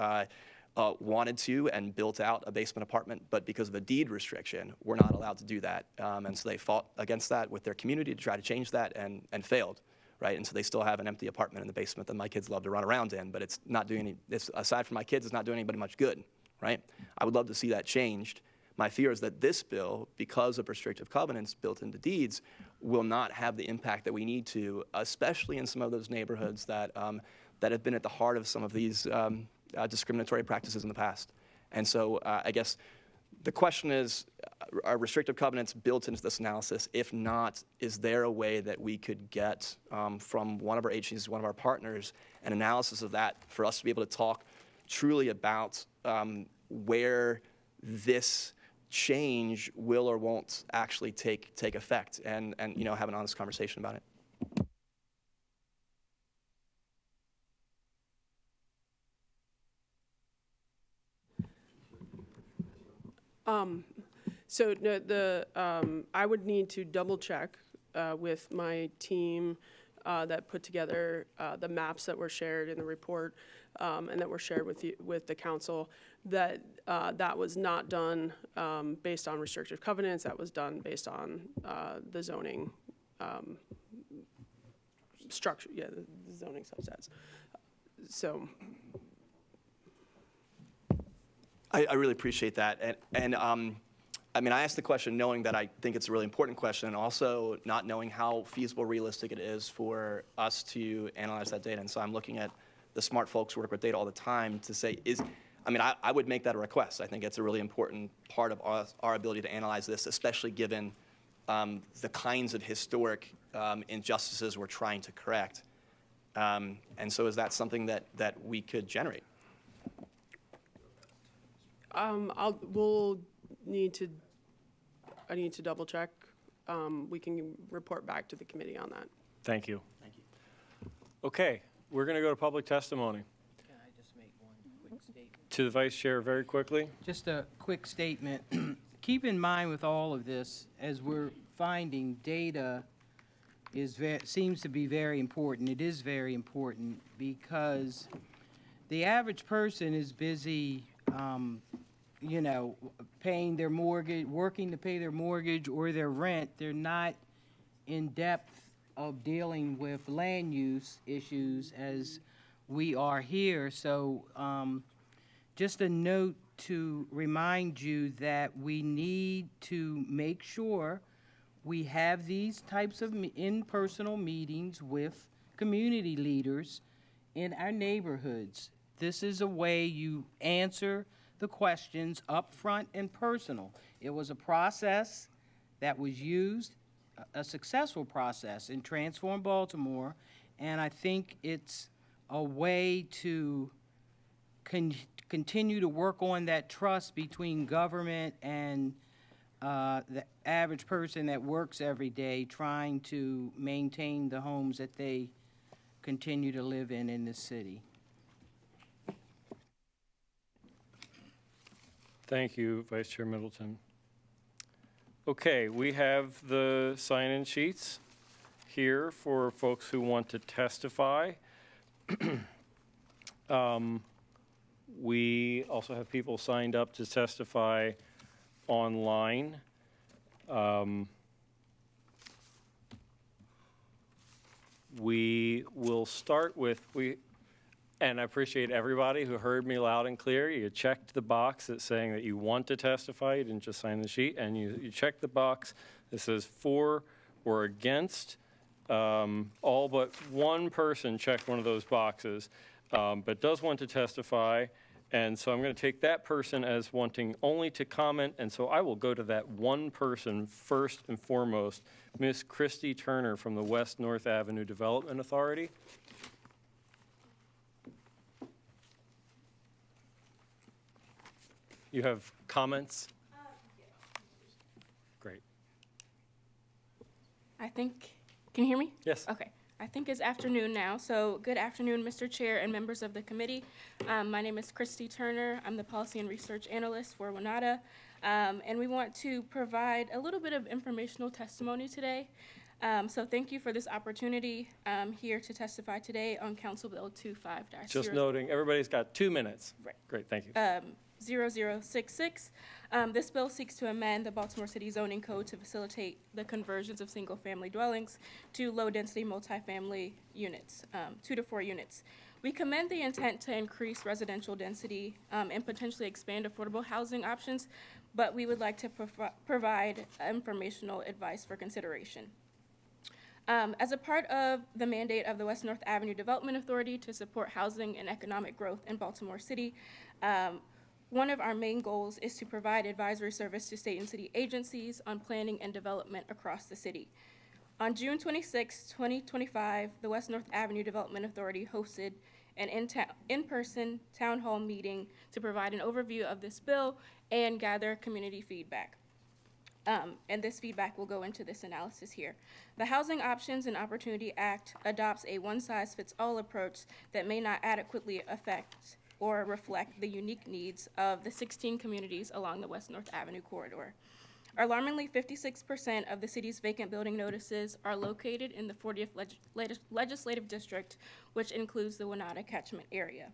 wanted to and built out a basement apartment, but because of a deed restriction, we're not allowed to do that. And so they fought against that with their community to try to change that and failed. right? And so they still have an empty apartment in the basement that my kids love to run around in, but it's not doing aside from my kids, it's not doing anybody much good, right? I would love to see that changed. My fear is that this bill, because of restrictive covenants built into deeds, will not have the impact that we need to, especially in some of those neighborhoods that, that have been at the heart of some of these discriminatory practices in the past. And so I guess the question is, are restrictive covenants built into this analysis? If not, is there a way that we could get from one of our agencies, one of our partners, an analysis of that for us to be able to talk truly about where this change will or won't actually take effect, and you know, have an honest conversation about it. So no, I would need to double check with my team that put together the maps that were shared in the report and that were shared with the council, that that was not done based on restrictive covenants. That was done based on the zoning structure, the zoning subsets. So I really appreciate that. And I mean, I asked the question knowing that I think it's a really important question, and also not knowing how feasible, realistic it is for us to analyze that data. And so I'm looking at the smart folks who work with data all the time to say, I mean, I would make that a request. I think it's a really important part of our ability to analyze this, especially given the kinds of historic injustices we're trying to correct. And so is that something that we could generate? I need to double check. We can report back to the committee on that. Thank you. Thank you. Okay, we're going to go to public testimony. Can I just make one quick statement? To the Vice Chair, very quickly. Just a quick statement. Keep in mind with all of this, as we're finding, data seems to be very important. It is very important because the average person is busy, you know, paying their mortgage, working to pay their mortgage or their rent. They're not in depth of dealing with land use issues as we are here. So just a note to remind you that we need to make sure we have these types of in-person meetings with community leaders in our neighborhoods. This is a way you answer the questions up front and personal. It was a process that was used, a successful process in Transform Baltimore, and I think it's a way to continue to work on that trust between government and the average person that works every day trying to maintain the homes that they continue to live in this city. Thank you, Vice Chair Middleton. Okay, we have the sign-in sheets here for folks who want to testify. We also have people signed up to testify online. We will start with, and I appreciate everybody who heard me loud and clear. You checked the box that's saying that you want to testify. You didn't just sign the sheet. And you checked the box that says for or against. All but one person checked one of those boxes, but does want to testify. And so I'm going to take that person as wanting only to comment. And so I will go to that one person first and foremost, Miss Christy Turner from the West North Avenue Development Authority. You have comments? Great. I think, can you hear me? Yes. Okay. I think it's afternoon now, so good afternoon, Mr. Chair and members of the committee. My name is Christy Turner. I'm the Policy and Research Analyst for WNADA, and we want to provide a little bit of informational testimony today. So thank you for this opportunity here to testify today on Council Bill 25-0. Just noting, everybody's got 2 minutes. Right. Great, thank you. 0066. This bill seeks to amend the Baltimore City zoning code to facilitate the conversions of single-family dwellings to low-density multifamily units, 2 to 4 units. We commend the intent to increase residential density and potentially expand affordable housing options, but we would like to provide informational advice for consideration. As a part of the mandate of the West North Avenue Development Authority to support housing and economic growth in Baltimore City, one of our main goals is to provide advisory service to state and city agencies on planning and development across the city. On June 26, 2025, the West North Avenue Development Authority hosted an in-person town hall meeting to provide an overview of this bill and gather community feedback. And this feedback will go into this analysis here. The Housing Options and Opportunity Act adopts a one-size-fits-all approach that may not adequately affect or reflect the unique needs of the 16 communities along the West North Avenue corridor. Alarmingly, 56% of the city's vacant building notices are located in the 40th Legislative District, which includes the Wenata catchment area.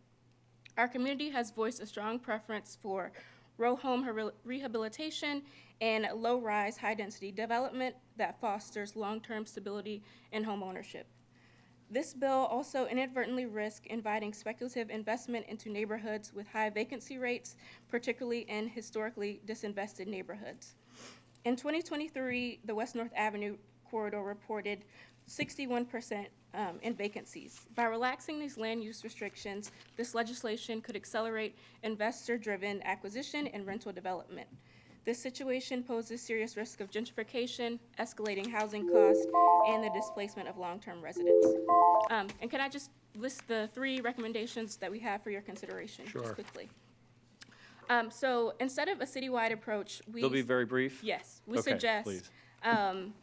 Our community has voiced a strong preference for row home rehabilitation and low-rise, high-density development that fosters long-term stability in home ownership. This bill also inadvertently risks inviting speculative investment into neighborhoods with high vacancy rates, particularly in historically disinvested neighborhoods. In 2023, the West North Avenue corridor reported 61% in vacancies. By relaxing these land use restrictions, this legislation could accelerate investor-driven acquisition and rental development. This situation poses serious risk of gentrification, escalating housing costs, and the displacement of long-term residents. And can I just list the 3 recommendations that we have for your consideration? Sure. Just quickly. So instead of a citywide approach, They'll be very brief? Yes, we Okay, suggest please.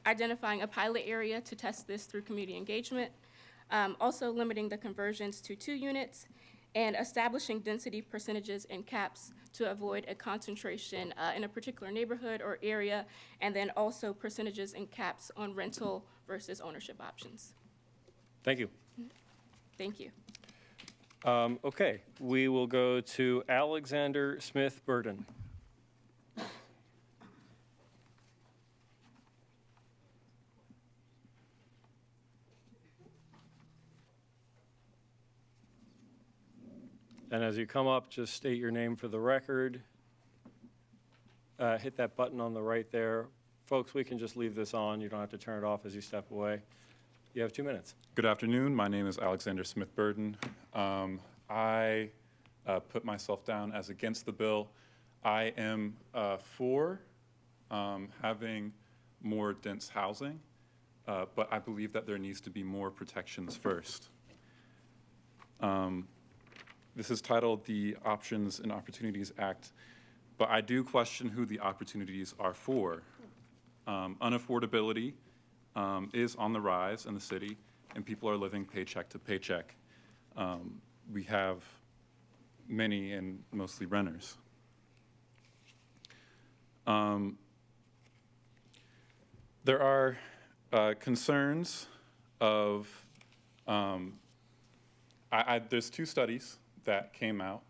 identifying a pilot area to test this through community engagement, also limiting the conversions to 2 units, and establishing density percentages and caps to avoid a concentration in a particular neighborhood or area, and then also percentages and caps on rental versus ownership options. Thank you. Thank you. Okay, we will go to Alexander Smith Burden. And as you come up, just state your name for the record. Hit that button on the right there. Folks, we can just leave this on. You don't have to turn it off as you step away. You have 2 minutes. Good afternoon. My name is Alexander Smith Burden. I put myself down as against the bill. I am for having more dense housing, but I believe that there needs to be more protections first. This is titled the Options and Opportunities Act, but I do question who the opportunities are for. Unaffordability is on the rise in the city, and people are living paycheck to paycheck. We have many and mostly renters. There are concerns of, there's 2 studies that came out.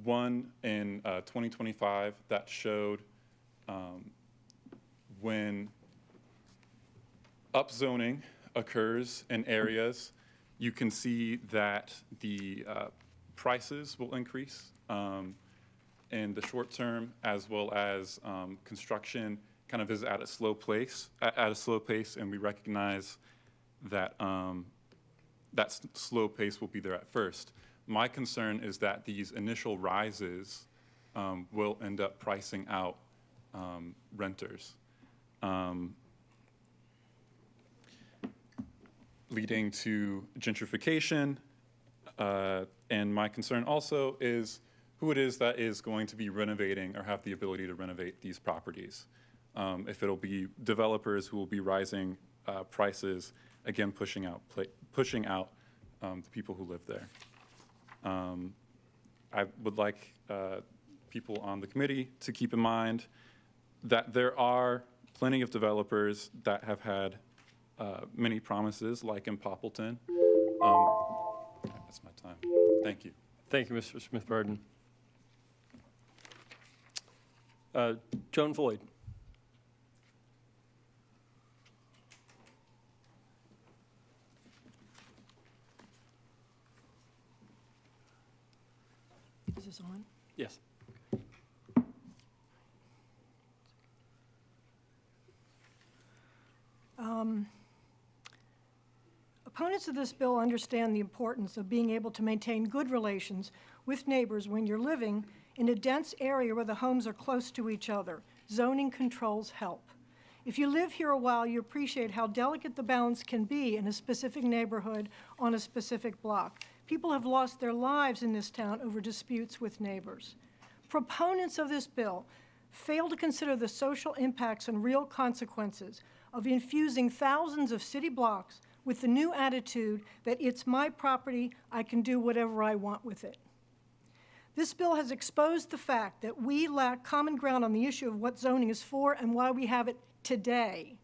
One in 2025 that showed when upzoning occurs in areas, you can see that the prices will increase in the short term, as well as construction kind of is at a slow pace, and we recognize that that slow pace will be there at first. My concern is that these initial rises will end up pricing out renters, leading to gentrification. And my concern also is who it is that is going to be renovating or have the ability to renovate these properties. If it'll be developers who will be rising prices, again, pushing out the people who live there. I would like people on the committee to keep in mind that there are plenty of developers that have had many promises, like in Poppleton. That's my time. Thank you. Thank you, Mr. Smith-Barton. Joan Floyd. Is this on? Yes. Opponents of this bill understand the importance of being able to maintain good relations with neighbors when you're living in a dense area where the homes are close to each other. Zoning controls help. If you live here a while, you appreciate how delicate the balance can be in a specific neighborhood on a specific block. People have lost their lives in this town over disputes with neighbors. Proponents of this bill fail to consider the social impacts and real consequences of infusing thousands of city blocks with the new attitude that it's my property, I can do whatever I want with it. This bill has exposed the fact that we lack common ground on the issue of what zoning is for and why we have it today.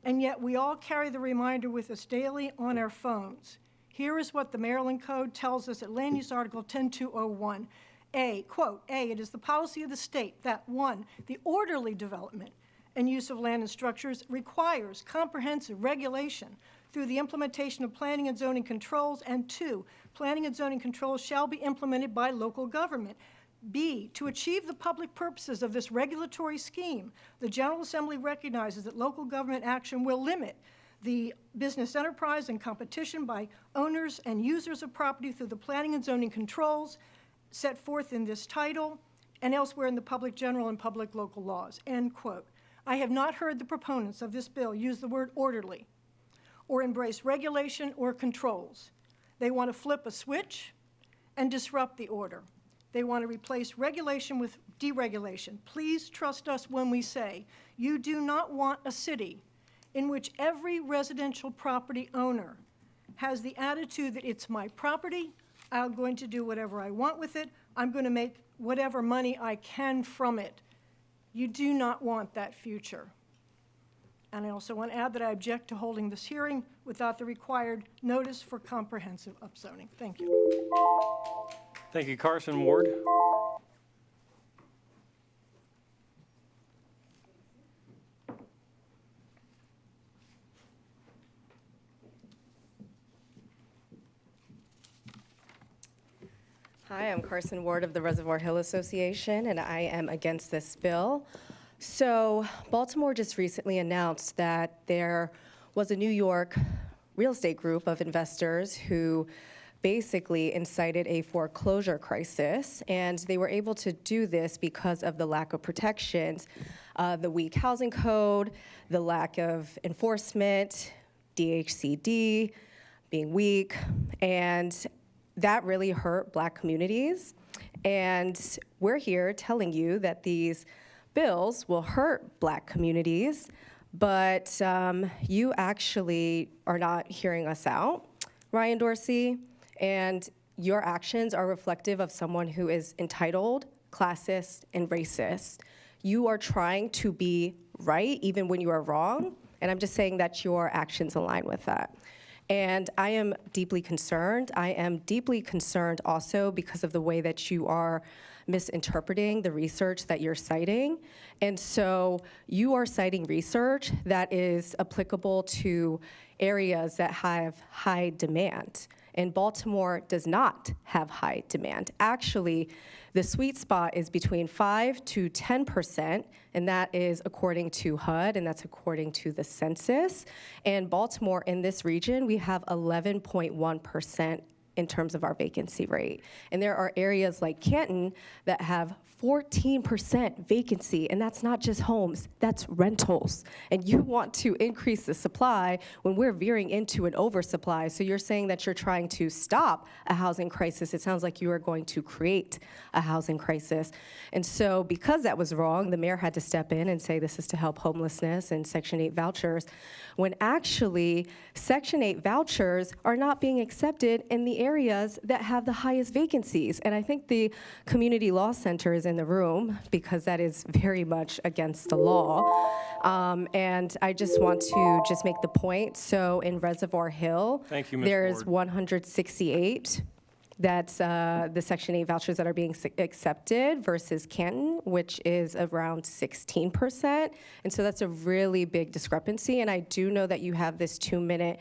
And yet we all carry the reminder with us daily on our phones. Here is what the Maryland Code tells us at Land Use Article 10201. Quote, it is the policy of the state that, 1, the orderly development and use of land and structures requires comprehensive regulation through the implementation of planning and zoning controls, and 2, planning and zoning controls shall be implemented by local government. B, to achieve the public purposes of this regulatory scheme, the General Assembly recognizes that local government action will limit the business enterprise and competition by owners and users of property through the planning and zoning controls set forth in this title and elsewhere in the public general and public local laws, end quote. I have not heard the proponents of this bill use the word orderly or embrace regulation or controls. They want to flip a switch and disrupt the order. They want to replace regulation with deregulation. Please trust us when we say you do not want a city in which every residential property owner has the attitude that it's my property, I'm going to do whatever I want with it, I'm going to make whatever money I can from it. You do not want that future. And I also want to add that I object to holding this hearing without the required notice for comprehensive upzoning. Thank you. Thank you, Carson Ward. Hi, I'm Carson Ward of the Reservoir Hill Association, and I am against this bill. So Baltimore just recently announced that there was a New York real estate group of investors who basically incited a foreclosure crisis, and they were able to do this because of the lack of protections, the weak housing code, the lack of enforcement, DHCD being weak, and that really hurt Black communities. And we're here telling you that these bills will hurt Black communities, but you actually are not hearing us out, Ryan Dorsey, and your actions are reflective of someone who is entitled, classist, and racist. You are trying to be right even when you are wrong, and I'm just saying that your actions align with that. And I am deeply concerned. I am deeply concerned also because of the way that you are misinterpreting the research that you're citing. And so you are citing research that is applicable to areas that have high demand. And Baltimore does not have high demand. Actually, the sweet spot is between 5 to 10%, and that is according to HUD, and that's according to the census. And Baltimore, in this region, we have 11.1% in terms of our vacancy rate. And there are areas like Canton that have 14% vacancy, and that's not just homes, that's rentals. And you want to increase the supply when we're veering into an oversupply. So you're saying that you're trying to stop a housing crisis. It sounds like you are going to create a housing crisis. And so because that was wrong, the mayor had to step in and say this is to help homelessness and Section 8 vouchers, when actually Section 8 vouchers are not being accepted in the areas that have the highest vacancies. And I think the Community Law Center is in the room because that is very much against the law. And I just want to just make the point. So in Reservoir Hill, Thank you, Ms. there's Ward. 168 That's the Section 8 vouchers that are being accepted versus Canton, which is around 16%. And so that's a really big discrepancy. And I do know that you have this 2-minute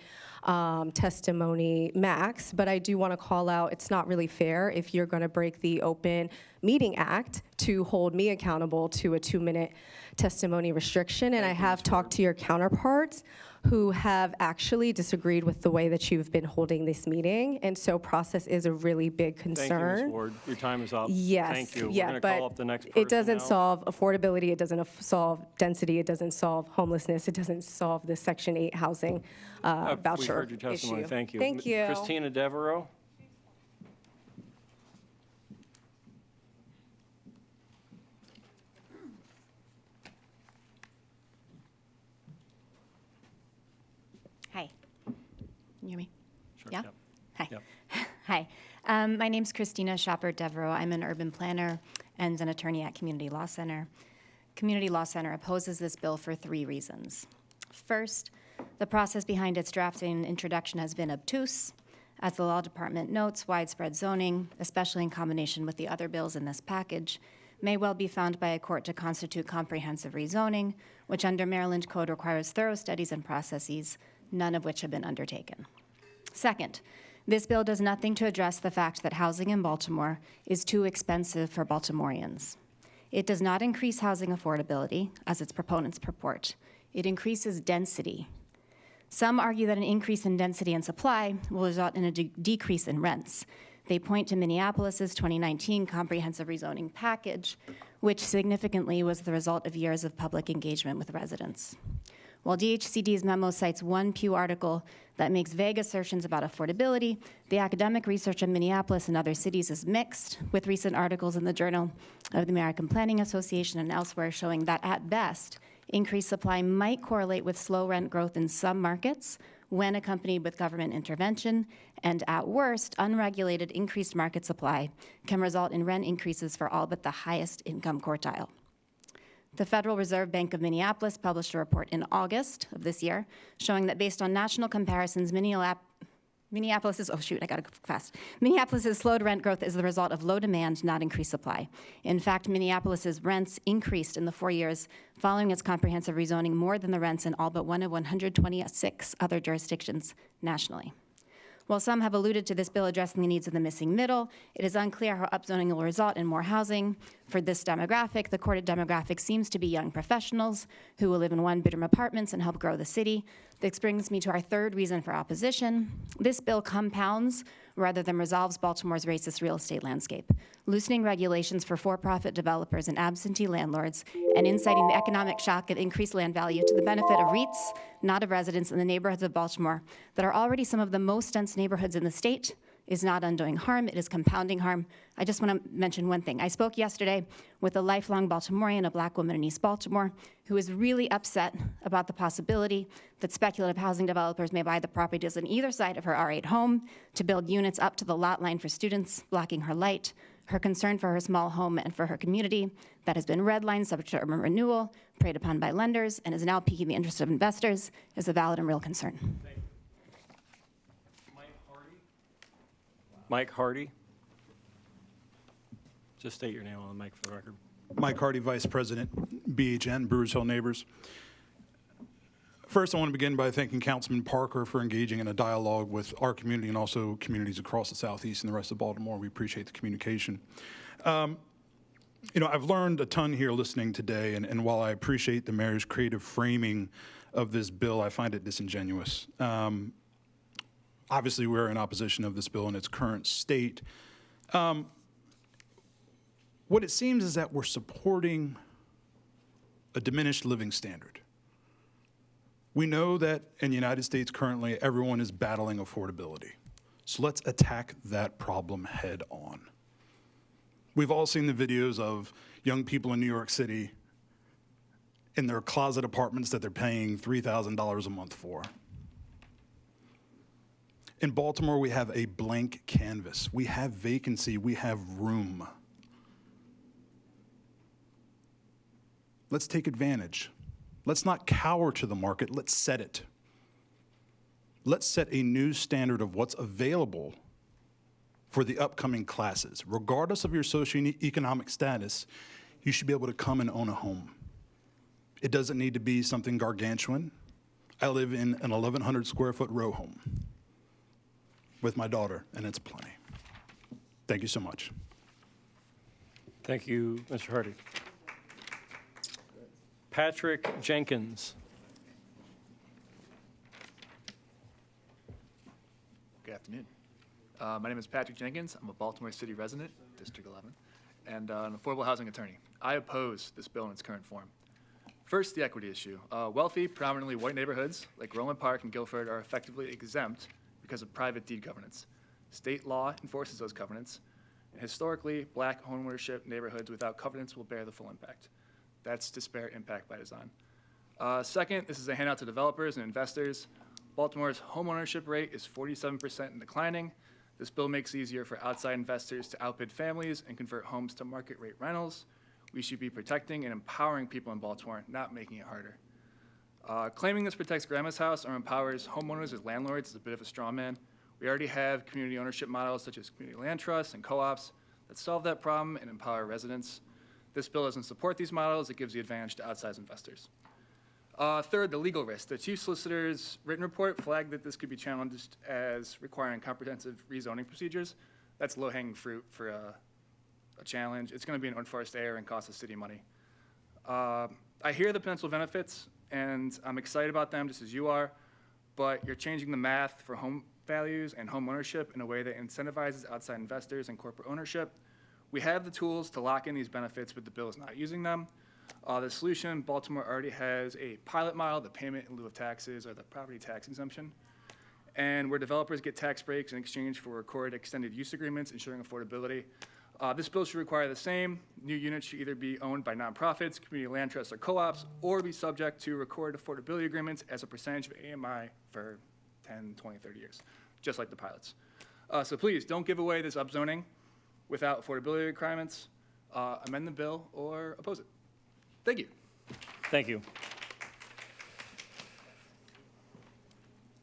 testimony max, but I do want to call out it's not really fair if you're going to break the Open Meeting Act to hold me accountable to a 2-minute testimony restriction. And I have talked to your counterparts who have actually disagreed with the way that you've been holding this meeting. And so process is a really big concern. Thank you, Ms. Ward. Your time is up. Yes. Thank you. Yeah, We're going to but call up the next person it doesn't now. solve affordability, it doesn't solve density, it doesn't solve homelessness, it doesn't solve the Section 8 housing We've voucher heard your testimony. issue. Thank you. Thank you. Christina Devereaux? Hi. Can you hear me? Sure. Yeah? Yep. Hi. Yep. Hi. My name's Christina Shopper Devereaux. I'm an urban planner and an attorney at Community Law Center. Community Law Center opposes this bill for 3 reasons. First, the process behind its drafting and introduction has been obtuse. As the Law Department notes, widespread zoning, especially in combination with the other bills in this package, may well be found by a court to constitute comprehensive rezoning, which under Maryland Code requires thorough studies and processes, none of which have been undertaken. Second, this bill does nothing to address the fact that housing in Baltimore is too expensive for Baltimoreans. It does not increase housing affordability, as its proponents purport. It increases density. Some argue that an increase in density and supply will result in a decrease in rents. They point to Minneapolis's 2019 comprehensive rezoning package, which significantly was the result of years of public engagement with residents. While DHCD's memo cites one Pew article that makes vague assertions about affordability, the academic research in Minneapolis and other cities is mixed, with recent articles in the Journal of the American Planning Association and elsewhere showing that, at best, increased supply might correlate with slow rent growth in some markets when accompanied with government intervention, and at worst, unregulated increased market supply can result in rent increases for all but the highest income quartile. The Federal Reserve Bank of Minneapolis published a report in August of this year showing that based on national comparisons, Minneapolis's slowed rent growth is the result of low demand, not increased supply. In fact, Minneapolis's rents increased in the 4 years following its comprehensive rezoning more than the rents in all but one of 126 other jurisdictions nationally. While some have alluded to this bill addressing the needs of the missing middle, it is unclear how upzoning will result in more housing. For this demographic, the courted demographic seems to be young professionals who will live in one-bedroom apartments and help grow the city. This brings me to our third reason for opposition. This bill compounds rather than resolves Baltimore's racist real estate landscape, loosening regulations for for-profit developers and absentee landlords, and inciting the economic shock of increased land value to the benefit of REITs, not of residents in the neighborhoods of Baltimore that are already some of the most dense neighborhoods in the state, is not undoing harm, it is compounding harm. I just want to mention one thing. I spoke yesterday with a lifelong Baltimorean, a Black woman in East Baltimore, who is really upset about the possibility that speculative housing developers may buy the properties on either side of her R8 home to build units up to the lot line for students, blocking her light. Her concern for her small home and for her community that has been redlined, subject to urban renewal, preyed upon by lenders, and is now piquing the interest of investors is a valid and real concern. Mike Hardy? Just state your name on the mic for the record. Mike Hardy, Vice President, BHN, Brewers Hill Neighbors. First, I want to begin by thanking Councilman Parker for engaging in a dialogue with our community and also communities across the Southeast and the rest of Baltimore. We appreciate the communication. You know, I've learned a ton here listening today, and while I appreciate the mayor's creative framing of this bill, I find it disingenuous. Obviously, we're in opposition of this bill in its current state. What it seems is that we're supporting a diminished living standard. We know that in the United States currently, everyone is battling affordability. So let's attack that problem head on. We've all seen the videos of young people in New York City in their closet apartments that they're paying $3,000 a month for. In Baltimore, we have a blank canvas. We have vacancy, we have room. Let's take advantage. Let's not cower to the market, let's set it. Let's set a new standard of what's available for the upcoming classes. Regardless of your socioeconomic status, you should be able to come and own a home. It doesn't need to be something gargantuan. I live in an 1,100 square foot row home with my daughter, and it's plenty. Thank you so much. Thank you, Mr. Hardy. Patrick Jenkins. Good afternoon. My name is Patrick Jenkins. I'm a Baltimore City resident, District 11, and an affordable housing attorney. I oppose this bill in its current form. First, the equity issue. Wealthy, predominantly white neighborhoods like Roland Park and Guilford are effectively exempt because of private deed covenants. State law enforces those covenants, and historically, black homeownership neighborhoods without covenants will bear the full impact. That's disparate impact by design. Second, this is a handout to developers and investors. Baltimore's homeownership rate is 47% and declining. This bill makes it easier for outside investors to outbid families and convert homes to market rate rentals. We should be protecting and empowering people in Baltimore, not making it harder. Claiming this protects grandma's house or empowers homeowners as landlords is a bit of a straw man. We already have community ownership models such as community land trusts and co-ops that solve that problem and empower residents. This bill doesn't support these models. It gives the advantage to outside investors. Third, the legal risk. The Chief Solicitor's written report flagged that this could be challenged as requiring comprehensive rezoning procedures. That's low-hanging fruit for a challenge. It's going to be an unforced error and cost the city money. I hear the potential benefits, and I'm excited about them just as you are, but you're changing the math for home values and home ownership in a way that incentivizes outside investors and corporate ownership. We have the tools to lock in these benefits, but the bill is not using them. The solution, Baltimore already has a pilot model, the payment in lieu of taxes or the property tax exemption, and where developers get tax breaks in exchange for recorded extended use agreements ensuring affordability. This bill should require the same. New units should either be owned by nonprofits, community land trusts, or co-ops, or be subject to recorded affordability agreements as a percentage of AMI for 10, 20, 30 years, just like the pilots. So please, don't give away this upzoning without affordability requirements. Amend the bill or oppose it. Thank you. Thank you.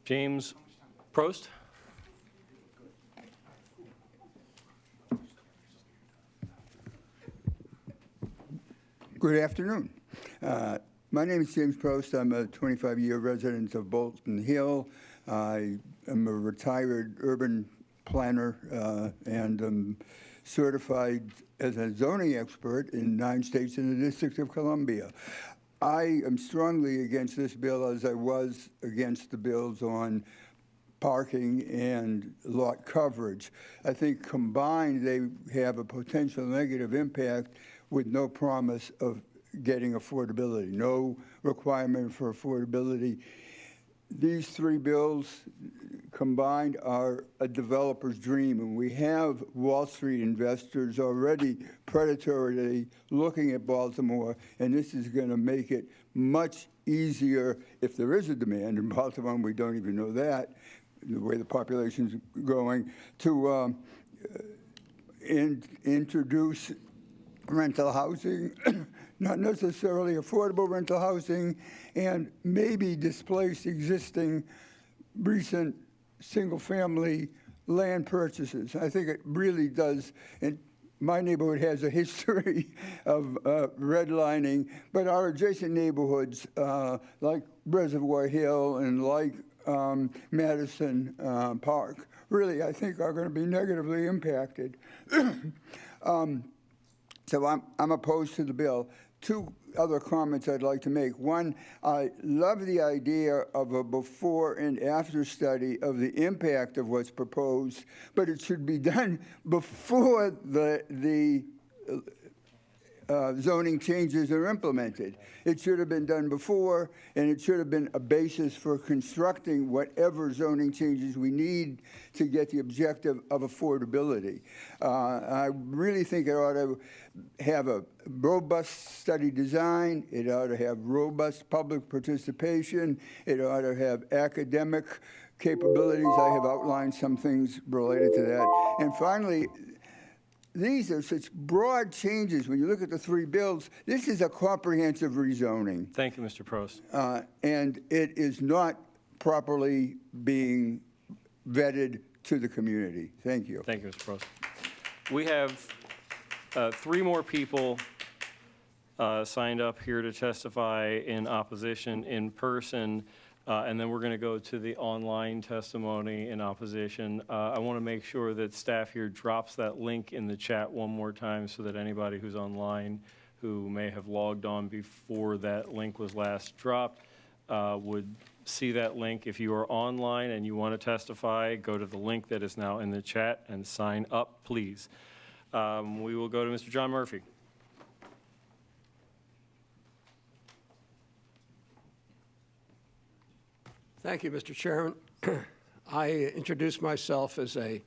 James Prost. Good afternoon. My name is James Prost. I'm a 25-year resident of Bolton Hill. I am a retired urban planner and am certified as a zoning expert in 9 states in the District of Columbia. I am strongly against this bill, as I was against the bills on parking and lot coverage. I think combined they have a potential negative impact with no promise of getting affordability, no requirement for affordability. These 3 bills combined are a developer's dream, and we have Wall Street investors already predatorily looking at Baltimore, and this is going to make it much easier if there is a demand in Baltimore, and we don't even know that, the way the population's going, to introduce rental housing, not necessarily affordable rental housing, and maybe displace existing recent single-family land purchases. I think it really does. And my neighborhood has a history of redlining, but our adjacent neighborhoods, like Reservoir Hill and like Madison Park, really, I think are going to be negatively impacted. So I'm opposed to the bill. 2 other comments I'd like to make. One, I love the idea of a before and after study of the impact of what's proposed, but it should be done before the zoning changes are implemented. It should have been done before, and it should have been a basis for constructing whatever zoning changes we need to get the objective of affordability. I really think it ought to have a robust study design. It ought to have robust public participation. It ought to have academic capabilities. I have outlined some things related to that. And finally, these are such broad changes. When you look at the 3 bills, this is a comprehensive rezoning. Thank you, Mr. Prost. And it is not properly being vetted to the community. Thank you. Thank you, Mr. Prost. We have 3 more people signed up here to testify in opposition in person, and then we're going to go to the online testimony in opposition. I want to make sure that staff here drops that link in the chat one more time so that anybody who's online who may have logged on before that link was last dropped would see that link. If you are online and you want to testify, go to the link that is now in the chat and sign up, please. We will go to Mr. John Murphy. Thank you, Mr. Chairman. I introduce myself as a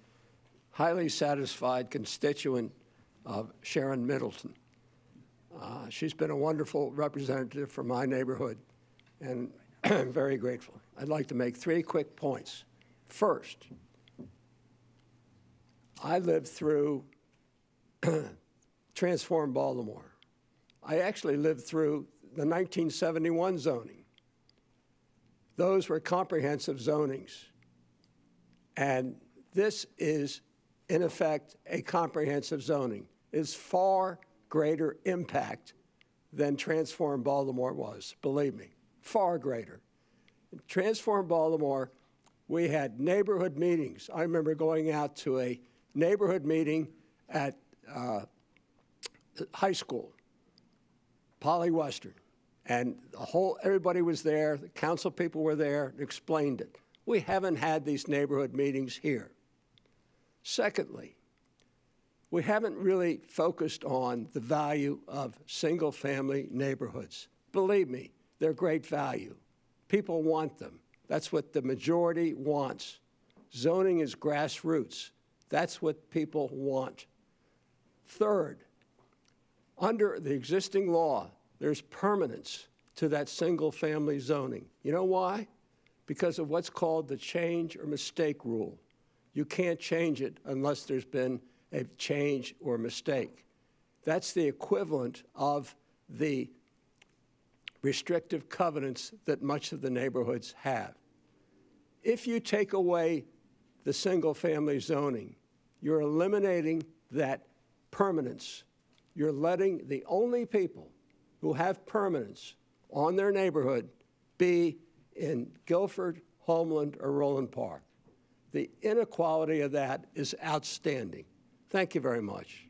highly satisfied constituent of Sharon Middleton. She's been a wonderful representative for my neighborhood, and I'm very grateful. I'd like to make 3 quick points. First, I lived through Transform Baltimore. I actually lived through the 1971 zoning. Those were comprehensive zonings. And this is, in effect, a comprehensive zoning. It's far greater impact than Transform Baltimore was, believe me, far greater. In Transform Baltimore, we had neighborhood meetings. I remember going out to a neighborhood meeting at high school, Poly Western. And everybody was there, the council people were there, and explained it. We haven't had these neighborhood meetings here. Secondly, we haven't really focused on the value of single-family neighborhoods. Believe me, they're great value. People want them. That's what the majority wants. Zoning is grassroots. That's what people want. Third, under the existing law, there's permanence to that single-family zoning. You know why? Because of what's called the change or mistake rule. You can't change it unless there's been a change or mistake. That's the equivalent of the restrictive covenants that much of the neighborhoods have. If you take away the single-family zoning, you're eliminating that permanence. You're letting the only people who have permanence on their neighborhood be in Guilford, Homeland, or Roland Park. The inequality of that is outstanding. Thank you very much.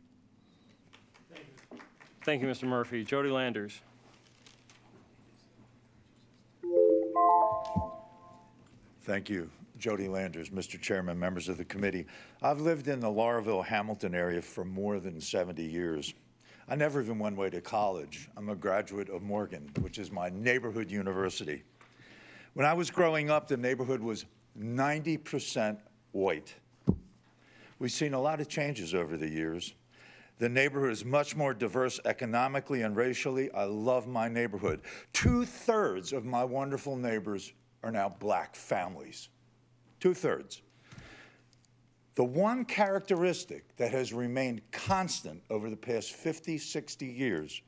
Thank you, Mr. Murphy. Jody Landers. Thank you, Jody Landers, Mr. Chairman, members of the committee. I've lived in the Lauraville-Hamilton area for more than 70 years. I never even went away to college. I'm a graduate of Morgan, which is my neighborhood university. When I was growing up, the neighborhood was 90% white. We've seen a lot of changes over the years. The neighborhood is much more diverse economically and racially. I love my neighborhood. 2/3 of my wonderful neighbors are now black families. 2/3. The one characteristic that has remained constant over the past 50, 60 years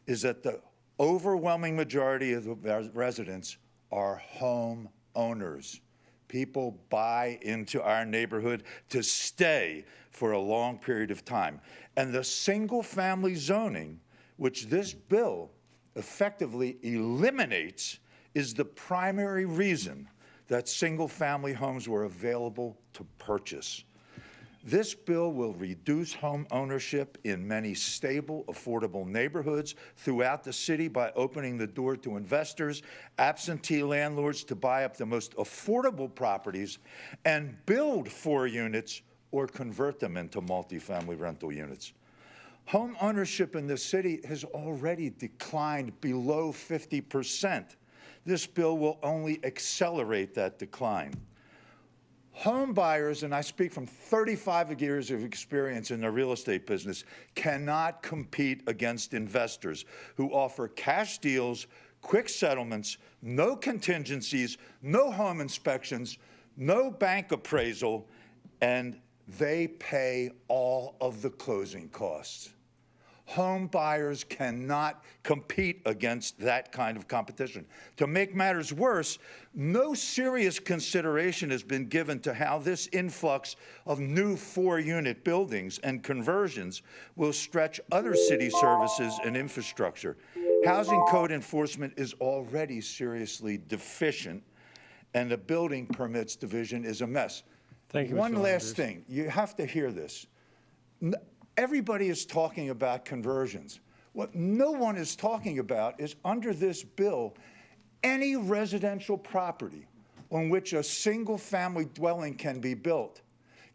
is that the overwhelming majority of the residents are home owners. People buy into our neighborhood to stay for a long period of time. And the single-family zoning, which this bill effectively eliminates, is the primary reason that single-family homes were available to purchase. This bill will reduce home ownership in many stable, affordable neighborhoods throughout the city by opening the door to investors, absentee landlords to buy up the most affordable properties and build 4 units or convert them into multifamily rental units. Home ownership in the city has already declined below 50%. This bill will only accelerate that decline. Home buyers, and I speak from 35 years of experience in the real estate business, cannot compete against investors who offer cash deals, quick settlements, no contingencies, no home inspections, no bank appraisal, and they pay all of the closing costs. Home buyers cannot compete against that kind of competition. To make matters worse, no serious consideration has been given to how this influx of new 4-unit buildings and conversions will stretch other city services and infrastructure. Housing code enforcement is already seriously deficient, and the building permits division is a mess. Thank you, Mr. One last Landers. thing, you have to hear this. Everybody is talking about conversions. What no one is talking about is, under this bill, any residential property on which a single-family dwelling can be built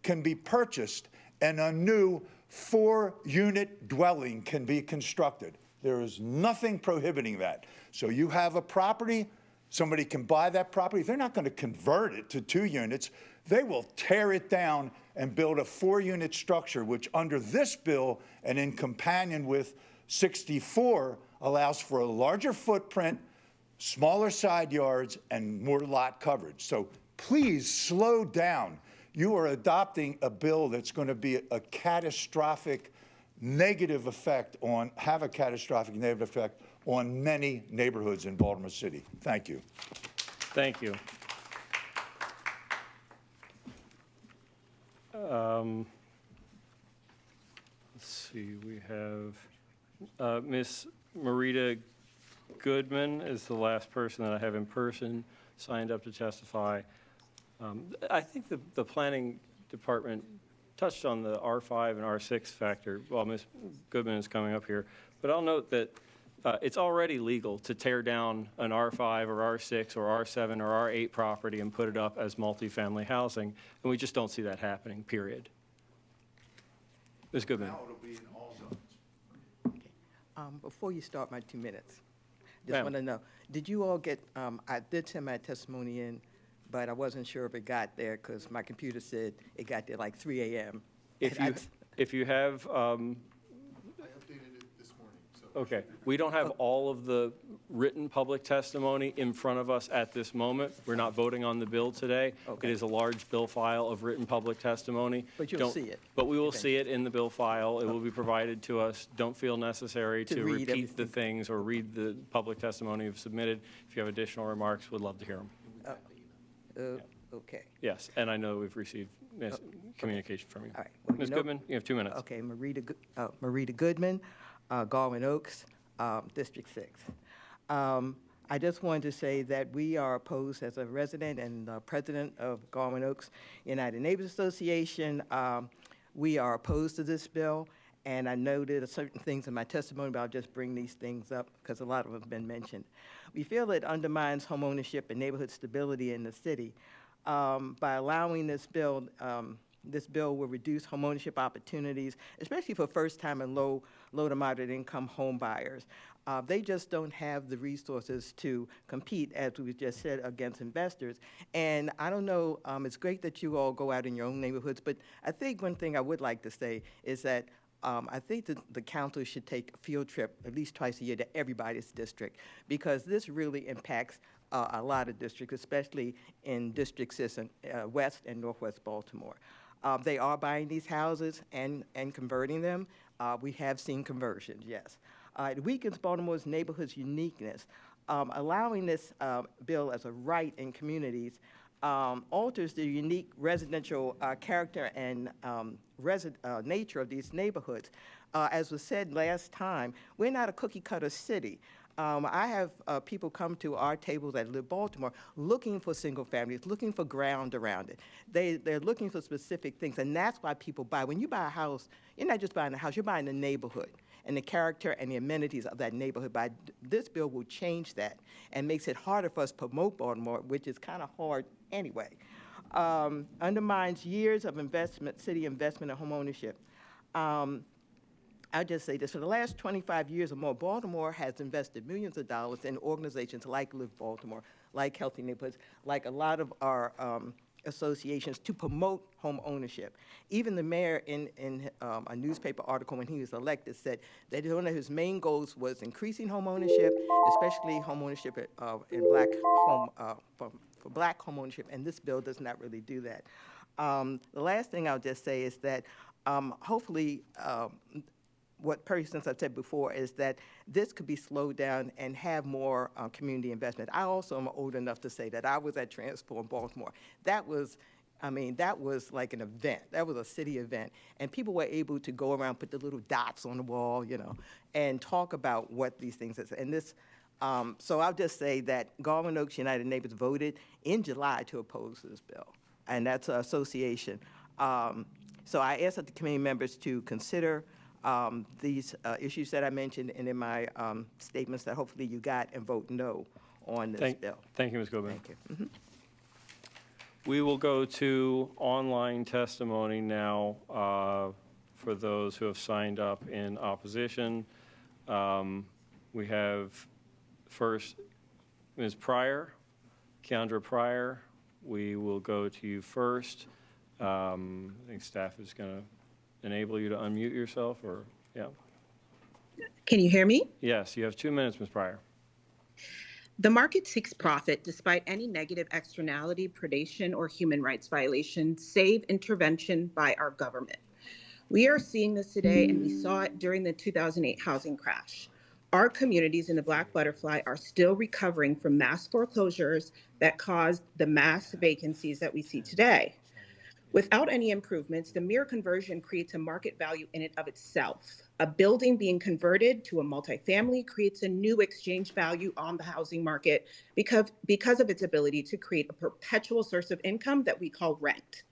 can be purchased and a new 4-unit dwelling can be constructed. There is nothing prohibiting that. So you have a property, somebody can buy that property. They're not going to convert it to 2 units. They will tear it down and build a 4-unit structure, which under this bill and in companion with 64 allows for a larger footprint, smaller side yards, and more lot coverage. So please slow down. You are adopting a bill that's going to be a catastrophic negative effect have a catastrophic negative effect on many neighborhoods in Baltimore City. Thank you. Thank you. Let's see, we have Ms. Marita Goodman is the last person that I have in person signed up to testify. I think the planning department touched on the R5 and R6 factor while Ms. Goodman is coming up here, but I'll note that it's already legal to tear down an R5 or R6 or R7 or R8 property and put it up as multifamily housing, and we just don't see that happening, period. Ms. Goodman. Now it'll be in all zones. Okay. Before you start my 2 minutes, just Ma'am. want to know, did you all get, I did send my testimony in, but I wasn't sure if it got there because my computer said it got there like 3 a.m. If you have, okay, we don't have all of the written public testimony in front of us at this moment. We're not voting on the bill today. Okay. It is a large bill file of written public testimony. But you'll Don't- see it But we will see it in the bill file. It will be provided to us. Don't feel necessary To to read repeat the things or read the public testimony you've submitted. If you have additional remarks, we'd love to hear them. Okay. Yes, and I know we've received communication from you. All right. Well, Ms. you know- Goodman, you have 2 minutes. Okay, Marita Goodman, Garwin Oaks, District 6. I just wanted to say that we are opposed as a resident and president of Garwin Oaks United Neighbors Association. We are opposed to this bill, and I noted certain things in my testimony, but I'll just bring these things up because a lot of them have been mentioned. We feel it undermines homeownership and neighborhood stability in the city. By allowing this bill will reduce homeownership opportunities, especially for first-time and low to moderate income home buyers. They just don't have the resources to compete, as we just said, against investors. And I don't know, it's great that you all go out in your own neighborhoods, but I think one thing I would like to say is that I think that the council should take a field trip at least twice a year to everybody's district, because this really impacts a lot of districts, especially in District 6 and West and Northwest Baltimore. They are buying these houses and converting them. We have seen conversions, yes. It weakens Baltimore's neighborhood's uniqueness. Allowing this bill as a right in communities alters the unique residential character and nature of these neighborhoods. As was said last time, we're not a cookie-cutter city. I have people come to our tables that live in Baltimore looking for single families, looking for ground around it. They're looking for specific things, and that's why people buy. When you buy a house, you're not just buying a house, you're buying the neighborhood and the character and the amenities of that neighborhood. But this bill will change that and makes it harder for us to promote Baltimore, which is kind of hard anyway. Undermines years of investment, city investment in homeownership. I'll just say this, for the last 25 years or more, Baltimore has invested millions of dollars in organizations like Live Baltimore, like Healthy Neighborhoods, like a lot of our associations to promote home ownership. Even the mayor in a newspaper article when he was elected said that one of his main goals was increasing home ownership, especially home ownership in black home, for black home ownership, and this bill does not really do that. The last thing I'll just say is that hopefully what Perry, since I said before, is that this could be slowed down and have more community investment. I also am old enough to say that I was at Transform Baltimore. That was like an event. That was a city event. And people were able to go around, put the little dots on the wall, and talk about what these things is. And this, so I'll just say that Garwin Oaks United Neighbors voted in July to oppose this bill. And that's an association. So I ask that the committee members to consider these issues that I mentioned and in my statements that hopefully you got, and vote no on this bill. Thank you, Ms. Goodman. Thank you. Mhm. We will go to online testimony now for those who have signed up in opposition. We have first Ms. Pryor, Keandra Pryor. We will go to you first. I think staff is going to enable you to unmute yourself, or, yeah. Can you hear me? Yes, you have 2 minutes, Ms. Pryor. The market seeks profit despite any negative externality, predation, or human rights violation, save intervention by our government. We are seeing this today, and we saw it during the 2008 housing crash. Our communities in the Black Butterfly are still recovering from mass foreclosures that caused the mass vacancies that we see today. Without any improvements, the mere conversion creates a market value in and of itself. A building being converted to a multifamily creates a new exchange value on the housing market because of its ability to create a perpetual source of income that we call rent.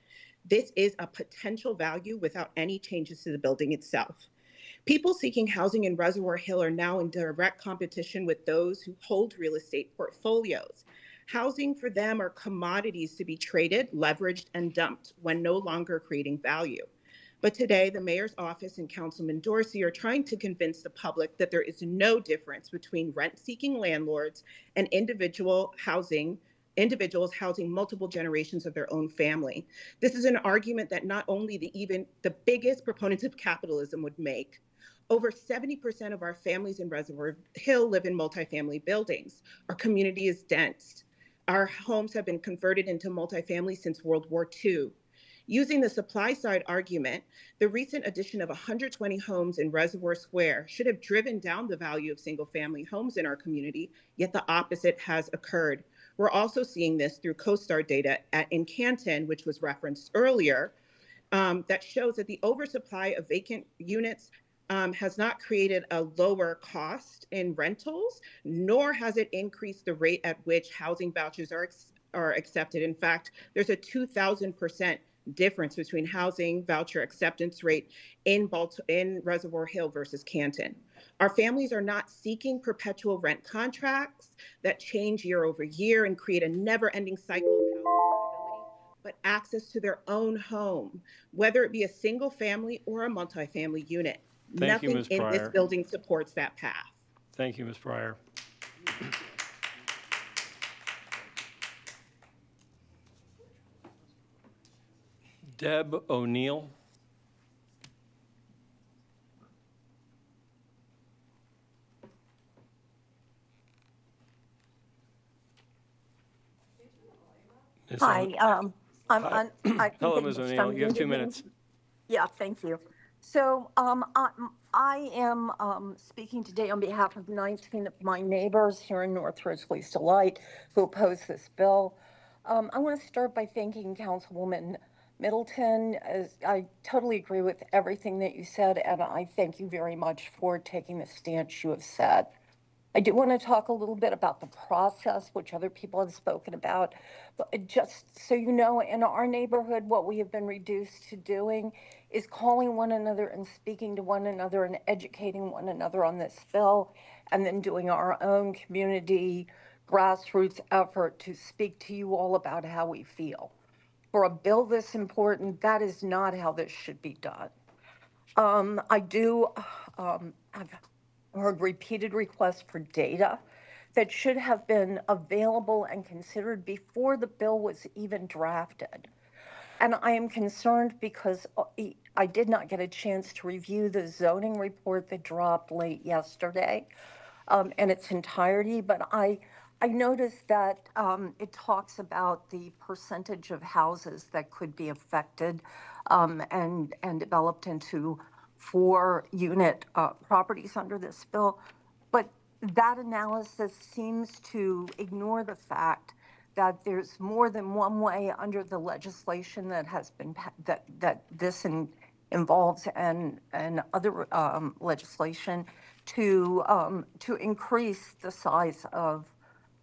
This is a potential value without any changes to the building itself. People seeking housing in Reservoir Hill are now in direct competition with those who hold real estate portfolios. Housing for them are commodities to be traded, leveraged, and dumped when no longer creating value. But today, the mayor's office and Councilman Dorsey are trying to convince the public that there is no difference between rent-seeking landlords and individuals housing multiple generations of their own family. This is an argument that not only the biggest proponents of capitalism would make. Over 70% of our families in Reservoir Hill live in multifamily buildings. Our community is dense. Our homes have been converted into multifamily since World War II. Using the supply side argument, the recent addition of 120 homes in Reservoir Square should have driven down the value of single family homes in our community, yet the opposite has occurred. We're also seeing this through CoStar data in Canton, which was referenced earlier, that shows that the oversupply of vacant units has not created a lower cost in rentals, nor has it increased the rate at which housing vouchers are accepted. In fact, there's a 2,000% difference between housing voucher acceptance rate in Reservoir Hill versus Canton. Our families are not seeking perpetual rent contracts that change year over year and create a never-ending cycle of housing instability, but access to their own home, whether it be a single family or a multifamily unit. Thank you, Nothing Ms. in this Pryor. building supports that path. Thank you, Ms. Pryor. Deb O'Neill. Ms. Hi, O'Neill. I think Hello, they Ms. must O'Neill. You have 2 unmuted me. minutes. Yeah, thank you. So I am speaking today on behalf of 19 of my neighbors here in North Ridgely's Delight who oppose this bill. I want to start by thanking Councilwoman Middleton. I totally agree with everything that you said, and I thank you very much for taking the stance you have said. I do want to talk a little bit about the process, which other people have spoken about. But just so you know, in our neighborhood, what we have been reduced to doing is calling one another and speaking to one another and educating one another on this bill, and then doing our own community grassroots effort to speak to you all about how we feel. For a bill this important, that is not how this should be done. I've heard repeated requests for data that should have been available and considered before the bill was even drafted. And I am concerned because I did not get a chance to review the zoning report that dropped late yesterday in its entirety, but I noticed that it talks about the percentage of houses that could be affected and developed into 4-unit properties under this bill. But that analysis seems to ignore the fact that there's more than one way under the legislation that has been that this involves and other legislation to increase the size of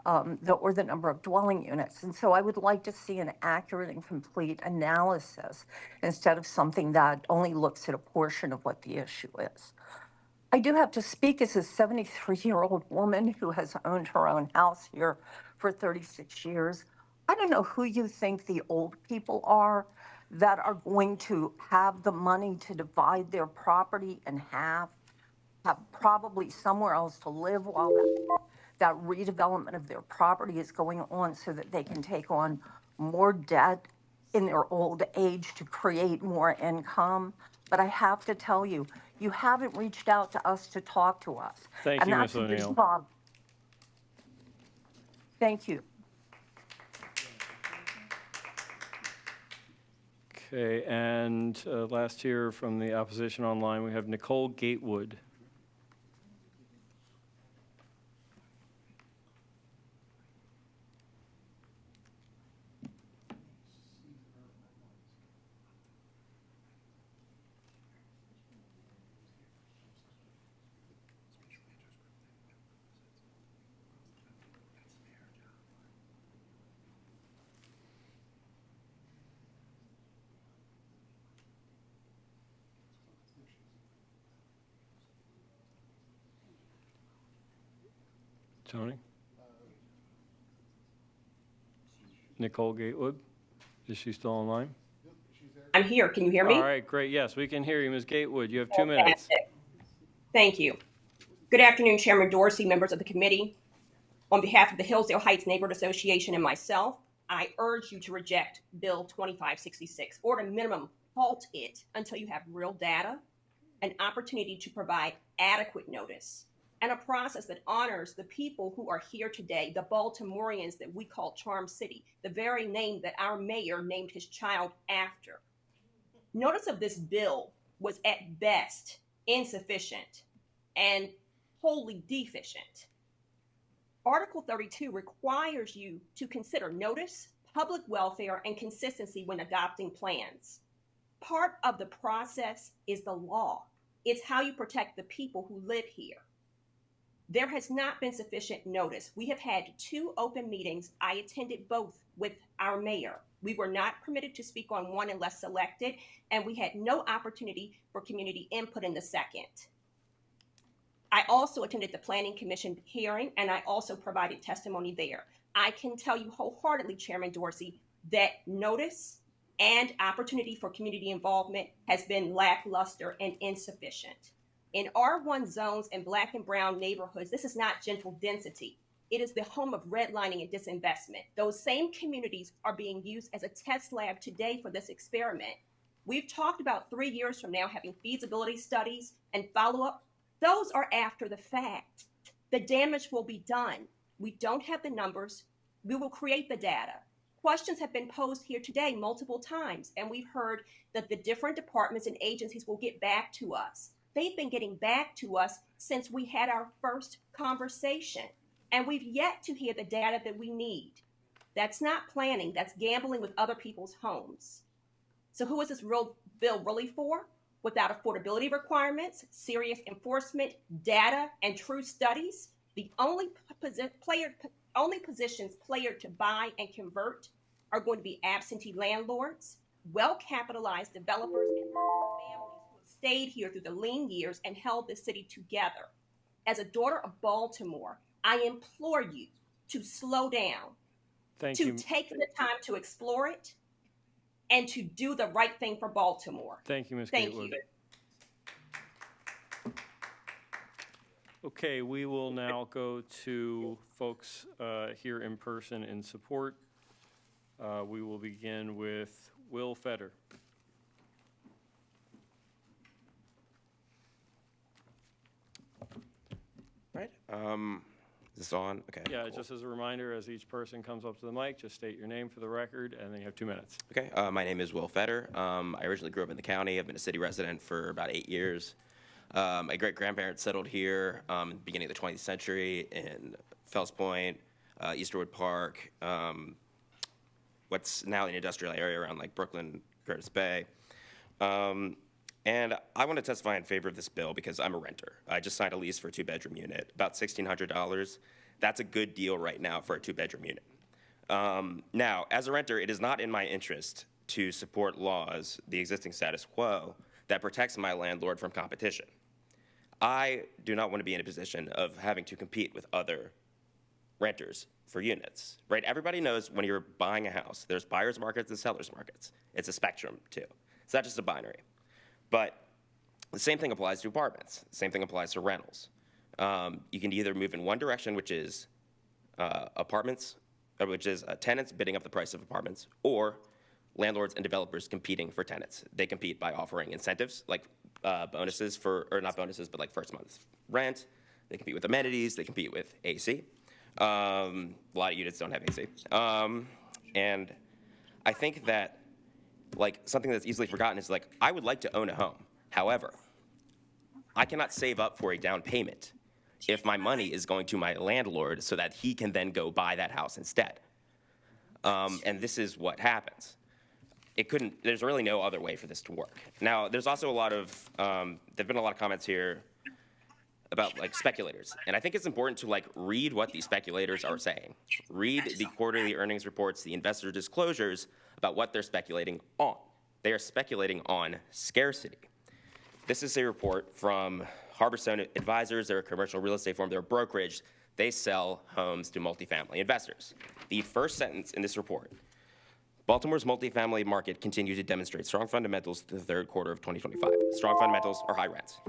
the number of dwelling units. And so I would like to see an accurate and complete analysis instead of something that only looks at a portion of what the issue is. I do have to speak as a 73-year-old woman who has owned her own house here for 36 years. I don't know who you think the old people are that are going to have the money to divide their property in half, have probably somewhere else to live while that redevelopment of their property is going on so that they can take on more debt in their old age to create more income. But I have to tell you, you haven't reached out to us to talk to us. Thank you, Ms. O'Neill. Thank you. Okay, and last here from the opposition online, we have Nicole Gatewood. Tony? Nicole Gatewood, is she still online? I'm here. Can you hear me? All right, great. Yes, we can hear you, Ms. Gatewood. You have 2 minutes. Thank you. Good afternoon, Chairman Dorsey, members of the committee. On behalf of the Hillsdale Heights Neighborhood Association and myself, I urge you to reject Bill 2566, or at a minimum, halt it until you have real data, an opportunity to provide adequate notice, and a process that honors the people who are here today, the Baltimoreans that we call Charm City, the very name that our mayor named his child after. Notice of this bill was at best insufficient and wholly deficient. Article 32 requires you to consider notice, public welfare, and consistency when adopting plans. Part of the process is the law. It's how you protect the people who live here. There has not been sufficient notice. We have had 2 open meetings. I attended both with our mayor. We were not permitted to speak on one unless selected, and we had no opportunity for community input in the second. I also attended the Planning Commission hearing, and I also provided testimony there. I can tell you wholeheartedly, Chairman Dorsey, that notice and opportunity for community involvement has been lackluster and insufficient. In R1 zones and Black and brown neighborhoods, this is not gentle density. It is the home of redlining and disinvestment. Those same communities are being used as a test lab today for this experiment. We've talked about 3 years from now having feasibility studies and follow-up. Those are after the fact. The damage will be done. We don't have the numbers. We will create the data. Questions have been posed here today multiple times, and we've heard that the different departments and agencies will get back to us. They've been getting back to us since we had our first conversation, and we've yet to hear the data that we need. That's not planning, that's gambling with other people's homes. So who is this bill really for? Without affordability requirements, serious enforcement, data, and true studies, the only positions player to buy and convert are going to be absentee landlords, well-capitalized developers, and families who have stayed here through the lean years and held the city together. As a daughter of Baltimore, I implore you to slow down, to take the time to explore it, and to do the right thing for Baltimore. Thank you, Ms. Thank Gatewood. you. Okay, we will now go to folks here in person in support. We will begin with Will Fetter. Right. this on? Okay. Yeah, cool. just as a reminder, as each person comes up to the mic, just state your name for the record, and then you have 2 minutes. Okay. My name is Will Fetter. I originally grew up in the county. I've been a city resident for about 8 years. My great-grandparents settled here in the beginning of the 20th century in Fells Point, Easterwood Park, what's now an industrial area around like Brooklyn, Curtis Bay. And I want to testify in favor of this bill because I'm a renter. I just signed a lease for a 2-bedroom unit, about $1,600. That's a good deal right now for a 2-bedroom unit. Now, as a renter, it is not in my interest to support laws, the existing status quo, that protects my landlord from competition. I do not want to be in a position of having to compete with other renters for units, right? Everybody knows when you're buying a house, there's buyer's markets and seller's markets. It's a spectrum, too. It's not just a binary. But the same thing applies to apartments. The same thing applies to rentals. You can either move in one direction, which is tenants bidding up the price of apartments, or landlords and developers competing for tenants. They compete by offering incentives, like bonuses or not bonuses, but like first month's rent. They compete with amenities. They compete with AC. A lot of units don't have AC. And I think that like something that's easily forgotten is like, I would like to own a home. However, I cannot save up for a down payment if my money is going to my landlord so that he can then go buy that house instead. And this is what happens. There's really no other way for this to work. Now, there's also there've been a lot of comments here about like speculators. And I think it's important to like read what these speculators are saying. Read the quarterly earnings reports, the investor disclosures about what they're speculating on. They are speculating on scarcity. This is a report from Harborstone Advisors. They're a commercial real estate firm. They're a brokerage. They sell homes to multifamily investors. The first sentence in this report: Baltimore's multifamily market continued to demonstrate strong fundamentals through the third quarter of 2025. Strong fundamentals are high rents,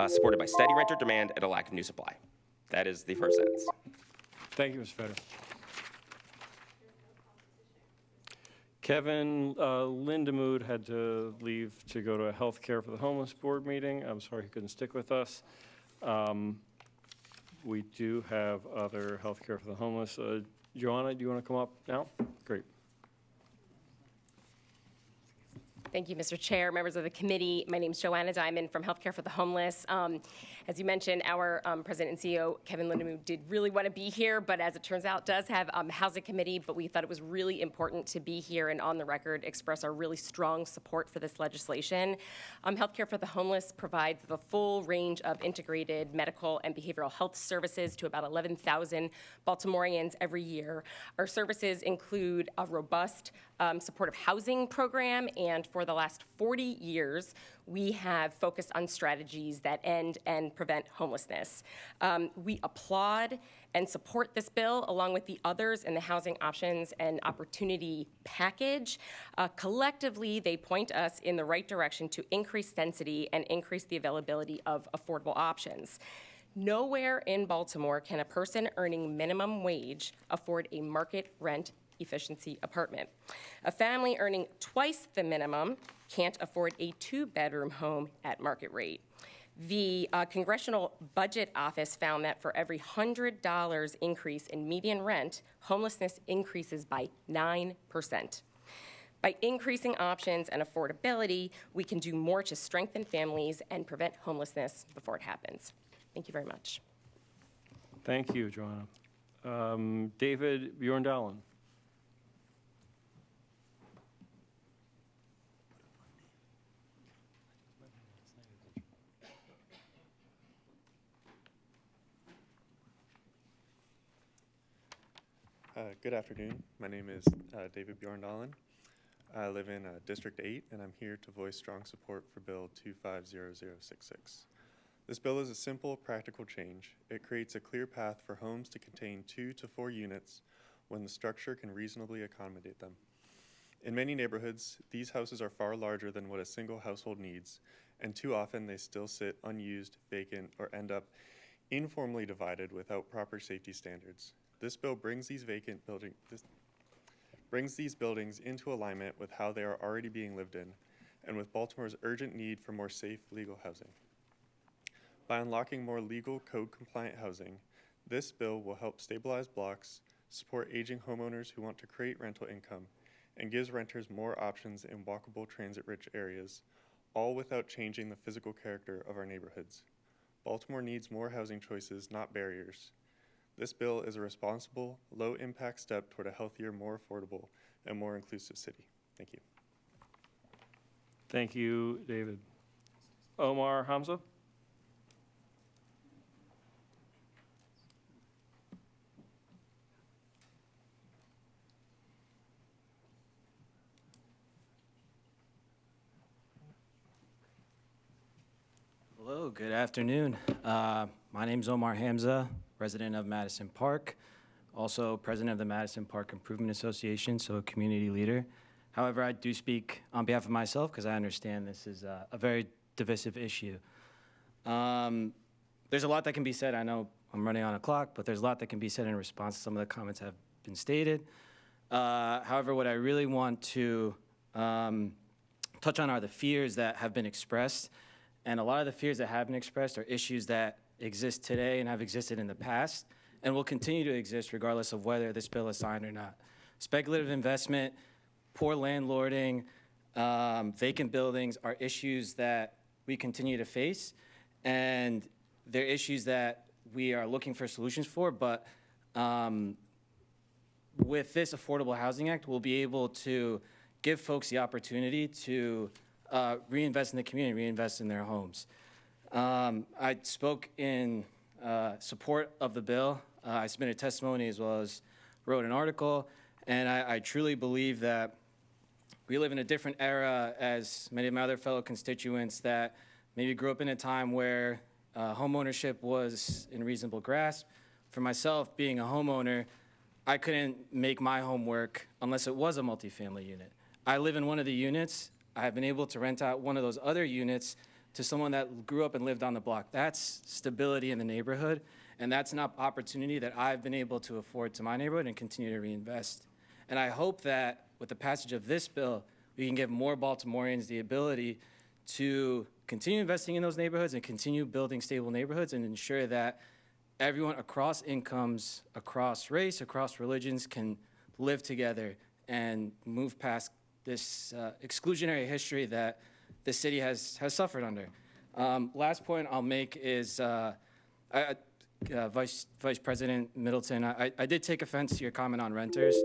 supported by steady renter demand and a lack of new supply. That is the first sentence. Thank you, Mr. Fetter. Kevin Lindemood had to leave to go to a Health Care for the Homeless Board meeting. I'm sorry he couldn't stick with us. We do have other Health Care for the Homeless. Joanna, do you want to come up now? Great. Thank you, Mr. Chair, members of the committee. My name is Joanna Diamond from Healthcare for the Homeless. As you mentioned, our President and CEO, Kevin Lindemood, did really want to be here, but as it turns out, does have a housing committee, but we thought it was really important to be here and on the record express our really strong support for this legislation. Healthcare for the Homeless provides the full range of integrated medical and behavioral health services to about 11,000 Baltimoreans every year. Our services include a robust supportive housing program, and for the last 40 years, we have focused on strategies that end and prevent homelessness. We applaud and support this bill along with the others in the Housing Options and Opportunity Package. Collectively, they point us in the right direction to increase density and increase the availability of affordable options. Nowhere in Baltimore can a person earning minimum wage afford a market rent efficiency apartment. A family earning twice the minimum can't afford a 2-bedroom home at market rate. The Congressional Budget Office found that for every $100 increase in median rent, homelessness increases by 9%. By increasing options and affordability, we can do more to strengthen families and prevent homelessness before it happens. Thank you very much. Thank you, Joanna. David Bjorndalen. Good afternoon. My name is David Bjorndalen. I live in District 8, and I'm here to voice strong support for Bill 250066. This bill is a simple, practical change. It creates a clear path for homes to contain 2 to 4 units when the structure can reasonably accommodate them. In many neighborhoods, these houses are far larger than what a single household needs, and too often they still sit unused, vacant, or end up informally divided without proper safety standards. This bill brings these buildings into alignment with how they are already being lived in, and with Baltimore's urgent need for more safe, legal housing. By unlocking more legal, code-compliant housing, This bill will help stabilize blocks, support aging homeowners who want to create rental income, and gives renters more options in walkable transit-rich areas, all without changing the physical character of our neighborhoods. Baltimore needs more housing choices, not barriers. This bill is a responsible, low-impact step toward a healthier, more affordable, and more inclusive city. Thank you. Thank you, David. Omar Hamza? Hello, good afternoon. My name is Omar Hamza, resident of Madison Park, also president of the Madison Park Improvement Association, so a community leader. However, I do speak on behalf of myself because I understand this is a very divisive issue. There's a lot that can be said. I know I'm running on a clock, but there's a lot that can be said in response to some of the comments that have been stated. However, what I really want to touch on are the fears that have been expressed. And a lot of the fears that have been expressed are issues that exist today and have existed in the past and will continue to exist regardless of whether this bill is signed or not. Speculative investment, poor landlording, vacant buildings are issues that we continue to face, and they're issues that we are looking for solutions for, but with this Affordable Housing Act, we'll be able to give folks the opportunity to reinvest in the community, reinvest in their homes. I spoke in support of the bill. I submitted testimony as well as wrote an article, and I truly believe that we live in a different era as many of my other fellow constituents that maybe grew up in a time where home ownership was in reasonable grasp. For myself, being a homeowner, I couldn't make my home work unless it was a multifamily unit. I live in one of the units. I have been able to rent out one of those other units to someone that grew up and lived on the block. That's stability in the neighborhood, and that's an opportunity that I've been able to afford to my neighborhood and continue to reinvest. And I hope that with the passage of this bill, we can give more Baltimoreans the ability to continue investing in those neighborhoods and continue building stable neighborhoods and ensure that everyone across incomes, across race, across religions can live together and move past this exclusionary history that the city has suffered under. Last point I'll make is, Vice President Middleton, I did take offense to your comment on renters.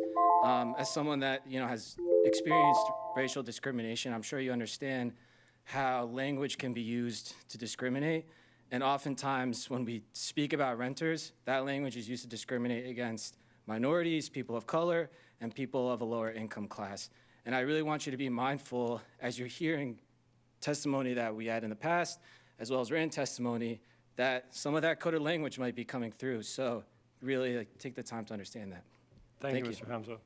As someone that has experienced racial discrimination, I'm sure you understand how language can be used to discriminate. And oftentimes when we speak about renters, that language is used to discriminate against minorities, people of color, and people of a lower income class. And I really want you to be mindful as you're hearing testimony that we had in the past, as well as written testimony, that some of that coded language might be coming through. So really take the time to understand that. Thank you, Mr. Hamza.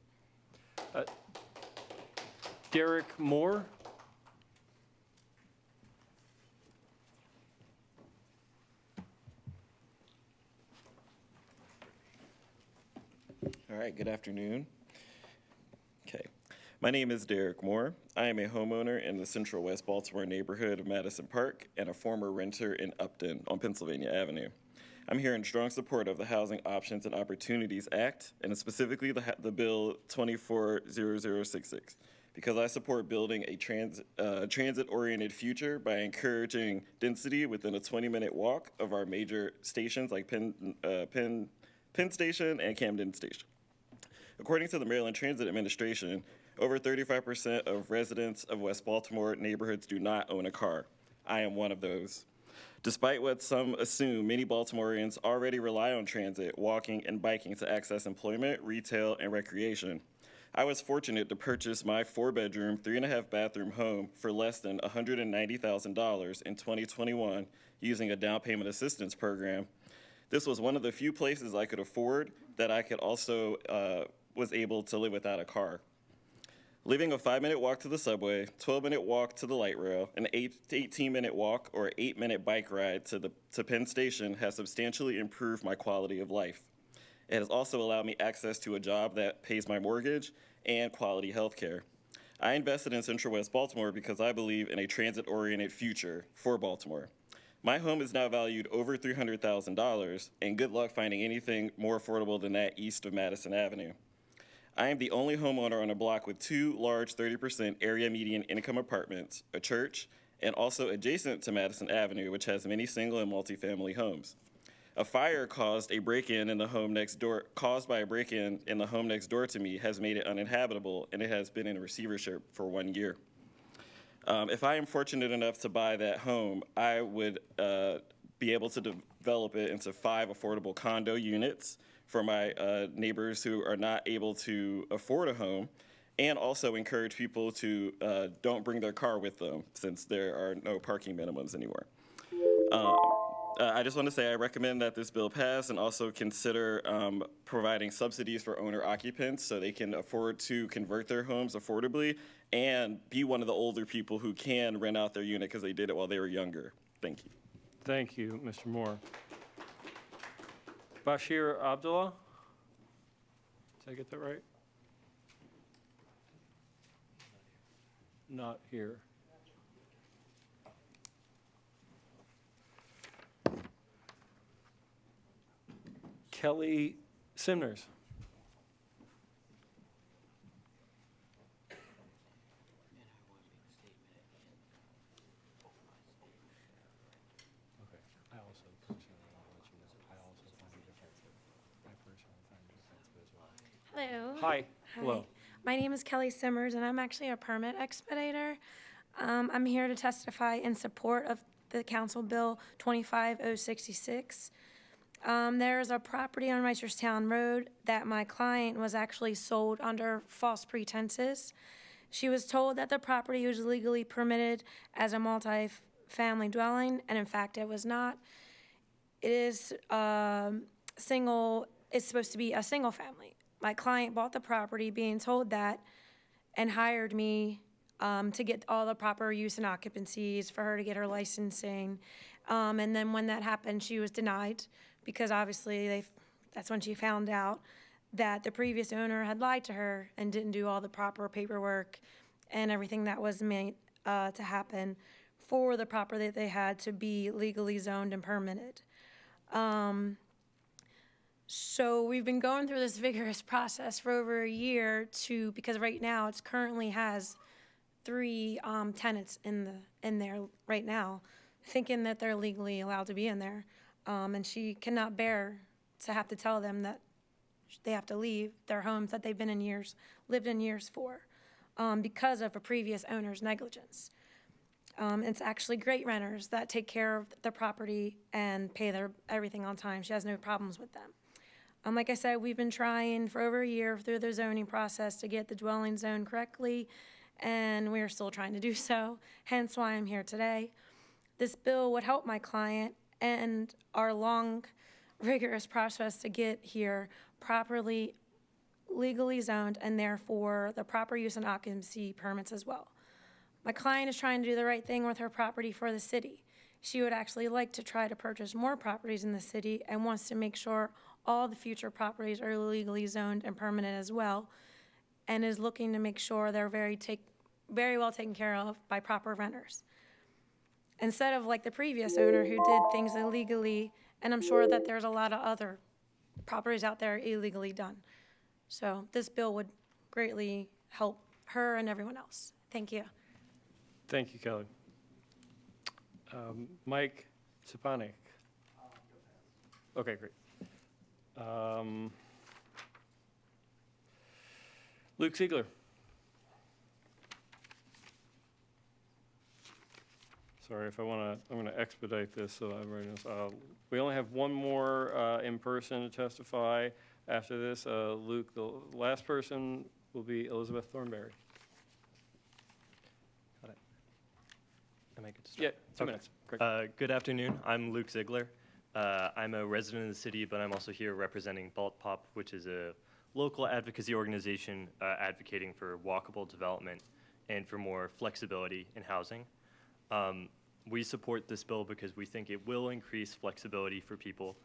Derek Moore? All right, good afternoon. Okay, my name is Derek Moore. I am a homeowner in the Central West Baltimore neighborhood of Madison Park and a former renter in Upton on Pennsylvania Avenue. I'm here in strong support of the Housing Options and Opportunities Act, and specifically the Bill 240066, because I support building a transit-oriented future by encouraging density within a 20-minute walk of our major stations like Penn Station and Camden Station. According to the Maryland Transit Administration, over 35% of residents of West Baltimore neighborhoods do not own a car. I am one of those. Despite what some assume, many Baltimoreans already rely on transit, walking, and biking to access employment, retail, and recreation. I was fortunate to purchase my 4-bedroom, 3.5-bathroom home for less than $190,000 in 2021 using a down payment assistance program. This was one of the few places I could afford that I could also was able to live without a car. Living a 5-minute walk to the subway, 12-minute walk to the light rail, an 18-minute walk or 8-minute bike ride to Penn Station has substantially improved my quality of life. It has also allowed me access to a job that pays my mortgage and quality health care. I invested in Central West Baltimore because I believe in a transit-oriented future for Baltimore. My home is now valued over $300,000, and good luck finding anything more affordable than that east of Madison Avenue. I am the only homeowner on a block with 2 large 30% area median income apartments, a church, and also adjacent to Madison Avenue, which has many single and multifamily homes. A fire caused by a break-in in the home next door to me has made it uninhabitable, and it has been in receivership for 1 year. If I am fortunate enough to buy that home, I would be able to develop it into 5 affordable condo units for my neighbors who are not able to afford a home, and also encourage people to don't bring their car with them, since there are no parking minimums anymore. I just want to say I recommend that this bill pass, and also consider providing subsidies for owner occupants so they can afford to convert their homes affordably and be one of the older people who can rent out their unit because they did it while they were younger. Thank you. Thank you, Mr. Moore. Bashir Abdullah? Did I get that right? Not here. Kelly Simners. Hello. Hi. Hello. My name is Kelly Simmers, and I'm actually a permit expediter. I'm here to testify in support of the Council Bill 25066. There's a property on Reisterstown Road that my client was actually sold under false pretenses. She was told that the property was legally permitted as a multi-family dwelling, and in fact, it was not. It is it's supposed to be a single family. My client bought the property being told that and hired me to get all the proper use and occupancies for her to get her licensing. And then when that happened, she was denied because obviously that's when she found out that the previous owner had lied to her and didn't do all the proper paperwork and everything that was made to happen for the property that they had to be legally zoned and permitted. So we've been going through this vigorous process for over a year because right now it currently has 3 tenants in there right now, thinking that they're legally allowed to be in there. And she cannot bear to have to tell them that they have to leave their homes that they've been lived in years for, because of a previous owner's negligence. It's actually great renters that take care of the property and pay their everything on time. She has no problems with them. Like I said, we've been trying for over a year through the zoning process to get the dwelling zone correctly, and we're still trying to do so, hence why I'm here today. This bill would help my client and our long, rigorous process to get here properly legally zoned, and therefore the proper use and occupancy permits as well. My client is trying to do the right thing with her property for the city. She would actually like to try to purchase more properties in the city and wants to make sure all the future properties are legally zoned and permanent as well, and is looking to make sure they're very well taken care of by proper renters. Instead of like the previous owner who did things illegally, and I'm sure that there's a lot of other properties out there illegally done. So this bill would greatly help her and everyone else. Thank you. Thank you, Kelly. Mike Stepanek. Okay, great. Luke Siegler. Sorry, I'm going to expedite this so everybody knows. We only have one more in person to testify after this. Luke, the last person will be Elizabeth Thornberry. Got it. Am I good to start? Yeah, 2 minutes. Great. Good afternoon. I'm Luke Ziegler. I'm a resident of the city, but I'm also here representing BaltPop, which is a local advocacy organization advocating for walkable development and for more flexibility in housing. We support this bill because we think it will increase flexibility for people.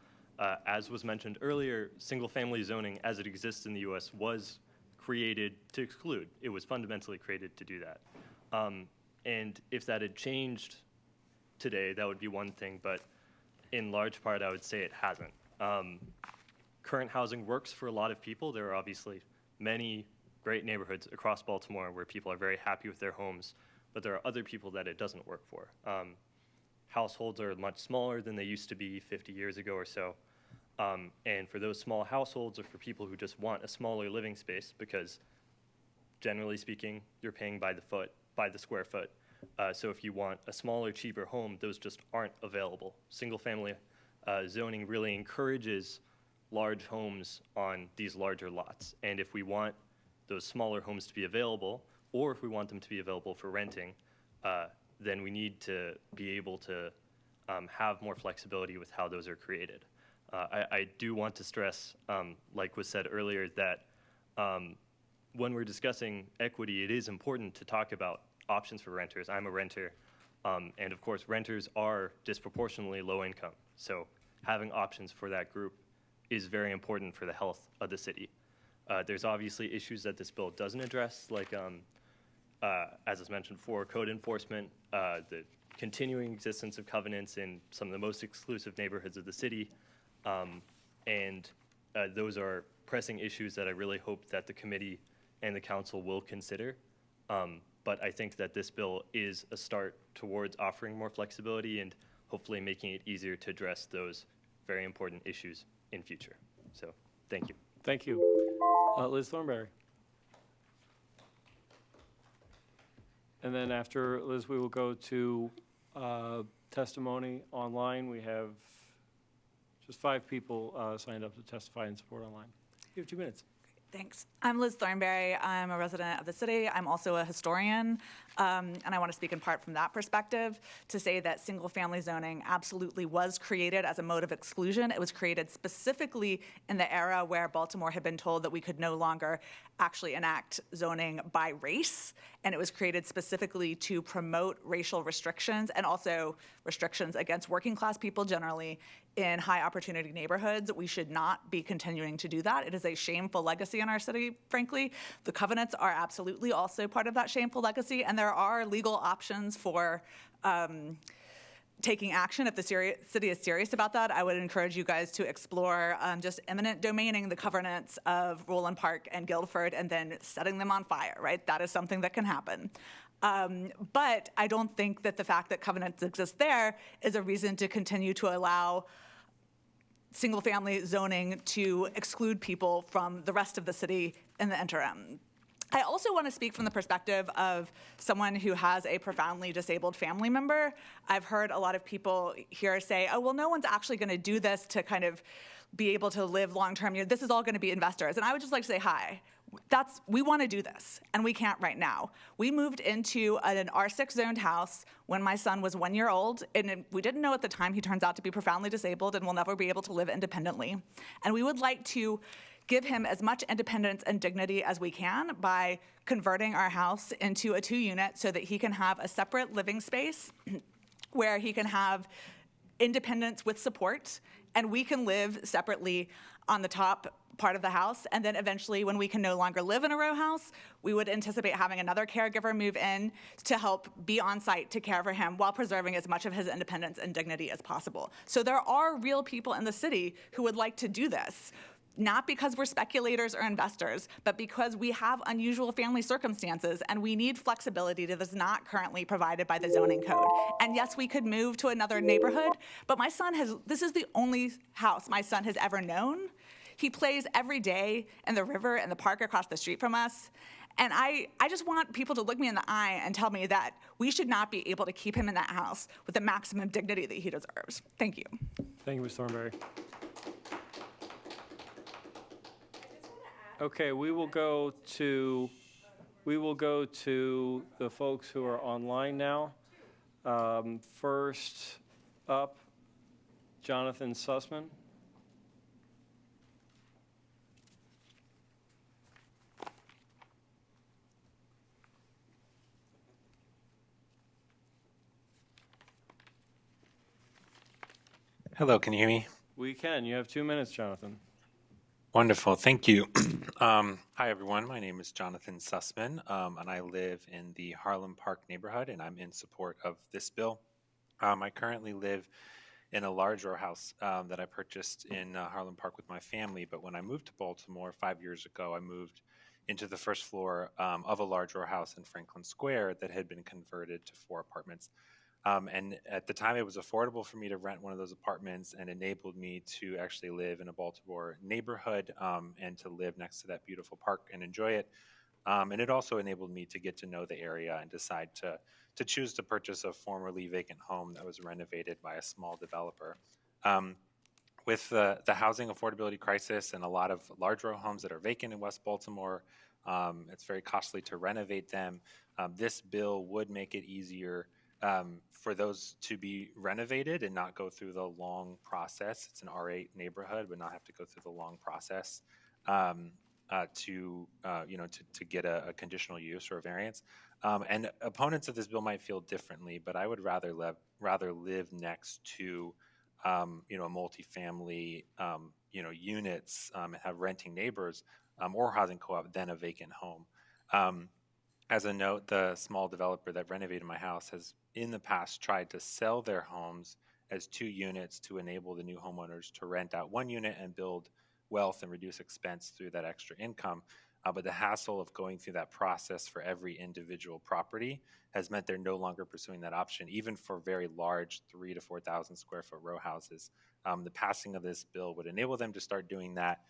As was mentioned earlier, single-family zoning as it exists in the U.S. was created to exclude. It was fundamentally created to do that. And if that had changed today, that would be one thing, but in large part, I would say it hasn't. Current housing works for a lot of people. There are obviously many great neighborhoods across Baltimore where people are very happy with their homes, but there are other people that it doesn't work for. Households are much smaller than they used to be 50 years ago or so. And for those small households, or for people who just want a smaller living space, because generally speaking, you're paying by the foot, by the square foot. So if you want a smaller, cheaper home, those just aren't available. Single-family zoning really encourages large homes on these larger lots. And if we want those smaller homes to be available, or if we want them to be available for renting, then we need to be able to have more flexibility with how those are created. I do want to stress, like was said earlier, that when we're discussing equity, it is important to talk about options for renters. I'm a renter, and of course, renters are disproportionately low income. So having options for that group is very important for the health of the city. There's obviously issues that this bill doesn't address, like, as was mentioned before, code enforcement, the continuing existence of covenants in some of the most exclusive neighborhoods of the city, and those are pressing issues that I really hope that the committee and the council will consider. But I think that this bill is a start towards offering more flexibility and hopefully making it easier to address those very important issues in future. So, thank you. Thank you. Liz Thornberry. And then after Liz, we will go to testimony online. We have just 5 people signed up to testify and support online. You have 2 minutes. Thanks. I'm Liz Thornberry. I'm a resident of the city. I'm also a historian, and I want to speak in part from that perspective to say that single-family zoning absolutely was created as a mode of exclusion. It was created specifically in the era where Baltimore had been told that we could no longer actually enact zoning by race, and it was created specifically to promote racial restrictions and also restrictions against working-class people generally in high-opportunity neighborhoods. We should not be continuing to do that. It is a shameful legacy in our city, frankly. The covenants are absolutely also part of that shameful legacy, and there are legal options for taking action if the city is serious about that. I would encourage you guys to explore just eminent domaining the covenants of Roland Park and Guildford and then setting them on fire, right? That is something that can happen. But I don't think that the fact that covenants exist there is a reason to continue to allow single-family zoning to exclude people from the rest of the city in the interim. I also want to speak from the perspective of someone who has a profoundly disabled family member. I've heard a lot of people here say, oh, well, no one's actually going to do this to kind of be able to live long-term. This is all going to be investors. And I would just like to say, hi. We want to do this, and we can't right now. We moved into an R6 zoned house when my son was 1 year old, and we didn't know at the time he turns out to be profoundly disabled and will never be able to live independently. And we would like to give him as much independence and dignity as we can by converting our house into a 2-unit so that he can have a separate living space where he can have independence with support, and we can live separately on the top part of the house. And then eventually, when we can no longer live in a row house, we would anticipate having another caregiver move in to help be on site to care for him while preserving as much of his independence and dignity as possible. So there are real people in the city who would like to do this, not because we're speculators or investors, but because we have unusual family circumstances and we need flexibility that is not currently provided by the zoning code. And yes, we could move to another neighborhood, but this is the only house my son has ever known. He plays every day in the river and the park across the street from us. And I just want people to look me in the eye and tell me that we should not be able to keep him in that house with the maximum dignity that he deserves. Thank you. Thank you, Ms. Thornberry. Okay, we will go to the folks who are online now. First up, Jonathan Sussman. Hello, can you hear me? We can. You have 2 minutes, Jonathan. Wonderful, thank you. Hi, everyone. My name is Jonathan Sussman, and I live in the Harlem Park neighborhood, and I'm in support of this bill. I currently live in a large row house that I purchased in Harlem Park with my family. But when I moved to Baltimore 5 years ago, I moved into the first floor of a large row house in Franklin Square that had been converted to 4 apartments. And at the time, it was affordable for me to rent one of those apartments and enabled me to actually live in a Baltimore neighborhood and to live next to that beautiful park and enjoy it. And it also enabled me to get to know the area and decide to choose to purchase a formerly vacant home that was renovated by a small developer. With the housing affordability crisis and a lot of large row homes that are vacant in West Baltimore, it's very costly to renovate them. This bill would make it easier for those to be renovated and not go through the long process. It's an R8 neighborhood, but not have to go through the long process to get a conditional use or a variance. And opponents of this bill might feel differently, but I would rather live next to a multifamily units and have renting neighbors or housing co-op than a vacant home. As a note, the small developer that renovated my house has in the past tried to sell their homes as 2 units to enable the new homeowners to rent out 1 unit and build wealth and reduce expense through that extra income. But the hassle of going through that process for every individual property has meant they're no longer pursuing that option, even for very large 3,000 to 4,000 square foot row houses. The passing of this bill would enable them to start doing that,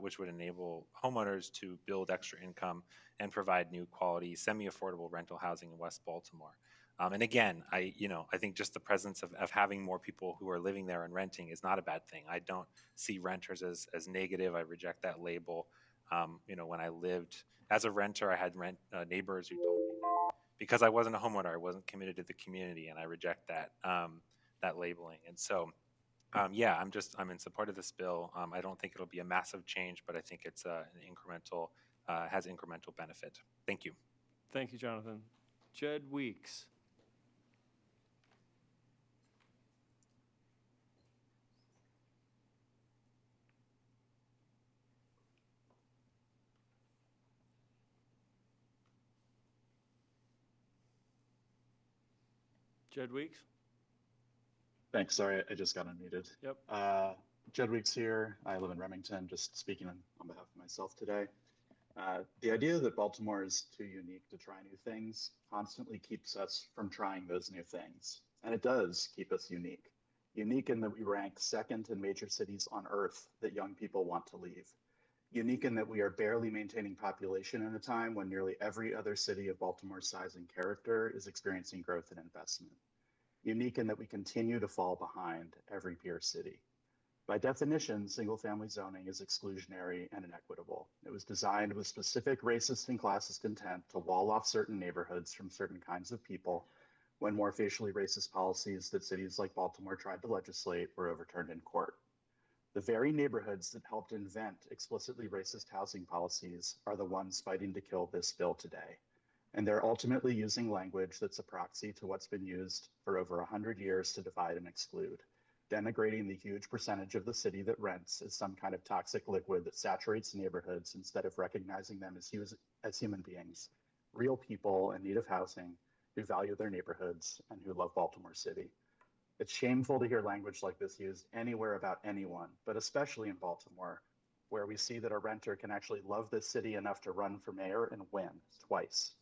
which would enable homeowners to build extra income and provide new quality, semi-affordable rental housing in West Baltimore. And again, I think just the presence of having more people who are living there and renting is not a bad thing. I don't see renters as negative. I reject that label. When I lived as a renter, I had neighbors who told me that because I wasn't a homeowner, I wasn't committed to the community, and I reject that labeling. And so, I'm in support of this bill. I don't think it'll be a massive change, but I think it's an incremental, has incremental benefit. Thank you. Thank you, Jonathan. Jed Weeks. Jed Weeks? Thanks. Sorry, I just got unmuted. Yep. Jed Weeks here. I live in Remington, just speaking on behalf of myself today. The idea that Baltimore is too unique to try new things constantly keeps us from trying those new things. And it does keep us unique. Unique in that we rank second in major cities on Earth that young people want to leave. Unique in that we are barely maintaining population in a time when nearly every other city of Baltimore's size and character is experiencing growth and investment. Unique in that we continue to fall behind every peer city. By definition, single-family zoning is exclusionary and inequitable. It was designed with specific racist and classist intent to wall off certain neighborhoods from certain kinds of people when more facially racist policies that cities like Baltimore tried to legislate were overturned in court. The very neighborhoods that helped invent explicitly racist housing policies are the ones fighting to kill this bill today. And they're ultimately using language that's a proxy to what's been used for over 100 years to divide and exclude, denigrating the huge percentage of the city that rents as some kind of toxic liquid that saturates neighborhoods instead of recognizing them as human beings, real people in need of housing who value their neighborhoods and who love Baltimore City. It's shameful to hear language like this used anywhere about anyone, but especially in Baltimore, where we see that a renter can actually love this city enough to run for mayor and win twice.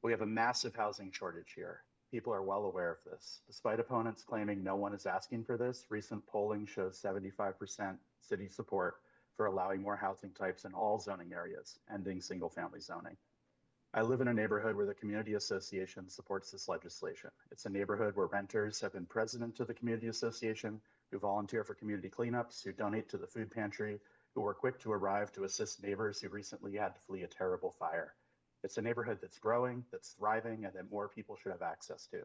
We have a massive housing shortage here. People are well aware of this. Despite opponents claiming no one is asking for this, recent polling shows 75% city support for allowing more housing types in all zoning areas, ending single-family zoning. I live in a neighborhood where the community association supports this legislation. It's a neighborhood where renters have been president of the community association, who volunteer for community cleanups, who donate to the food pantry, who were quick to arrive to assist neighbors who recently had to flee a terrible fire. It's a neighborhood that's growing, that's thriving, and that more people should have access to.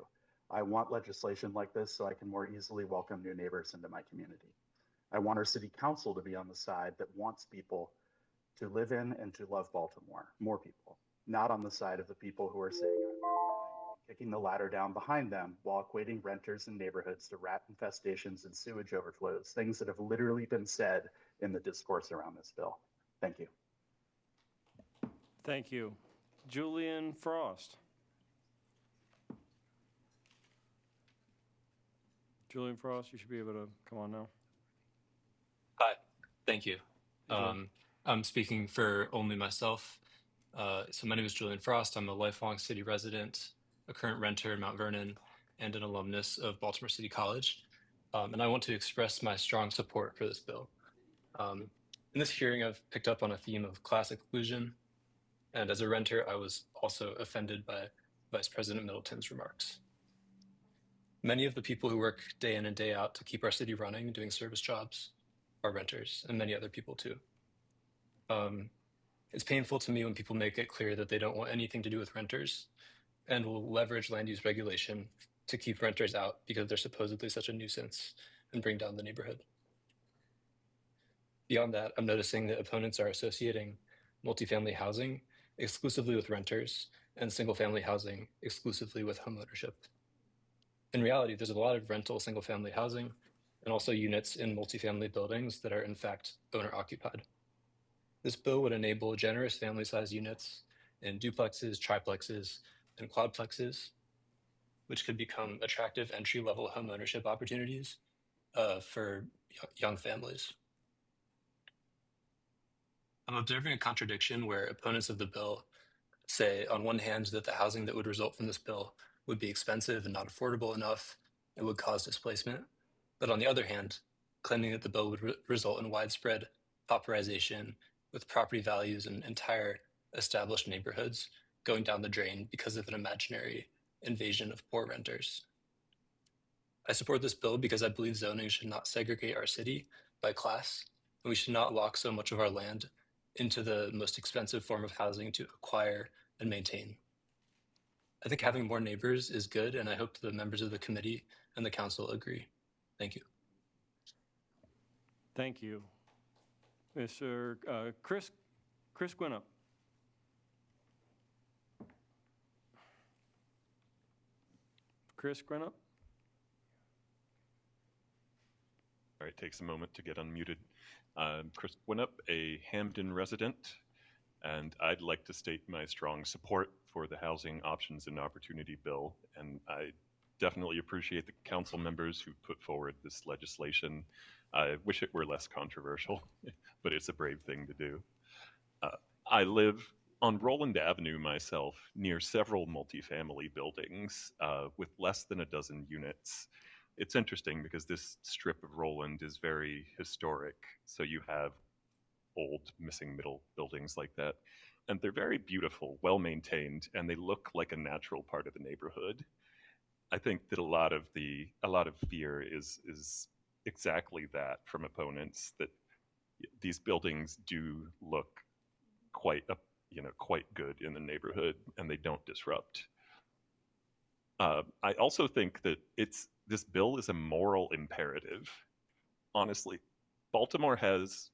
I want legislation like this so I can more easily welcome new neighbors into my community. I want our city council to be on the side that wants people to live in and to love Baltimore, more people, not on the side of the people who are saying, kicking the ladder down behind them while equating renters and neighborhoods to rat infestations and sewage overflows, things that have literally been said in the discourse around this bill. Thank you. Thank you. Julian Frost. Julian Frost, you should be able to come on now. Hi, thank you. Sure. I'm speaking for only myself. So my name is Julian Frost. I'm a lifelong city resident, a current renter in Mount Vernon, and an alumnus of Baltimore City College. And I want to express my strong support for this bill. In this hearing, I've picked up on a theme of class exclusion. And as a renter, I was also offended by Vice President Middleton's remarks. Many of the people who work day in and day out to keep our city running, doing service jobs, are renters, and many other people too. It's painful to me when people make it clear that they don't want anything to do with renters and will leverage land use regulation to keep renters out because they're supposedly such a nuisance and bring down the neighborhood. Beyond that, I'm noticing that opponents are associating multifamily housing exclusively with renters and single-family housing exclusively with homeownership. In reality, there's a lot of rental single-family housing and also units in multifamily buildings that are in fact owner-occupied. This bill would enable generous family-sized units in duplexes, triplexes, and quadplexes, which could become attractive entry-level homeownership opportunities for young families. I'm observing a contradiction where opponents of the bill say, on one hand, that the housing that would result from this bill would be expensive and not affordable enough and would cause displacement, but on the other hand, claiming that the bill would result in widespread pauperization with property values in entire established neighborhoods going down the drain because of an imaginary invasion of poor renters. I support this bill because I believe zoning should not segregate our city by class, and we should not lock so much of our land into the most expensive form of housing to acquire and maintain. I think having more neighbors is good, and I hope the members of the committee and the council agree. Thank you. Thank you. Mr. Chris Gwinnett. Chris Gwinnett. All right, takes a moment to get unmuted. Chris Gwinnett, a Hamden resident, and I'd like to state my strong support for the Housing Options and Opportunity Bill, and I definitely appreciate the council members who put forward this legislation. I wish it were less controversial, but it's a brave thing to do. I live on Roland Avenue myself, near several multifamily buildings with less than a dozen units. It's interesting because this strip of Roland is very historic. So you have old missing middle buildings like that. And they're very beautiful, well-maintained, and they look like a natural part of the neighborhood. I think that a lot of fear is exactly that from opponents, that these buildings do look quite good in the neighborhood and they don't disrupt. I also think that this bill is a moral imperative. Honestly, Baltimore has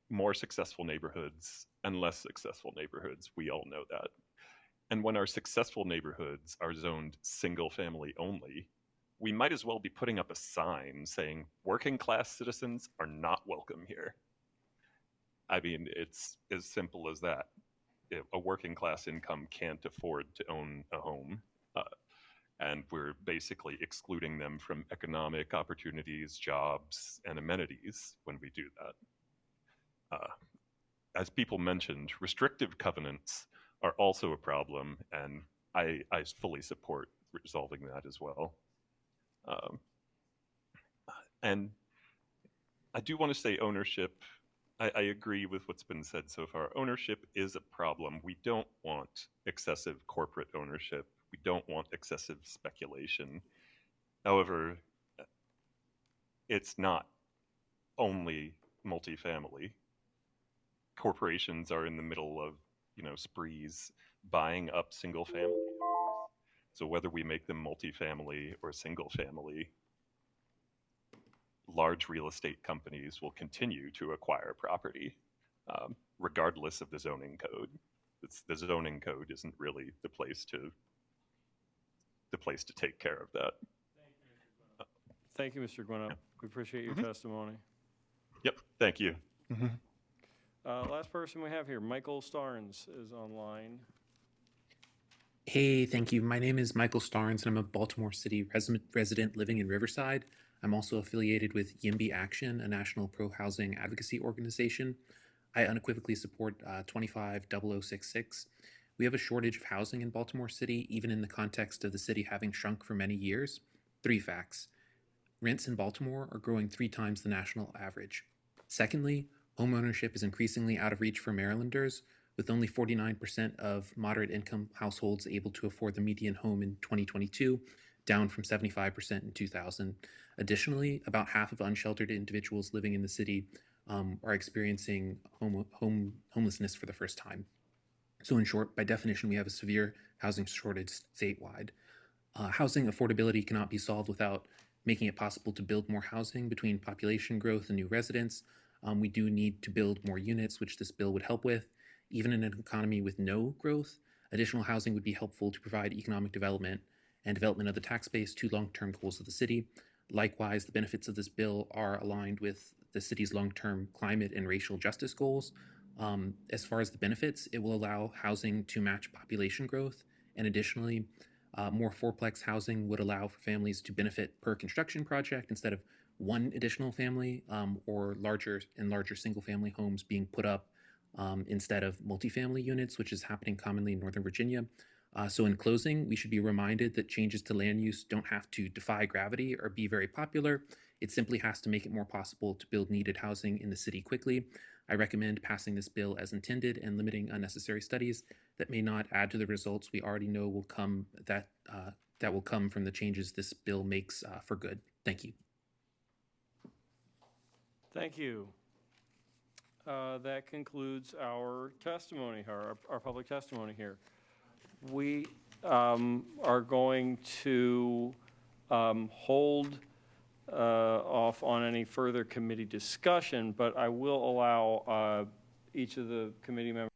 more successful neighborhoods and less successful neighborhoods. We all know that. And when our successful neighborhoods are zoned single family only, we might as well be putting up a sign saying working class citizens are not welcome here. I mean, it's as simple as that. If a working class income can't afford to own a home, and we're basically excluding them from economic opportunities, jobs, and amenities when we do that. As people mentioned, restrictive covenants are also a problem, and I fully support resolving that as well. And I do want to say ownership. I agree with what's been said so far. Ownership is a problem. We don't want excessive corporate ownership. We don't want excessive speculation. However, it's not only multifamily. Corporations are in the middle of, sprees buying up single family. So whether we make them multifamily or single family, large real estate companies will continue to acquire property, regardless of the zoning code. The zoning code isn't really the place to take care of that. Thank you, Mr. Gwinnett. We appreciate your testimony. Yep, thank you. Last person we have here, Michael Starnes, is online. Hey, thank you. My name is Michael Starnes, and I'm a Baltimore City resident living in Riverside. I'm also affiliated with YIMBY Action, a national pro-housing advocacy organization. I unequivocally support 250066. We have a shortage of housing in Baltimore City, even in the context of the city having shrunk for many years. 3 facts. Rents in Baltimore are growing 3 times the national average. Secondly, homeownership is increasingly out of reach for Marylanders, with only 49% of moderate income households able to afford the median home in 2022, down from 75% in 2000. Additionally, about half of unsheltered individuals living in the city are experiencing homelessness for the first time. So in short, by definition, we have a severe housing shortage statewide. Housing affordability cannot be solved without making it possible to build more housing between population growth and new residents. We do need to build more units, which this bill would help with. Even in an economy with no growth, additional housing would be helpful to provide economic development and development of the tax base to long-term goals of the city. Likewise, the benefits of this bill are aligned with the city's long-term climate and racial justice goals. As far as the benefits, it will allow housing to match population growth, and additionally, more fourplex housing would allow for families to benefit per construction project instead of one additional family or larger single-family homes being put up instead of multifamily units, which is happening commonly in Northern Virginia. So in closing, we should be reminded that changes to land use don't have to defy gravity or be very popular. It simply has to make it more possible to build needed housing in the city quickly. I recommend passing this bill as intended and limiting unnecessary studies that may not add to the results we already know will come that will come from the changes this bill makes for good. Thank you. Thank you. That concludes our testimony, our public testimony here. We are going to hold off on any further committee discussion, but I will allow each of the committee members